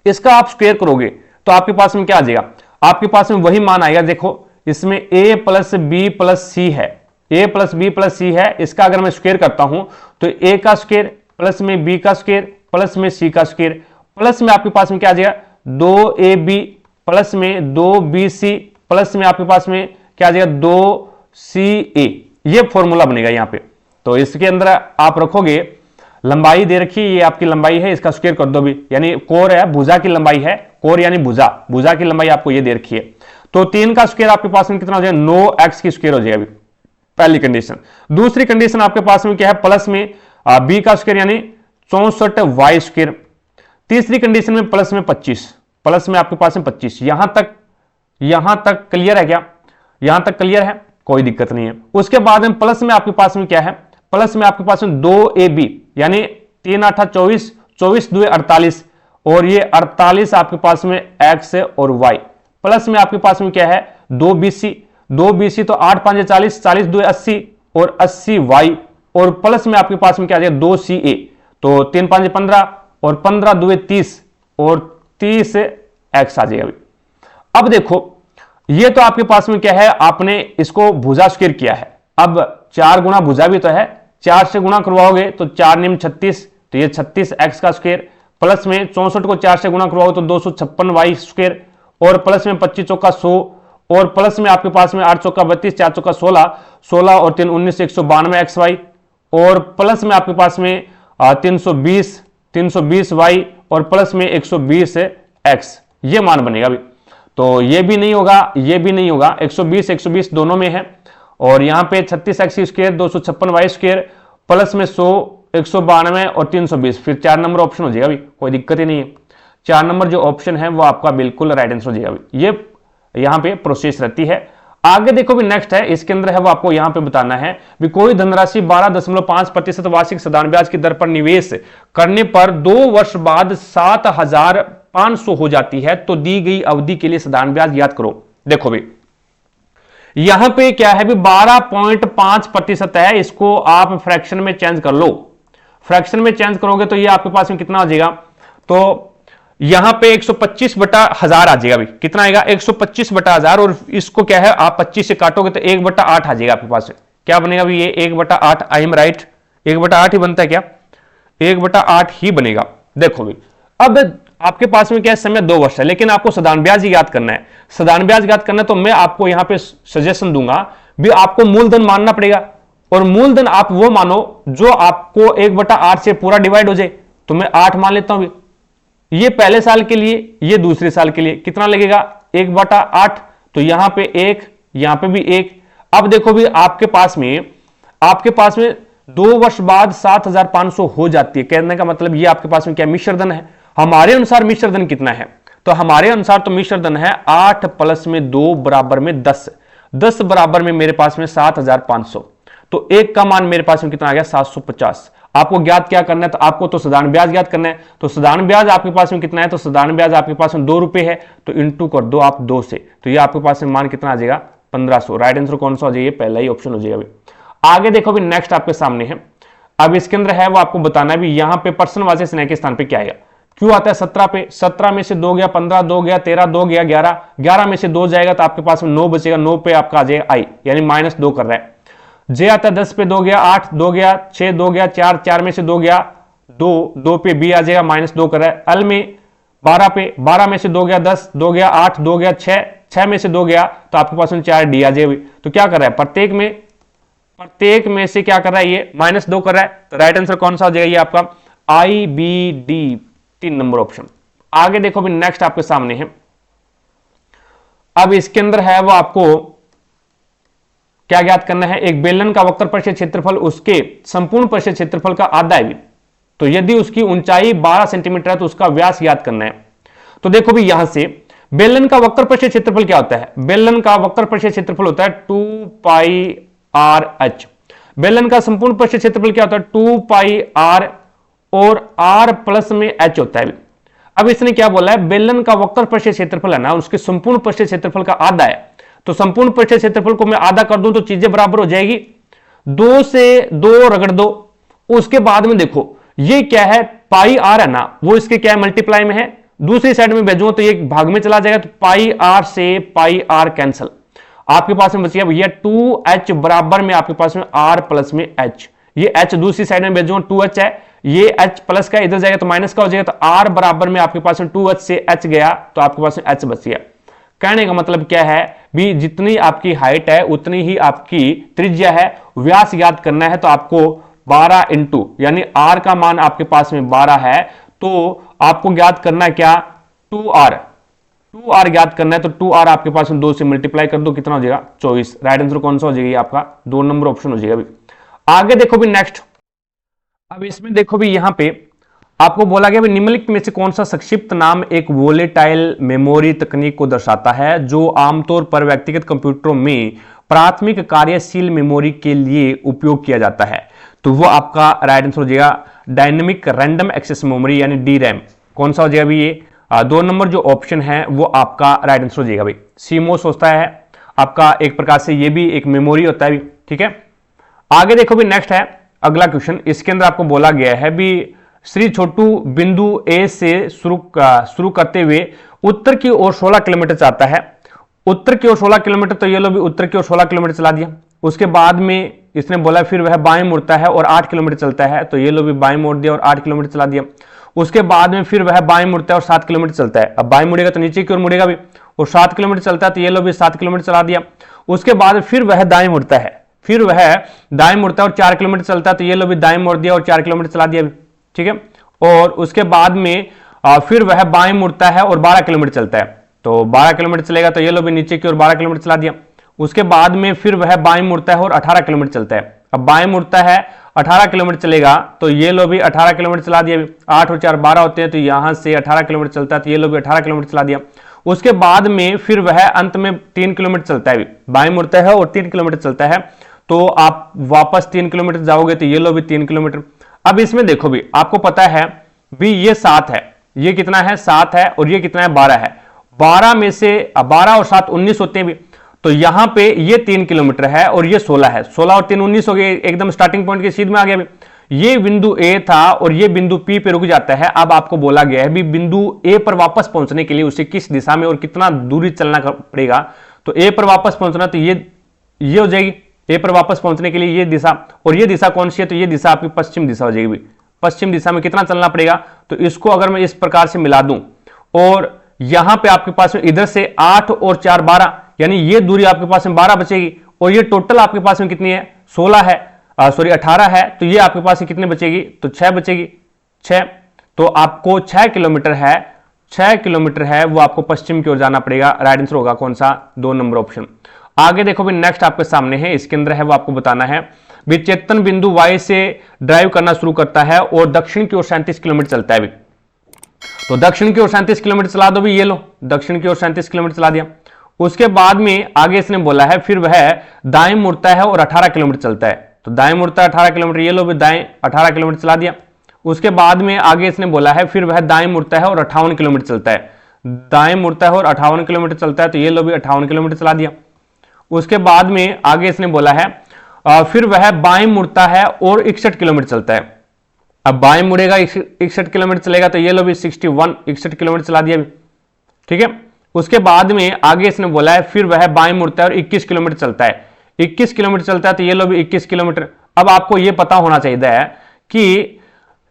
इसका आप स्क्वायर करोगे तो आपके पास में क्या आ जाएगा, आपके पास में वही मान आएगा। देखो इसमें a प्लस बी प्लस सी है, a प्लस बी प्लस सी है, इसका अगर मैं स्क्वायर करता हूं तो a का स्क्वायर प्लस में b का स्क्वायर प्लस में c का स्क्वायर प्लस में आपके पास में क्या आ जाएगा 2ab प्लस में 2bc प्लस में आपके पास में क्या आ जाएगा 2ca, ये फॉर्मूला बनेगा यहां पे। तो इसके अंदर आप रखोगे लंबाई दे रखी है, ये आपकी लंबाई है, इसका स्क्वायर कर दो भी, यानी कोर है भुजा की लंबाई है, कोर यानी भुजा, भुजा की लंबाई आपको ये दे रखी है। तो 3 का स्क्वायर आपके पास में कितना हो जाएगा 9x की स्क्वायर हो जाएगा अभी, पहली कंडीशन। दूसरी कंडीशन आपके पास में क्या है प्लस में b का स्क्वायर यानी 64y स्क्वायर। तीसरी कंडीशन में प्लस में 25, प्लस में आपके पास में 25। यहां तक क्लियर है क्या, यहां तक क्लियर है, कोई दिक्कत नहीं है। उसके बाद में प्लस में आपके पास में क्या है, प्लस में आपके पास में 2ab यानी 3 8 24, 24 2 48 और ये 48 आपके पास में x और y। प्लस में आपके पास में क्या है 2bc, 2bc तो 8 5 40, 40 2 80 और 80y और प्लस में आपके पास में क्या आ जाएगा 2ca, तो 3 5 15 और 15 2 30 और 30 x आ जाएगा। अब देखो ये तो आपके पास में क्या है, आपने इसको भुजा स्क्वायर किया है। अब 4 गुना भुजा भी तो है, 4 से गुणा करवाओगे तो 4 निम 36, तो ये 36x का स्क्वायर प्लस में 64 को 4 से गुणा करवाओगे तो 256y स्क्वायर और प्लस में 25 चौका 100 और प्लस में आपके पास में 8 चौका 32, 4 चौका 16, 16 और 3 19 192 xy और प्लस में आपके पास में 320y और प्लस में 120 x, ये मान बनेगा अभी। तो ये भी नहीं होगा, ये भी नहीं होगा, 120 दोनों में है और यहां पे 36x square 256y square plus में 100 192 और 320, फिर 4 नंबर ऑप्शन हो जाएगा अभी, कोई दिक्कत ही नहीं है। 4 नंबर जो ऑप्शन है वो आपका बिल्कुल राइट आंसर हो जाएगा अभी, ये यहां पे प्रोसेस रहती है। आगे देखो भी नेक्स्ट है, इसके अंदर है वो आपको यहां पे बताना है भी कोई धनराशि 12.5% वार्षिक साधारण ब्याज की दर पर निवेश करने पर 2 वर्ष बाद 7,500 हो जाती है तो दी गई अवधि के लिए साधारण ब्याज याद करो। देखो भी यहां पे क्या है भी 12.5% है, इसको आप फ्रैक्शन में चेंज कर लो, फ्रैक्शन में चेंज करोगे तो ये आपके पास में कितना आ जाएगा, तो यहां पे 125/1000 आ जाएगा। अभी कितना आएगा 125/1000 और इसको क्या है आप 25 से काटोगे तो 1/8 आ जाएगा आपके पास। क्या बनेगा अभी ये 1/8, आई एम राइट, 1/8 ही बनता है क्या, 1/8 ही बनेगा। देखो भी अब आपके पास में क्या है समय 2 वर्ष है, लेकिन आपको साधारण ब्याज ही याद करना है, साधारण ब्याज याद करना है तो मैं आपको यहां पे सजेशन दूंगा भी आपको मूलधन मानना पड़ेगा और मूलधन आप वो मानो जो आपको 1/8 से पूरा डिवाइड हो जाए, तो मैं 8 मान लेता हूं। ये पहले साल के लिए, ये दूसरे साल के लिए कितना लगेगा 1/8, तो यहां पे 1, यहां पे भी 1। अब देखो भी आपके पास में 2 वर्ष बाद 7,500 हो जाती है, कहने का मतलब ये आपके पास में क्या मिश्रधन है। हमारे अनुसार मिश्रधन कितना है, तो हमारे अनुसार तो मिश्रधन है 8 प्लस में 2 बराबर में 10, 10 बराबर में मेरे पास में 7,500, तो 1 का मान मेरे पास में कितना आ गया 750। आपको ज्ञात क्या करना है, तो आपको तो साधारण ब्याज ज्ञात करना है, तो साधारण ब्याज आपके पास में कितना है, तो साधारण ब्याज आपके पास में 2 रुपए है, तो इंटू कर दो आप 2 से, तो ये आपके पास में मान कितना आ जाएगा 1500। राइट आंसर कौन सा हो जाएगा, पहला ही ऑप्शन हो जाएगा। अभी आगे देखो भी नेक्स्ट आपके सामने है, अब इसके अंदर है वो आपको बताना है भी यहां पे पर्सन वाचे स्नेह के स्थान पे क्या आएगा, क्यों आता है 17 पे, 17 में से 2 गया, 15 2 गया, 13 2 गया, 11 में से 2 जाएगा तो आपके पास में 9 बचेगा, 9 पे आपका आ जाएगा आई, यानी -2 कर रहा है। जे आता है 10 पे 2 गया, 8 2 गया, 6 2 गया, 4 4 में से 2 गया, 2 पे बी आ जाएगा, -2 कर रहा है। एल में 12 पे 12 में से 2 गया, 10 2 गया, 8 2 गया, 6 में से 2 गया, तो आपके पास में 4 डी आ जाएगी। तो क्या कर रहा है, प्रत्येक में से क्या कर रहा है, ये -2 कर रहा है। तो राइट आंसर कौन सा हो जाएगा, ये आपका आई बी डी, 3 नंबर ऑप्शन। आगे देखो भी नेक्स्ट आपके सामने है। अब इसके अंदर है वो आपको क्या ज्ञात करना है, एक बेलन का वक्र परिक्षेत्र क्षेत्रफल उसके संपूर्ण परिक्षेत्र क्षेत्रफल का आधा है। तो यदि उसकी ऊंचाई 12 सेंटीमीटर है तो उसका व्यास ज्ञात करना है। तो देखो भी यहां से बेलन का वक्र परिक्षेत्र क्षेत्रफल क्या होता है, बेलन का वक्र परिक्षेत्र क्षेत्रफल होता है 2πr(h). बेलन का संपूर्ण परिक्षेत्र क्षेत्रफल क्या होता है, 2πr, और r प्लस में h होता है। अब इसने क्या बोला है, बेलन का वक्र परिक्षेत्र क्षेत्रफल है ना, उसके संपूर्ण परिक्षेत्र क्षेत्रफल का आधा है। तो संपूर्ण परिक्षेत्र क्षेत्रफल को मैं आधा कर दूं तो चीजें बराबर हो जाएगी, 2 से 2 रगड़ दो। उसके बाद में देखो ये क्या है, पाई आर है ना, वो इसके क्या है, मल्टीप्लाई में है। दूसरी साइड में भेजूंगा तो ये भाग में चला जाएगा, तो पाई आर से पाई आर कैंसल, आपके पास में बचिए भैया 2h बराबर में आपके पास में r प्लस में h। ये h दूसरी साइड में भेजूंगा 2h है, ये h प्लस का इधर जाएगा तो माइनस का हो जाएगा। तो r बराबर में आपके पास में 2h से h गया तो आपके पास में h बच गया। कहने का मतलब क्या है भी, जितनी आपकी हाइट है उतनी ही आपकी त्रिज्या है। व्यास याद करना है तो आपको 12 इंटू यानी r का मान आपके पास में 12 है, तो आपको ज्ञात करना है क्या, 2r ज्ञात करना है। तो 2r आपके पास में 2 से मल्टीप्लाई कर दो, कितना हो जाएगा 24। राइट आंसर कौन सा हो जाएगा, आपका 2 नंबर ऑप्शन हो जाएगा। अभी आगे देखो भी नेक्स्ट। अब इसमें देखो भी यहां पे आपको बोला गया निम्नलिखित में से कौन सा संक्षिप्त नाम एक वोलेटाइल मेमोरी तकनीक को दर्शाता है जो आमतौर पर व्यक्तिगत कंप्यूटरों में प्राथमिक कार्यशील मेमोरी के लिए उपयोग किया जाता है। तो वो आपका राइट आंसर हो जाएगा डायनेमिक रैंडम एक्सेस मेमोरी यानी DRAM। कौन सा हो जाएगा ये, 2 नंबर जो ऑप्शन है वो आपका राइट आंसर हो जाएगा भाई। CMOS होता है आपका एक प्रकार से, ये भी एक मेमोरी होता है भी, ठीक है। आगे देखो भी नेक्स्ट है अगला क्वेश्चन। इसके अंदर आपको बोला गया है भी श्री छोटू बिंदु ए से शुरू करते हुए उत्तर की ओर 16 किलोमीटर चाहता है। उत्तर की ओर 16 किलोमीटर, तो ये लो भी उत्तर की ओर 16 किलोमीटर चला दिया। उसके बाद में इसने बोला फिर वह बाएं मुड़ता है और 8 किलोमीटर चलता है, तो ये लो भी बाएं मोड़ दिया और 8 किलोमीटर चला दिया। उसके बाद में फिर वह बाएं मुड़ता है और 7 किलोमीटर चलता है। अब बाएं मुड़ेगा तो नीचे की ओर मुड़ेगा भी, और 7 किलोमीटर चलता है, तो ये लो भी 7 किलोमीटर चला दिया। उसके बाद फिर वह दाएं मुड़ता है, फिर वह दाएं मुड़ता है और 4 किलोमीटर चलता है, तो ये लो भी दाएं मोड़ दिया और 4 किलोमीटर चला दिया, ठीक है। और उसके बाद में फिर वह बाएं मुड़ता है और 12 किलोमीटर चलता है, तो 12 किलोमीटर चलेगा, तो ये लो भी नीचे की ओर 12 किलोमीटर चला दिया। उसके बाद में फिर वह बाएं मुड़ता है और 18 किलोमीटर चलता है। अब बाएं मुड़ता है 18 किलोमीटर चलेगा, तो ये लो भी 18 किलोमीटर चला दिया। 8 और 4 12 होते हैं, तो यहां से 18 किलोमीटर चलता है, तो ये लो भी 18 किलोमीटर चला दिया। उसके बाद में फिर वह अंत में 3 किलोमीटर चलता है, बाएं मुड़ता है और 3 किलोमीटर चलता है, तो आप वापस 3 किलोमीटर जाओगे, तो ये लो भी 3 किलोमीटर। अब इसमें देखो भी आपको पता है भी ये 7 है, ये कितना है 7 है, और ये कितना है 12 है। 12 में से 12 और 7 19 होते हैं भी, तो यहां पे ये 3 किलोमीटर है और ये 16 है। 16 और 3 19 हो गए, एकदम स्टार्टिंग पॉइंट के सीध में आ गया भी। ये बिंदु ए था और ये बिंदु पी पे रुक जाता है। अब आपको बोला गया है भी बिंदु ए पर वापस पहुंचने के लिए उसे किस दिशा में और कितना दूरी चलना पड़ेगा। तो ए पर वापस पहुंचना, तो ये हो जाएगी ए पर वापस पहुंचने के लिए ये दिशा, और ये दिशा कौन सी है, तो ये दिशा आपकी पश्चिम दिशा हो जाएगी। पश्चिम दिशा में कितना चलना पड़ेगा, तो इसको अगर मैं इस प्रकार से मिला दूं, और यहां पे आपके पास में इधर से 8 और 4 12, यानी ये दूरी आपके पास में 12 बचेगी, और ये टोटल आपके पास में कितनी है 16 है, 18 है, तो ये आपके पास में कितने बचेगी, तो 6 बचेगी 6। तो आपको 6 किलोमीटर है, 6 किलोमीटर है वो आपको पश्चिम की ओर जाना पड़ेगा। राइट आंसर होगा कौन सा, 2 नंबर ऑप्शन। आगे देखो भी नेक्स्ट आपके सामने है, इसके अंदर है वो आपको बताना है विचेतन बिंदु वाई से ड्राइव करना शुरू करता है और दक्षिण की ओर 37 किलोमीटर चलता है भी। तो दक्षिण की ओर 37 किलोमीटर चला दो भी, ये लो दक्षिण की ओर 37 किलोमीटर चला दिया। उसके बाद में आगे इसने बोला है फिर वह दाएं मुड़ता है और 18 किलोमीटर चलता है, तो दाएं मुड़ता है 18 किलोमीटर, ये लो भी दाएं 18 किलोमीटर चला दिया। उसके बाद में आगे इसने बोला है फिर वह दाएं मुड़ता है और 58 किलोमीटर चलता है, दाएं मुड़ता है और 58 किलोमीटर चलता है, तो ये लो भी 58 किलोमीटर चला दिया। उसके बाद में आगे इसने बोला है फिर वह बाएं मुड़ता है और 61 किलोमीटर चलता है। अब बाएं मुड़ेगा 61 किलोमीटर चलेगा, तो ये लो भी 61 किलोमीटर चला दिया, ठीक है। उसके बाद में आगे इसने बोला है फिर वह बाएं मुड़ता है और 21 किलोमीटर चलता है। 21 किलोमीटर चलता है तो ये लो भी 21 किलोमीटर। अब आपको ये पता होना चाहिए कि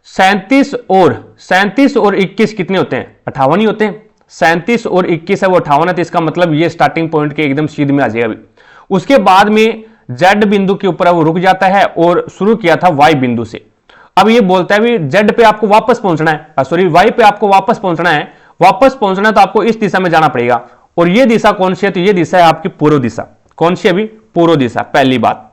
37 और 21 कितने होते हैं? 58 ही होते हैं। 37 और 21 है वो 58 है, तो इसका मतलब ये स्टार्टिंग पॉइंट के एकदम सीध में आ जाएगा अभी। उसके बाद में Z बिंदु के ऊपर वो रुक जाता है और शुरू किया था Y बिंदु से। अब ये बोलता है भी Z पे आपको वापस पहुंचना है, सॉरी Y पे आपको वापस पहुंचना है। वापस पहुंचना है तो आपको इस दिशा में जाना पड़ेगा, और ये दिशा कौन सी है? तो ये दिशा है आपकी पूर्व दिशा। कौन सी? अभी पूर्व दिशा, पहली बात।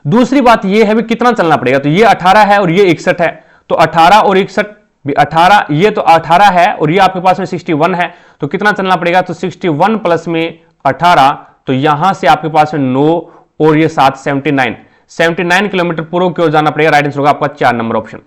दूसरी बात ये है भी कितना चलना पड़ेगा? तो ये 18 है और ये 61 है, तो 18 और 61 18, ये तो 18 है और ये आपके पास में 61 है, तो कितना चलना पड़ेगा? तो 61 प्लस में 18, तो यहां से आपके पास में 9 और ये 7 79 किलोमीटर पूर्व की ओर जाना पड़ेगा। राइट आंसर होगा आपका 4 नंबर ऑप्शन।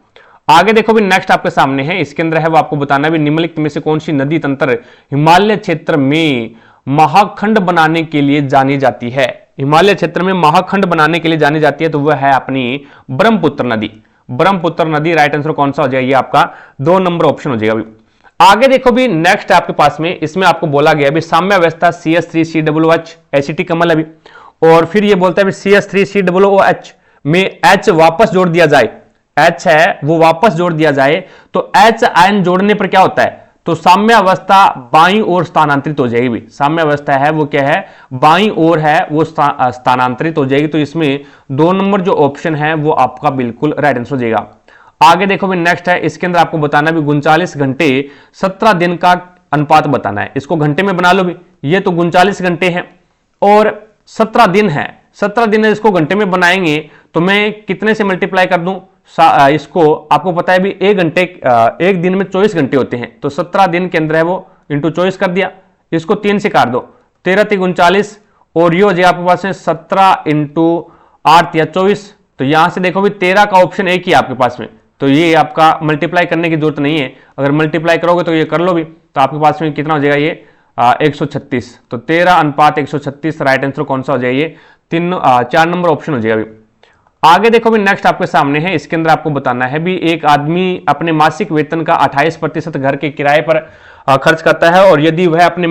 आगे देखो भी नेक्स्ट आपके सामने है, इसके अंदर है वो आपको बताना भी निम्नलिखित में से कौन सी नदी तंत्र हिमालय क्षेत्र में महाखंड बनाने के लिए जानी जाती है? हिमालय क्षेत्र में महाखंड बनाने के लिए जानी जाती है तो वह है अपनी ब्रह्मपुत्र नदी। ब्रह्मपुत्र नदी राइट आंसर कौन सा हो जाएगा? ये आपका 2 नंबर ऑप्शन हो जाएगा अभी। आगे देखो भी नेक्स्ट आपके पास में, इसमें आपको बोला गया भी साम्यावस्था CH3COOH एसिटिक कमल अभी, और फिर ये बोलता है CH3COOH में H वापस जोड़ दिया जाए, H है वो वापस जोड़ दिया जाए तो H आयन जोड़ने पर क्या होता है? तो साम्यावस्था बाईं ओर स्थानांतरित हो जाएगी भी। साम्यावस्था है वो क्या है? बाईं ओर है वो स्थानांतरित हो जाएगी, तो इसमें 2 नंबर जो ऑप्शन है वो आपका बिल्कुल राइट आंसर हो जाएगा। आगे देखो भी नेक्स्ट है, इसके अंदर आपको बताना भी 39 घंटे 17 दिन का अनुपात बताना है। इसको घंटे में बना लो भी, ये तो 39 घंटे हैं और 17 दिन है, 17 दिन है, इसको घंटे में बनाएंगे तो मैं कितने से मल्टीप्लाई कर दूं? इसको आपको पता है भी एक दिन में 24 घंटे होते हैं, तो 17 दिन के अंदर है वो इंटू 24 कर दिया, इसको 3 से काट दो, 13 3 39, और ये हो जाएगा आपके पास में 17 इंटू 8 या 24। तो यहां से देखो भी 13 का ऑप्शन एक ही आपके पास में, तो ये आपका मल्टीप्लाई करने की जरूरत नहीं है। अगर मल्टीप्लाई करोगे तो ये कर लो भी, तो आपके पास में कितना हो जाएगा? ये 136। तो 13:136 राइट आंसर कौन सा हो जाएगा? ये 4 नंबर ऑप्शन हो जाएगा अभी। आगे देखो भी नेक्स्ट आपके सामने है, इसके अंदर आपको बताना है भी एक आदमी अपने मासिक वेतन का 28% घर के किराए पर खर्च करता है, और यदि वह अपने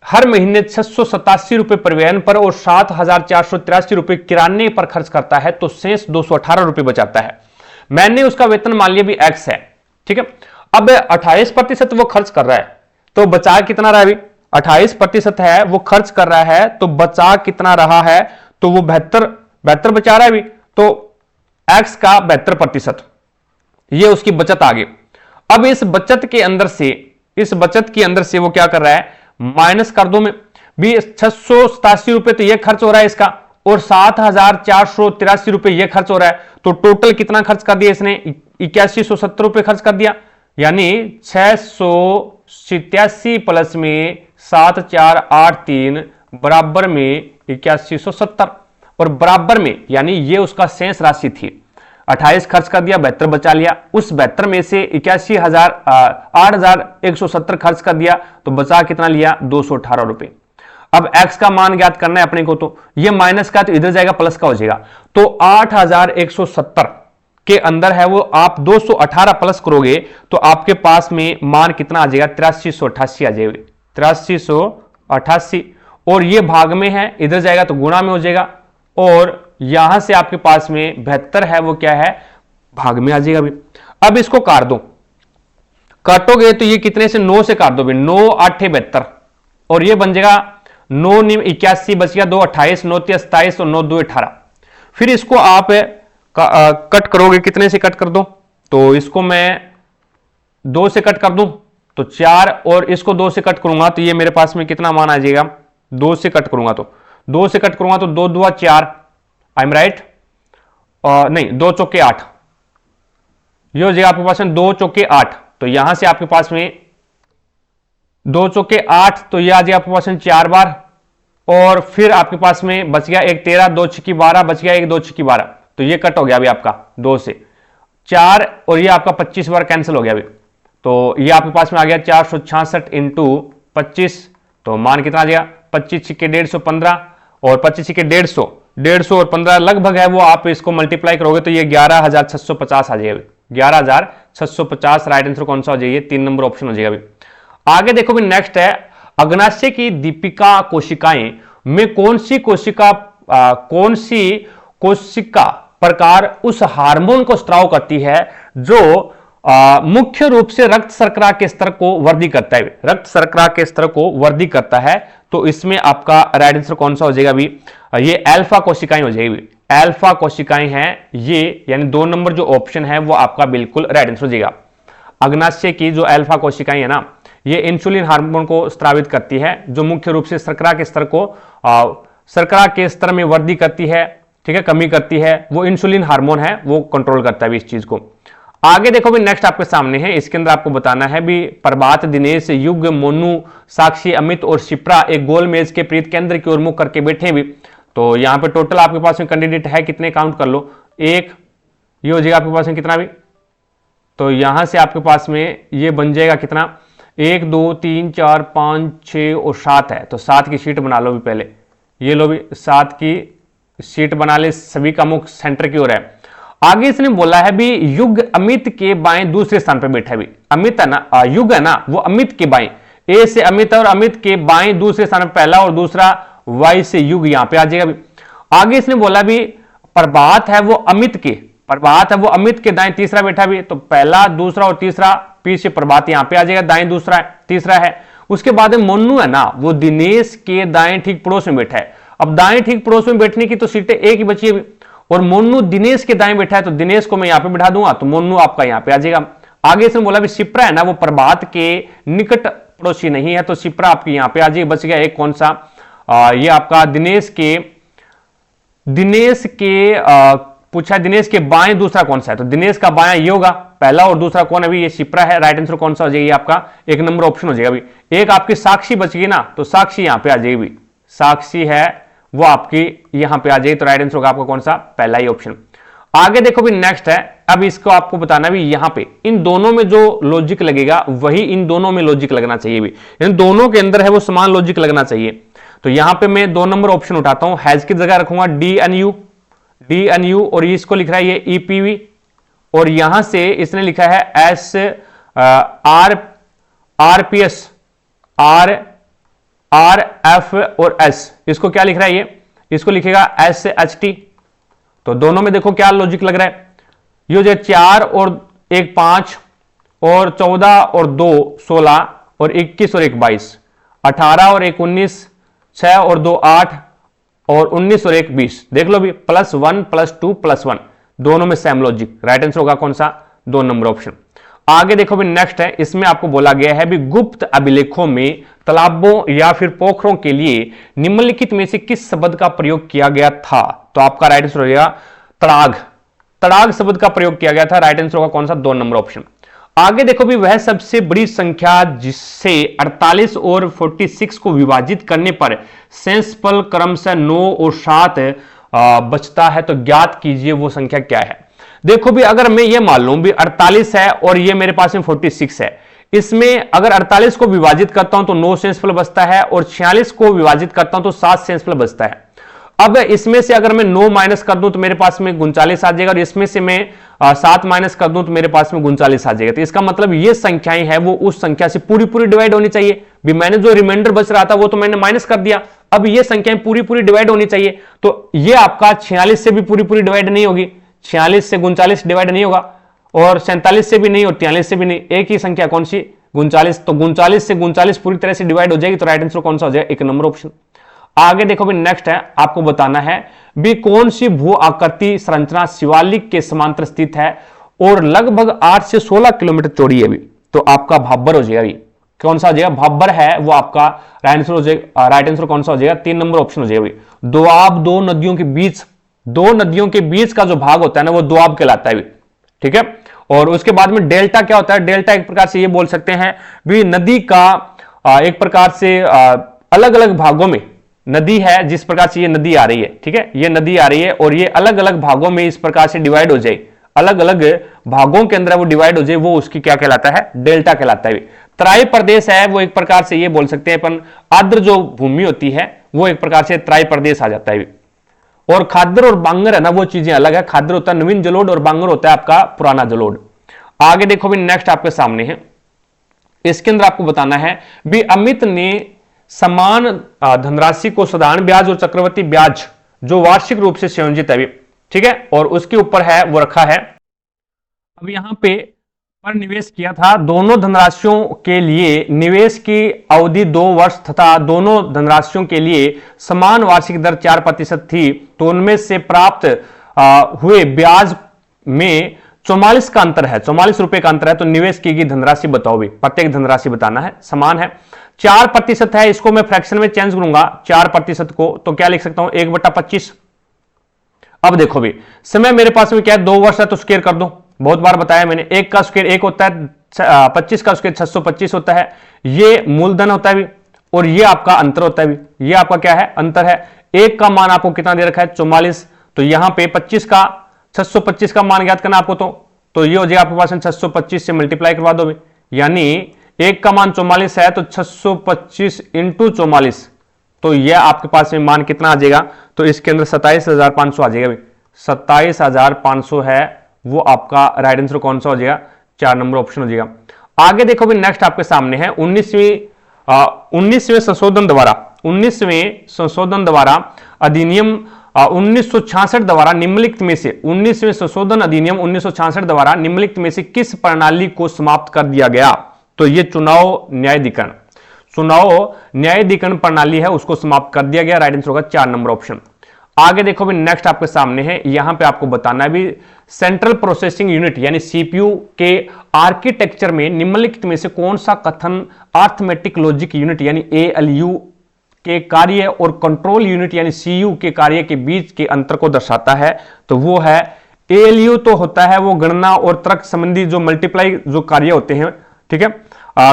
हर महीने 687 रुपए परिवहन पर और 7,483 रुपए किराने पर खर्च करता है तो शेष 218 रुपए बचाता है। मैंने उसका वेतन मान लिया भी X है, ठीक है। अब 28% वो खर्च कर रहा है तो बचा कितना रहा? 28% है वो खर्च कर रहा है तो बचा कितना रहा है? तो वो 72 बचा रहा है भी, तो X का 72%, ये उसकी बचत आ गई। अब इस बचत के अंदर से वो क्या कर रहा है? माइनस कर दो में भी 687 रुपए तो ये खर्च हो रहा है इसका, और 7,483 रुपए ये खर्च हो रहा है, तो टोटल कितना खर्च कर दिया इसने? 8170 रुपए खर्च कर दिया, यानी 687 प्लस में 7483 बराबर में 8170, और बराबर में यानी ये उसका शेष राशि थी। 28 खर्च कर दिया, 72 बचा लिया, उस 72 में से 81,8170 खर्च कर दिया तो बचा कितना लिया? 218 रुपए। अब x का मान ज्ञात करना है अपने को, तो ये माइनस का तो इधर जाएगा, प्लस का हो जाएगा, तो 8170 के अंदर है वो आप 218 प्लस करोगे तो आपके पास में मान कितना आ जाएगा? 8388 आ जाएगा, 8388, और ये भाग में है, इधर जाएगा तो गुणा में हो जाएगा, और यहां से आपके पास में 72 है वो क्या है? भाग में आ जाएगा भी। अब इसको काट दो, काटोगे तो ये कितने से? 9 से काट दो भी, 9 8 72, और ये बन जाएगा 9 9 81 बच गया, 2 28, 9 3 27 और 9 2 18। फिर इसको आप कट करोगे, कितने से कट कर दो? तो इसको मैं 2 से कट कर दूं तो 4, और इसको 2 से कट करूंगा तो ये मेरे पास में कितना मान आ जाएगा? 2 से कट करूंगा तो 2 से कट करूंगा तो 2 2 4, आई एम राइट, नहीं 2 चौके 8, ये हो जाएगा आपके पास में 2 चौके 8, तो यहां से आपके पास में 2 चौके 8, तो यह आ जाएगा आपके पास में 4 बार, और फिर आपके पास में बच गया 1 13, 2 6 12 बच गया, 1 2 6 12, तो ये कट हो गया अभी आपका 2 से 4, और ये आपका 25 बार कैंसिल हो गया अभी, तो ये आपके पास में आ गया 466 इंटू 25, तो मान कितना आ गया? 25 छिक्के 150 15, और 25 छिक्के 150, 150 और 15 लगभग है वो, आप इसको मल्टीप्लाई करोगे तो ये 11,650 आ जाएगा, 11,650 राइट आंसर कौन सा हो जाएगा? 3 नंबर ऑप्शन हो जाएगा अभी। आगे देखो भी नेक्स्ट है, अग्नाशय की दीपिका कोशिकाएं में कौन सी कोशिका प्रकार उस हार्मोन को स्त्राव करती है जो मुख्य रूप से रक्त शर्करा के स्तर को वृद्धि करता है, रक्त शर्करा के स्तर को वृद्धि करता है। तो इसमें आपका राइट आंसर कौन सा हो जाएगा अभी, ये अल्फा कोशिकाएं हो जाएगी, अल्फा कोशिकाएं हैं ये, यानी 2 नंबर जो ऑप्शन है वो आपका बिल्कुल राइट आंसर हो जाएगा। अग्नाशय की जो अल्फा कोशिकाएं है ना, ये इंसुलिन हार्मोन को स्रावित करती है जो मुख्य रूप से शर्करा के स्तर को शर्करा के स्तर में वृद्धि करती है, ठीक है, कमी करती है, वो इंसुलिन हार्मोन है वो कंट्रोल करता है इस चीज को। आगे देखो भी नेक्स्ट आपके सामने है, इसके अंदर आपको बताना है भी प्रभात, दिनेश, युग, मोनू, साक्षी, अमित और शिप्रा एक गोल मेज के प्रीत केंद्र की ओर मुख करके बैठे भी। तो यहाँ पे टोटल आपके पास में कैंडिडेट है कितने, काउंट कर लो, एक, ये हो जाएगा आपके पास में कितना भी, तो यहां से आपके पास में ये बन जाएगा कितना, 1 2 3 4 5 6 और 7 है, तो 7 की शीट बना लो भी पहले, ये लो भी 7 की शीट बना ले, सभी का मुख सेंटर की ओर है। आगे इसने बोला है भी युग अमित के बाएं दूसरे स्थान पर बैठा है भी, अमित है ना, युग है ना वो अमित के बाएं, ए से अमित और अमित के बाएं दूसरे स्थान पर पहला और दूसरा, वाई से युग यहां पे आ जाएगा भी। आगे इसने बोला भी प्रभात है वो अमित के, प्रभात है वो अमित के दाएं तीसरा बैठा भी, तो पहला, दूसरा और तीसरा, पीछे प्रभात यहां पे आ जाएगा, दाएं दूसरा है, तीसरा है। उसके बाद मोनू है ना वो दिनेश के दाएं ठीक पड़ोस में बैठा है। अब दाएं ठीक पड़ोस में बैठने की तो सीटें एक ही बची है और मोनू दिनेश के दाएं बैठा है, तो दिनेश को मैं यहां पे बैठा दूंगा तो मोनू आपका यहां पे आ जाएगा। आगे इसने बोला भी शिप्रा है ना वो प्रभात के निकट पड़ोसी नहीं है, तो शिप्रा आपकी यहां पे आ जाएगी। बच गया एक कौन सा, ये आपका दिनेश के पूछा दिनेश के बाएं दूसरा कौन सा है, तो दिनेश का बायां ये होगा, पहला और दूसरा कौन है, ये शिप्रा है। राइट आंसर कौन सा हो जाएगा आपका, 1 नंबर ऑप्शन हो जाएगा अभी। एक आपकी साक्षी बच गई ना, तो साक्षी यहां पे आ जाएगी, साक्षी है वो आपकी यहां पे आ जाएगी, तो राइट आंसर होगा आपका कौन सा, पहला ही ऑप्शन। आगे देखो भी नेक्स्ट है, अब इसको आपको बताना भी यहां पे इन दोनों में जो लॉजिक लगेगा वही इन दोनों में लॉजिक लगना चाहिए भी, इन दोनों के अंदर है वो समान लॉजिक लगना चाहिए। तो यहां पे मैं 2 नंबर ऑप्शन उठाता हूं, हैज की जगह रखूंगा DNU और इसको लिख रहा है ये EPV, और यहां से इसने लिखा है RPS, RF और S, इसको क्या लिख रहा है ये, इसको लिखेगा SHT। तो दोनों में देखो क्या लॉजिक लग रहा है, ये जो 4 और 1 5 और 14 और 2 16 और 21 और 1 22, 18 और 1 19, 6 और 2 8 और 19 और 1 20, देख लो भी +1 +2 +1, दोनों में सेम लॉजिक। राइट आंसर होगा कौन सा, 2 नंबर ऑप्शन। आगे देखो भी नेक्स्ट है, इसमें आपको बोला गया है भी गुप्त अभिलेखों में तालाबों या फिर पोखरों के लिए निम्नलिखित में से किस शब्द का प्रयोग किया गया था, तो आपका राइट आंसर हो जाएगा तड़ाग, तड़ाग शब्द का प्रयोग किया गया था। राइट आंसर होगा कौन सा, 2 नंबर ऑप्शन। आगे देखो भी वह सबसे बड़ी संख्या जिससे 48 और 46 को विभाजित करने पर शेषफल क्रमशः 9 और 7 बचता है, तो ज्ञात कीजिए वो संख्या क्या है। देखो भी अगर मैं ये मान लूं भी 48 है और ये मेरे पास में 46 है, इसमें अगर 48 को विभाजित करता हूं तो 9 शेषफल बचता है और 46 को विभाजित करता हूं तो 7 शेषफल बचता है। अब इसमें से अगर मैं 9 माइनस कर दूं तो मेरे पास में 39 आ जाएगा, और इसमें से मैं 7 माइनस कर दूं तो मेरे पास में 39 आ जाएगा। तो इसका मतलब ये संख्याएं हैं वो उस संख्या से पूरी पूरी डिवाइड होनी चाहिए भी, मैंने जो रिमाइंडर बच रहा था वो तो मैंने माइनस कर दिया, अब ये संख्याएं पूरी पूरी डिवाइड होनी चाहिए। तो ये आपका 46 से भी पूरी पूरी डिवाइड नहीं होगी, 46 से 39 डिवाइड नहीं होगा, और 47 से भी नहीं और 43 से भी नहीं, एक ही संख्या कौन सी, 39, तो 39 से 39 पूरी तरह से डिवाइड हो जाएगी, तो राइट आंसर कौन सा हो जाएगा, 1 नंबर ऑप्शन। आगे देखो भी नेक्स्ट है, आपको बताना है भी कौन सी भू आकृति संरचना शिवालिक के समांतर स्थित है और लगभग 8 से 16 किलोमीटर चौड़ी है भी, तो आपका भाबर हो जाएगा, कौन सा हो जाएगा, भाबर है वो आपका राइट आंसर हो जाएगा। राइट आंसर कौन सा हो जाएगा, 3 नंबर ऑप्शन हो जाएगा। दोआब, दो नदियों के बीच, दो नदियों के बीच का जो भाग होता है ना वो दोआब कहलाता है, ठीक है। और उसके बाद में डेल्टा क्या होता है, डेल्टा एक प्रकार से ये बोल सकते हैं भी नदी का एक प्रकार से अलग अलग भागों में नदी है, जिस प्रकार से ये नदी आ रही है, ठीक है, ये नदी आ रही है और ये अलग अलग भागों में इस प्रकार से डिवाइड हो जाए, अलग अलग भागों के अंदर वो डिवाइड हो जाए, वो उसकी क्या कहलाता है, डेल्टा कहलाता है। तराई प्रदेश है वो एक प्रकार से ये बोल सकते हैं अपन, आर्द्र जो भूमि होती है वो एक प्रकार से तराई प्रदेश आ जाता है। और खाद्र और बांगर है ना वो चीजें अलग है, खाद्र होता है नवीन जलोढ़ और बांगर होता है आपका पुराना जलोढ़। आगे देखो भी नेक्स्ट आपके सामने है, इसके अंदर आपको बताना है भी अमित ने समान धनराशि को साधारण ब्याज और चक्रवृद्धि ब्याज जो वार्षिक रूप से संयोजित है भी, ठीक है, और उसके ऊपर है वो रखा है। अब यहां पे पर निवेश किया था, दोनों धनराशियों के लिए निवेश की अवधि 2 वर्ष तथा दोनों धनराशियों के लिए समान वार्षिक दर 4% थी, तो उनमें से प्राप्त हुए ब्याज में 44 का अंतर है, 44 रुपए का अंतर है, तो निवेश की गई धनराशि बताओ भी, प्रत्येक धनराशि बताना है, समान है। 4% है, इसको मैं फ्रैक्शन में चेंज करूंगा 4% को, तो क्या लिख सकता हूं 1/25। अब देखो भी समय मेरे पास में क्या है 2 वर्ष है, तो स्क्वायर कर दो, बहुत बार बताया मैंने, 1 का स्क्वायर 1 होता है, 25 का स्क्वायर 625 होता है, ये मूलधन होता है भी, और ये आपका अंतर होता है भी, ये आपका क्या है अंतर है। 1 का मान आपको कितना दे रखा है 44, तो यहां पे 625 का मान ज्ञात करना आपको, तो ये हो जाएगा आपके पास 625 से मल्टीप्लाई करवा दो भी, यानी 1 का मान 44 है, तो 625 इंटू 44, तो यह आपके पास में मान कितना आ जाएगा, तो इसके अंदर 27,500 आ जाएगा भाई, 27,500 है वो आपका राइट आंसर कौन सा हो जाएगा, 4 नंबर ऑप्शन हो जाएगा। आगे देखो भी नेक्स्ट आपके सामने है 19वें संशोधन द्वारा अधिनियम 1966 द्वारा निम्नलिखित में से 19वें संशोधन अधिनियम 1966 द्वारा निम्नलिखित में से किस प्रणाली को समाप्त कर दिया गया, तो ये चुनाव न्यायाधिकरण प्रणाली है, उसको समाप्त कर दिया गया, राइट आंसर होगा 4 नंबर ऑप्शन। आगे देखो भी नेक्स्ट आपके सामने है, यहां पे आपको बताना है भी सेंट्रल प्रोसेसिंग यूनिट यानी सीपीयू के आर्किटेक्चर में निम्नलिखित में से कौन सा कथन अर्थमेटिक लॉजिक यूनिट यानी एएलयू के कार्य और कंट्रोल यूनिट यानी सीयू के कार्य के बीच के अंतर को दर्शाता है, तो वो है एएलयू तो होता है वो गणना और तर्क संबंधी जो मल्टीप्लाई जो कार्य होते हैं, ठीक है,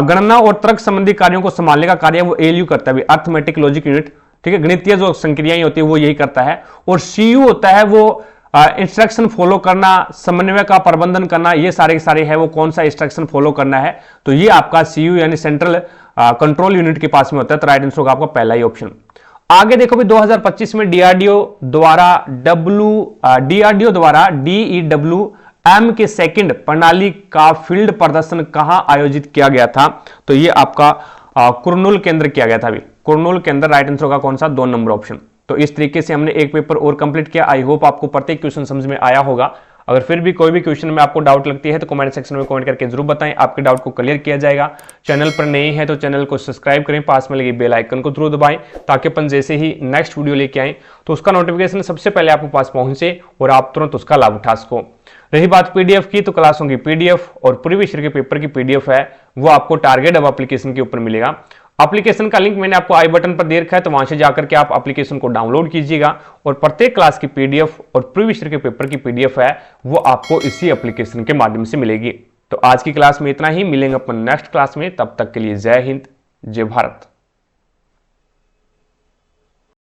गणना और तर्क संबंधी कार्यों को संभालने का कार्य वो एएलयू करता है, अर्थमेटिक लॉजिक यूनिट, ठीक है, गणितीय जो संक्रियाएं होती है वो यही करता है। और सीयू होता है वो इंस्ट्रक्शन फॉलो करना, समन्वय का प्रबंधन करना, ये सारे के सारे है वो कौन सा इंस्ट्रक्शन फॉलो करना है, तो ये आपका सीयू यानी सेंट्रल कंट्रोल यूनिट के पास में होता है, तो राइट आंसर होगा आपका पहला ही ऑप्शन। आगे देखो भी 2025 में डीआरडीओ द्वारा DEWM के सेकंड प्रणाली का फील्ड प्रदर्शन कहां आयोजित किया गया था, तो ये आपका कुरनूल केंद्र किया गया था अभी, कुरनूल के अंदर, राइट आंसर होगा कौन सा 2 नंबर ऑप्शन। तो इस तरीके से हमने एक पेपर और कंप्लीट किया। आई होप आपको प्रत्येक क्वेश्चन समझ में आया होगा। अगर फिर भी कोई भी क्वेश्चन में आपको डाउट लगती है तो कमेंट सेक्शन में कमेंट करके जरूर बताएं, आपके डाउट को क्लियर किया जाएगा। चैनल पर नए हैं तो चैनल को सब्सक्राइब करें, पास में लगे बेल आइकन को जरूर दबाएं ताकि अपन जैसे ही नेक्स्ट वीडियो लेके आए तो उसका नोटिफिकेशन सबसे पहले आपके पास पहुंचे और आप तुरंत उसका लाभ उठा सको। रही बात पीडीएफ की, तो क्लासों की पीडीएफ और पूर्वी विषय के पेपर की पीडीएफ है वो आपको टारगेट हब एप्लीकेशन के ऊपर मिलेगा। एप्लीकेशन का लिंक मैंने आपको आई बटन पर दे रखा है, तो वहां से जाकर के आप एप्लीकेशन को डाउनलोड कीजिएगा और प्रत्येक क्लास की पीडीएफ और पूर्वी विषय के पेपर की पीडीएफ है वो आपको इसी एप्लीकेशन के माध्यम से मिलेगी। तो आज की क्लास में इतना ही, मिलेंगे अपन नेक्स्ट क्लास में, तब तक के लिए जय हिंद, जय भारत।